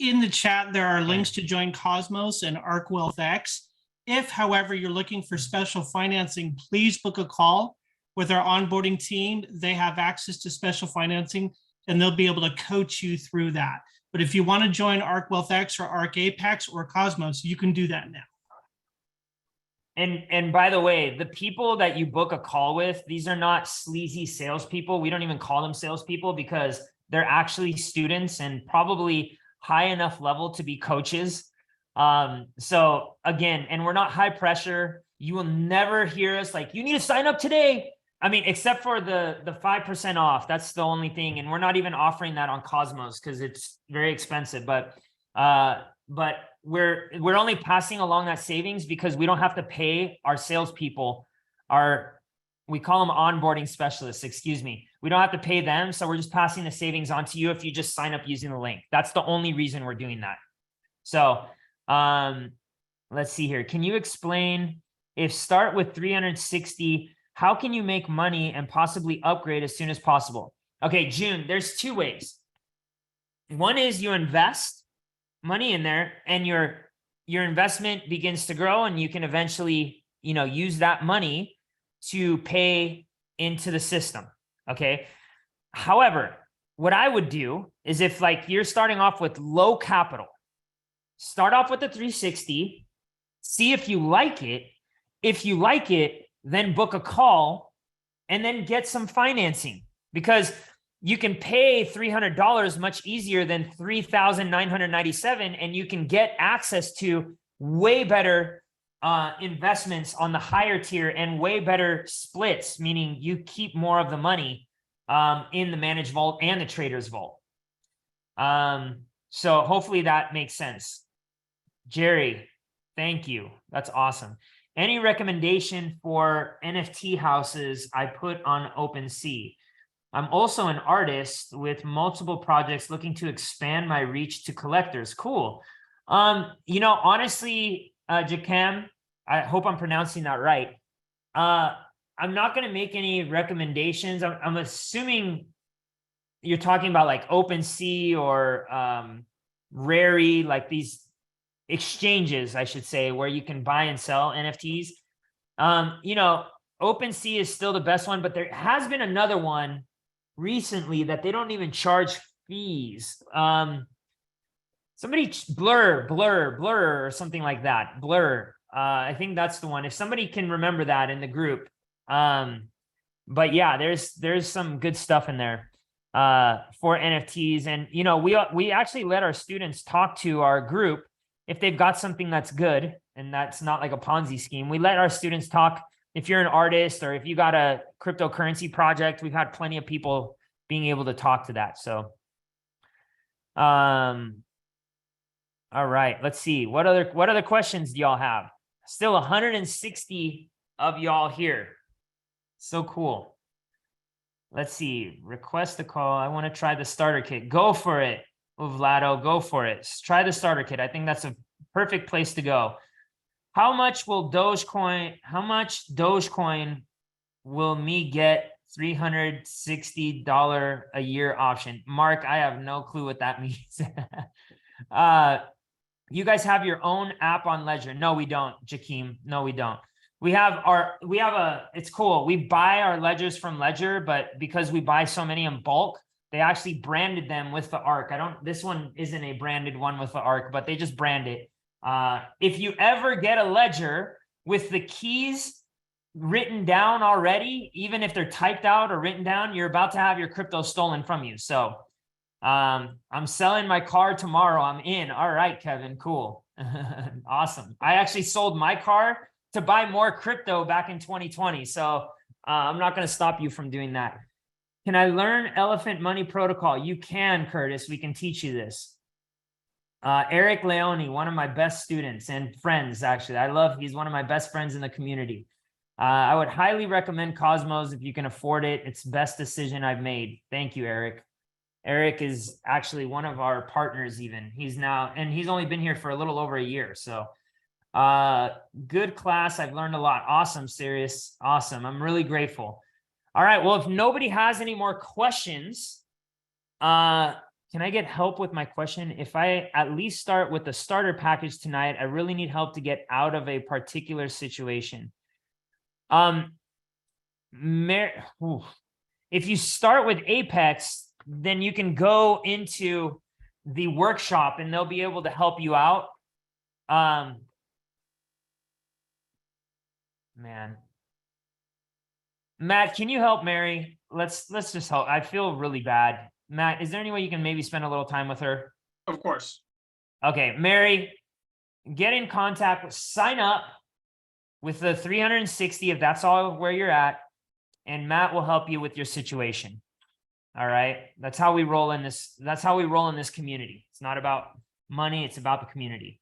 in the chat, there are links to join Cosmos and Arc Wealth X. If, however, you're looking for special financing, please book a call with our onboarding team. They have access to special financing, and they'll be able to coach you through that. But if you want to join Arc Wealth X or Arc Apex or Cosmos, you can do that now. And by the way, the people that you book a call with, these are not sleazy salespeople. We don't even call them salespeople because they're actually students and probably high enough level to be coaches. So again, and we're not high pressure. You will never hear us like, you need to sign up today. I mean, except for the 5% off. That's the only thing. And we're not even offering that on Cosmos because it's very expensive. But we're only passing along that savings because we don't have to pay our salespeople. We call them onboarding specialists, excuse me. We don't have to pay them. So we're just passing the savings on to you if you just sign up using the link. That's the only reason we're doing that. So let's see here. Can you explain if start with 360, how can you make money and possibly upgrade as soon as possible? Okay, June, there's two ways. One is you invest money in there and your investment begins to grow and you can eventually, use that money to pay into the system. Okay. However, what I would do is if like you're starting off with low capital, start off with the 360, see if you like it. If you like it, then book a call and then get some financing because you can pay $300 much easier than $3,997, and you can get access to way better investments on the higher tier and way better splits, meaning you keep more of the money in the managed vault and the trader's vault. So hopefully that makes sense. Jerry, thank you. That's awesome. Any recommendation for NFT houses I put on OpenSea? I'm also an artist with multiple projects looking to expand my reach to collectors. Cool. Honestly, Jakam, I hope I'm pronouncing that right. I'm not going to make any recommendations. I'm assuming you're talking about like OpenSea or Rary, like these exchanges, I should say, where you can buy and sell NFTs. OpenSea is still the best one, but there has been another one recently that they don't even charge fees. Somebody Blur or something like that. Blur. I think that's the one. If somebody can remember that in the group. But yeah, there's some good stuff in there for NFTs. And we actually let our students talk to our group if they've got something that's good and that's not like a Ponzi scheme. We let our students talk. If you're an artist or if you got a cryptocurrency project, we've had plenty of people being able to talk to that. So, all right, let's see. What other questions do y'all have? Still 160 of y'all here. So cool. Let's see. Request a call. I want to try the starter kit. Go for it, Vlado. Go for it. Try the starter kit. I think that's a perfect place to go. How much Dogecoin will me get $360 a year option? Mark, I have no clue what that means. You guys have your own app on Ledger? No, we don't, Jakeem. No, we don't. It's cool. We buy our ledgers from Ledger, but because we buy so many in bulk, they actually branded them with the ARC. This one isn't a branded one with the ARC, but they just brand it. If you ever get a ledger with the keys written down already, even if they're typed out or written down, you're about to have your crypto stolen from you. So I'm selling my car tomorrow. I'm in. All right, Kevin. Cool. Awesome. I actually sold my car to buy more crypto back in 2020. So I'm not going to stop you from doing that. Can I learn Elephant Money Protocol? You can, Curtis. We can teach you this. Eric Leone, one of my best students and friends, actually. He's one of my best friends in the community. I would highly recommend Cosmos if you can afford it. It's the best decision I've made. Thank you, Eric. Eric is actually one of our partners even. He's only been here for a little over a year. So good class. I've learned a lot. Awesome, Sirius. Awesome. I'm really grateful. All right. Well, if nobody has any more questions, can I get help with my question? If I at least start with the starter package tonight, I really need help to get out of a particular situation. If you start with Apex, then you can go into the workshop and they'll be able to help you out. Man. Matt, can you help Mary? Let's just help. I feel really bad. Matt, is there any way you can maybe spend a little time with her? Of course. Okay, Mary, get in contact with, sign up with the 360 if that's all where you're at, and Matt will help you with your situation. All right, that's how we roll in this. That's how we roll in this community. It's not about money, it's about the community.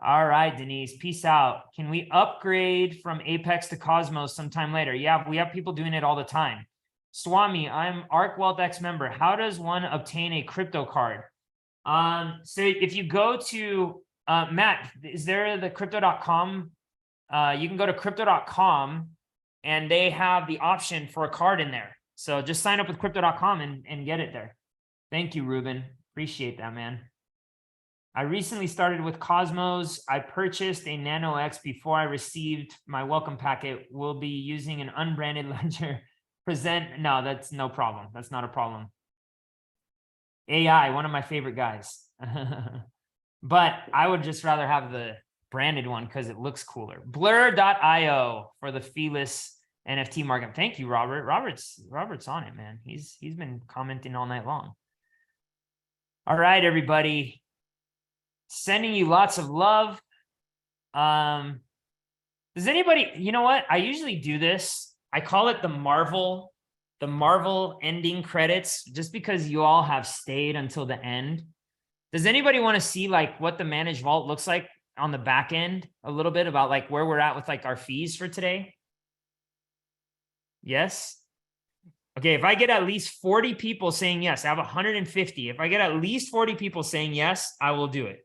All right, Denise, peace out. Can we upgrade from Apex to Cosmos sometime later? Yeah, we have people doing it all the time. Swami, I'm ARC WealthX member. How does one obtain a crypto card? So if you go to Matt, is there the crypto.com? You can go to crypto.com and they have the option for a card in there. So just sign up with crypto.com and get it there. Thank you, Ruben. Appreciate that, man. I recently started with Cosmos. I purchased a Nano X before I received my welcome packet. We'll be using an unbranded ledger. No, that's no problem. That's not a problem. AI, one of my favorite guys. But I would just rather have the branded one because it looks cooler. Blur.io for the feeless NFT market. Thank you, Robert. Robert's on it, man. He's been commenting all night long. All right, everybody. Sending you lots of love. Does anybody, you know what? I usually do this. I call it the Marvel ending credits, just because you all have stayed until the end. Does anybody want to see like what the managed vault looks like on the back end a little bit, about like where we're at with like our fees for today? Yes. Okay, if I get at least 40 people saying yes, I have 150. If I get at least 40 people saying yes, I will do it.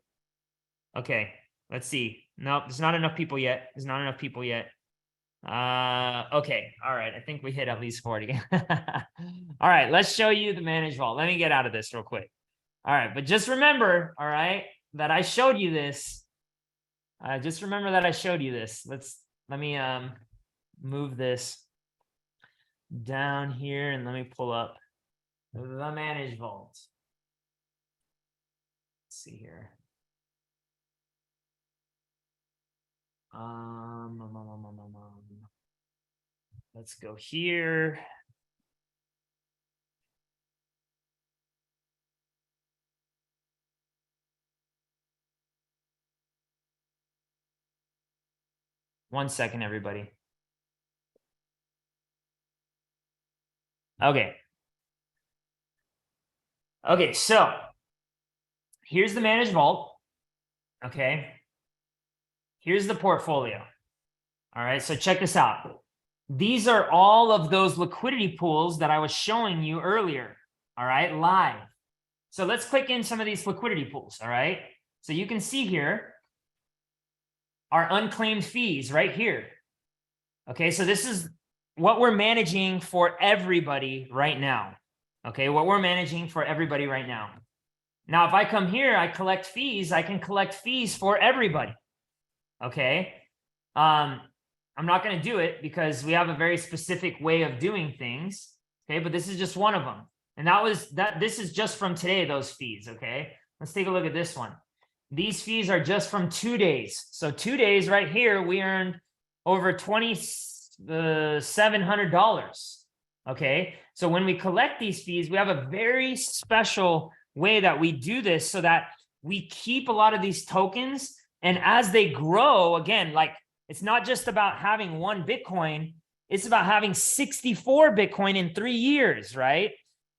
Okay, let's see. Nope, there's not enough people yet. There's not enough people yet. Okay, all right. I think we hit at least 40. All right, let's show you the managed vault. Let me get out of this real quick. All right, but just remember, all right, that I showed you this. Just remember that I showed you this. Let me move this down here and let me pull up the managed vault. Let's see here. Let's go here. One second, everybody. Okay. Okay, so here's the managed vault. Okay. Here's the portfolio. All right, so check this out. These are all of those liquidity pools that I was showing you earlier. All right, live. So let's click in some of these liquidity pools. All right, so you can see here our unclaimed fees right here. Okay, so this is what we're managing for everybody right now. Okay, what we're managing for everybody right now. Now, if I come here, I collect fees. I can collect fees for everybody. Okay, I'm not going to do it because we have a very specific way of doing things. Okay, but this is just one of them, and this is just from today, those fees. Okay, let's take a look at this one. These fees are just from 2 days. So 2 days right here, we earned over $2,700. Okay, so when we collect these fees, we have a very special way that we do this so that we keep a lot of these tokens. And as they grow, again, like it's not just about having one Bitcoin, it's about having 64 Bitcoin in 3 years, right?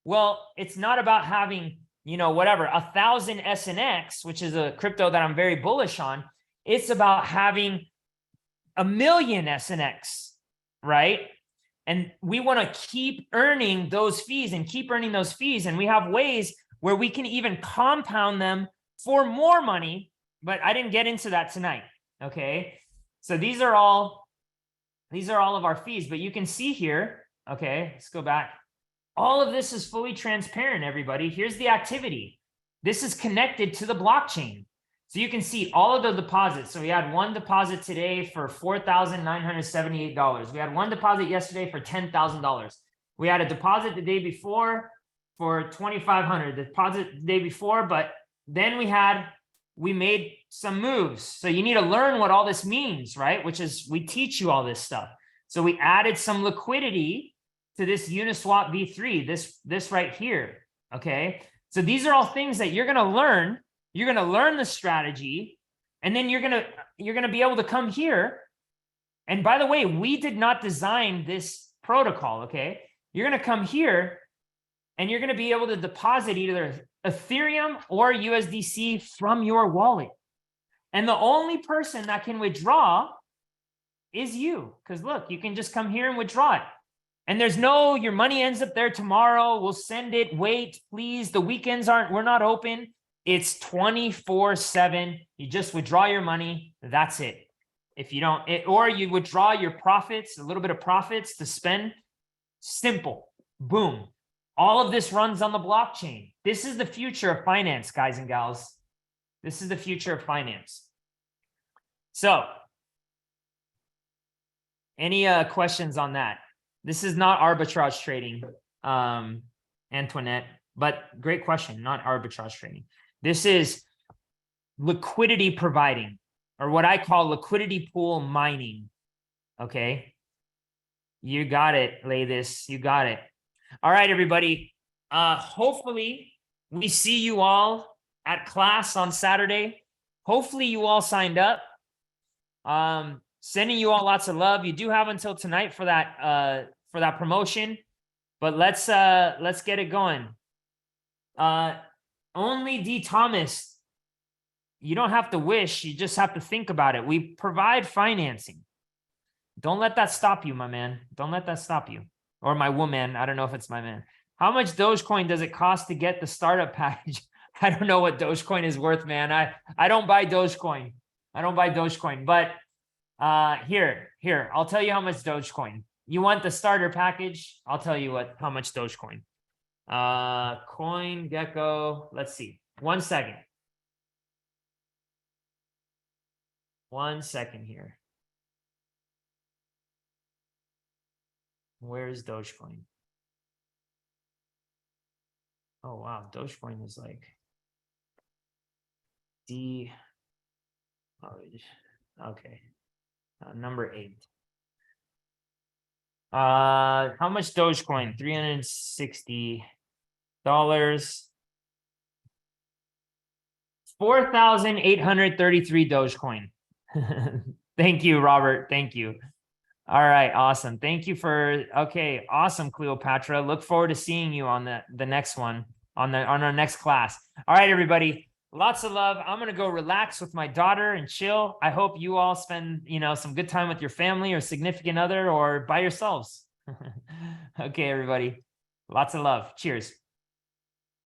Well, it's not about having, you know, whatever, 1,000 SNX, which is a crypto that I'm very bullish on. It's about having 1 million SNX. right? And we want to keep earning those fees and keep earning those fees. And we have ways where we can even compound them for more money, but I didn't get into that tonight. Okay. So these are all of our fees, but you can see here, okay, let's go back. All of this is fully transparent, everybody. Here's the activity. This is connected to the blockchain. So you can see all of the deposits. So we had one deposit today for $4,978. We had one deposit yesterday for $10,000. We had a deposit the day before for $2,500. Deposit the day before, but then we made some moves. So you need to learn what all this means, right? Which is we teach you all this stuff. So we added some liquidity to this Uniswap V3, this right here. Okay. So these are all things that you're going to learn. You're going to learn the strategy, and then you're going to be able to come here. And by the way, we did not design this protocol. Okay. You're going to come here and you're going to be able to deposit either Ethereum or USDC from your wallet. And the only person that can withdraw is you. Because look, you can just come here and withdraw it. And there's no, your money ends up there tomorrow. We'll send it. Wait, please. The weekends we're not open. It's 24/7. You just withdraw your money. That's it. If you don't, or you withdraw your profits, a little bit of profits to spend. Simple. Boom. All of this runs on the blockchain. This is the future of finance, guys and gals. This is the future of finance. So, any questions on that? This is not arbitrage trading, Antoinette, but great question, not arbitrage trading. This is liquidity providing, or what I call liquidity pool mining. Okay. You got it, Lathis. You got it. All right, everybody. Hopefully we see you all at class on Saturday. Hopefully you all signed up. Sending you all lots of love. You do have until tonight for that promotion, but let's get it going. Only D Thomas, you don't have to wish, you just have to think about it. We provide financing. Don't let that stop you, my man. Don't let that stop you. Or my woman. I don't know if it's my man. How much Dogecoin does it cost to get the startup package? I don't know what Dogecoin is worth, man. I don't buy Dogecoin. I don't buy Dogecoin. But here, I'll tell you how much Dogecoin. You want the starter package? I'll tell you how much Dogecoin. Coin Gecko. Let's see. 1 second. 1 second here. Where's Dogecoin? Oh wow, Dogecoin is like okay. Number 8. How much Dogecoin? $360. 4,833 Dogecoin. Thank you, Robert. Thank you. All right, awesome. Thank you for, okay, awesome, Cleopatra. Look forward to seeing you on the next one, on our next class. All right, everybody. Lots of love. I'm going to go relax with my daughter and chill. I hope you all spend, some good time with your family or significant other or by yourselves. Okay, everybody. Lots of love. Cheers.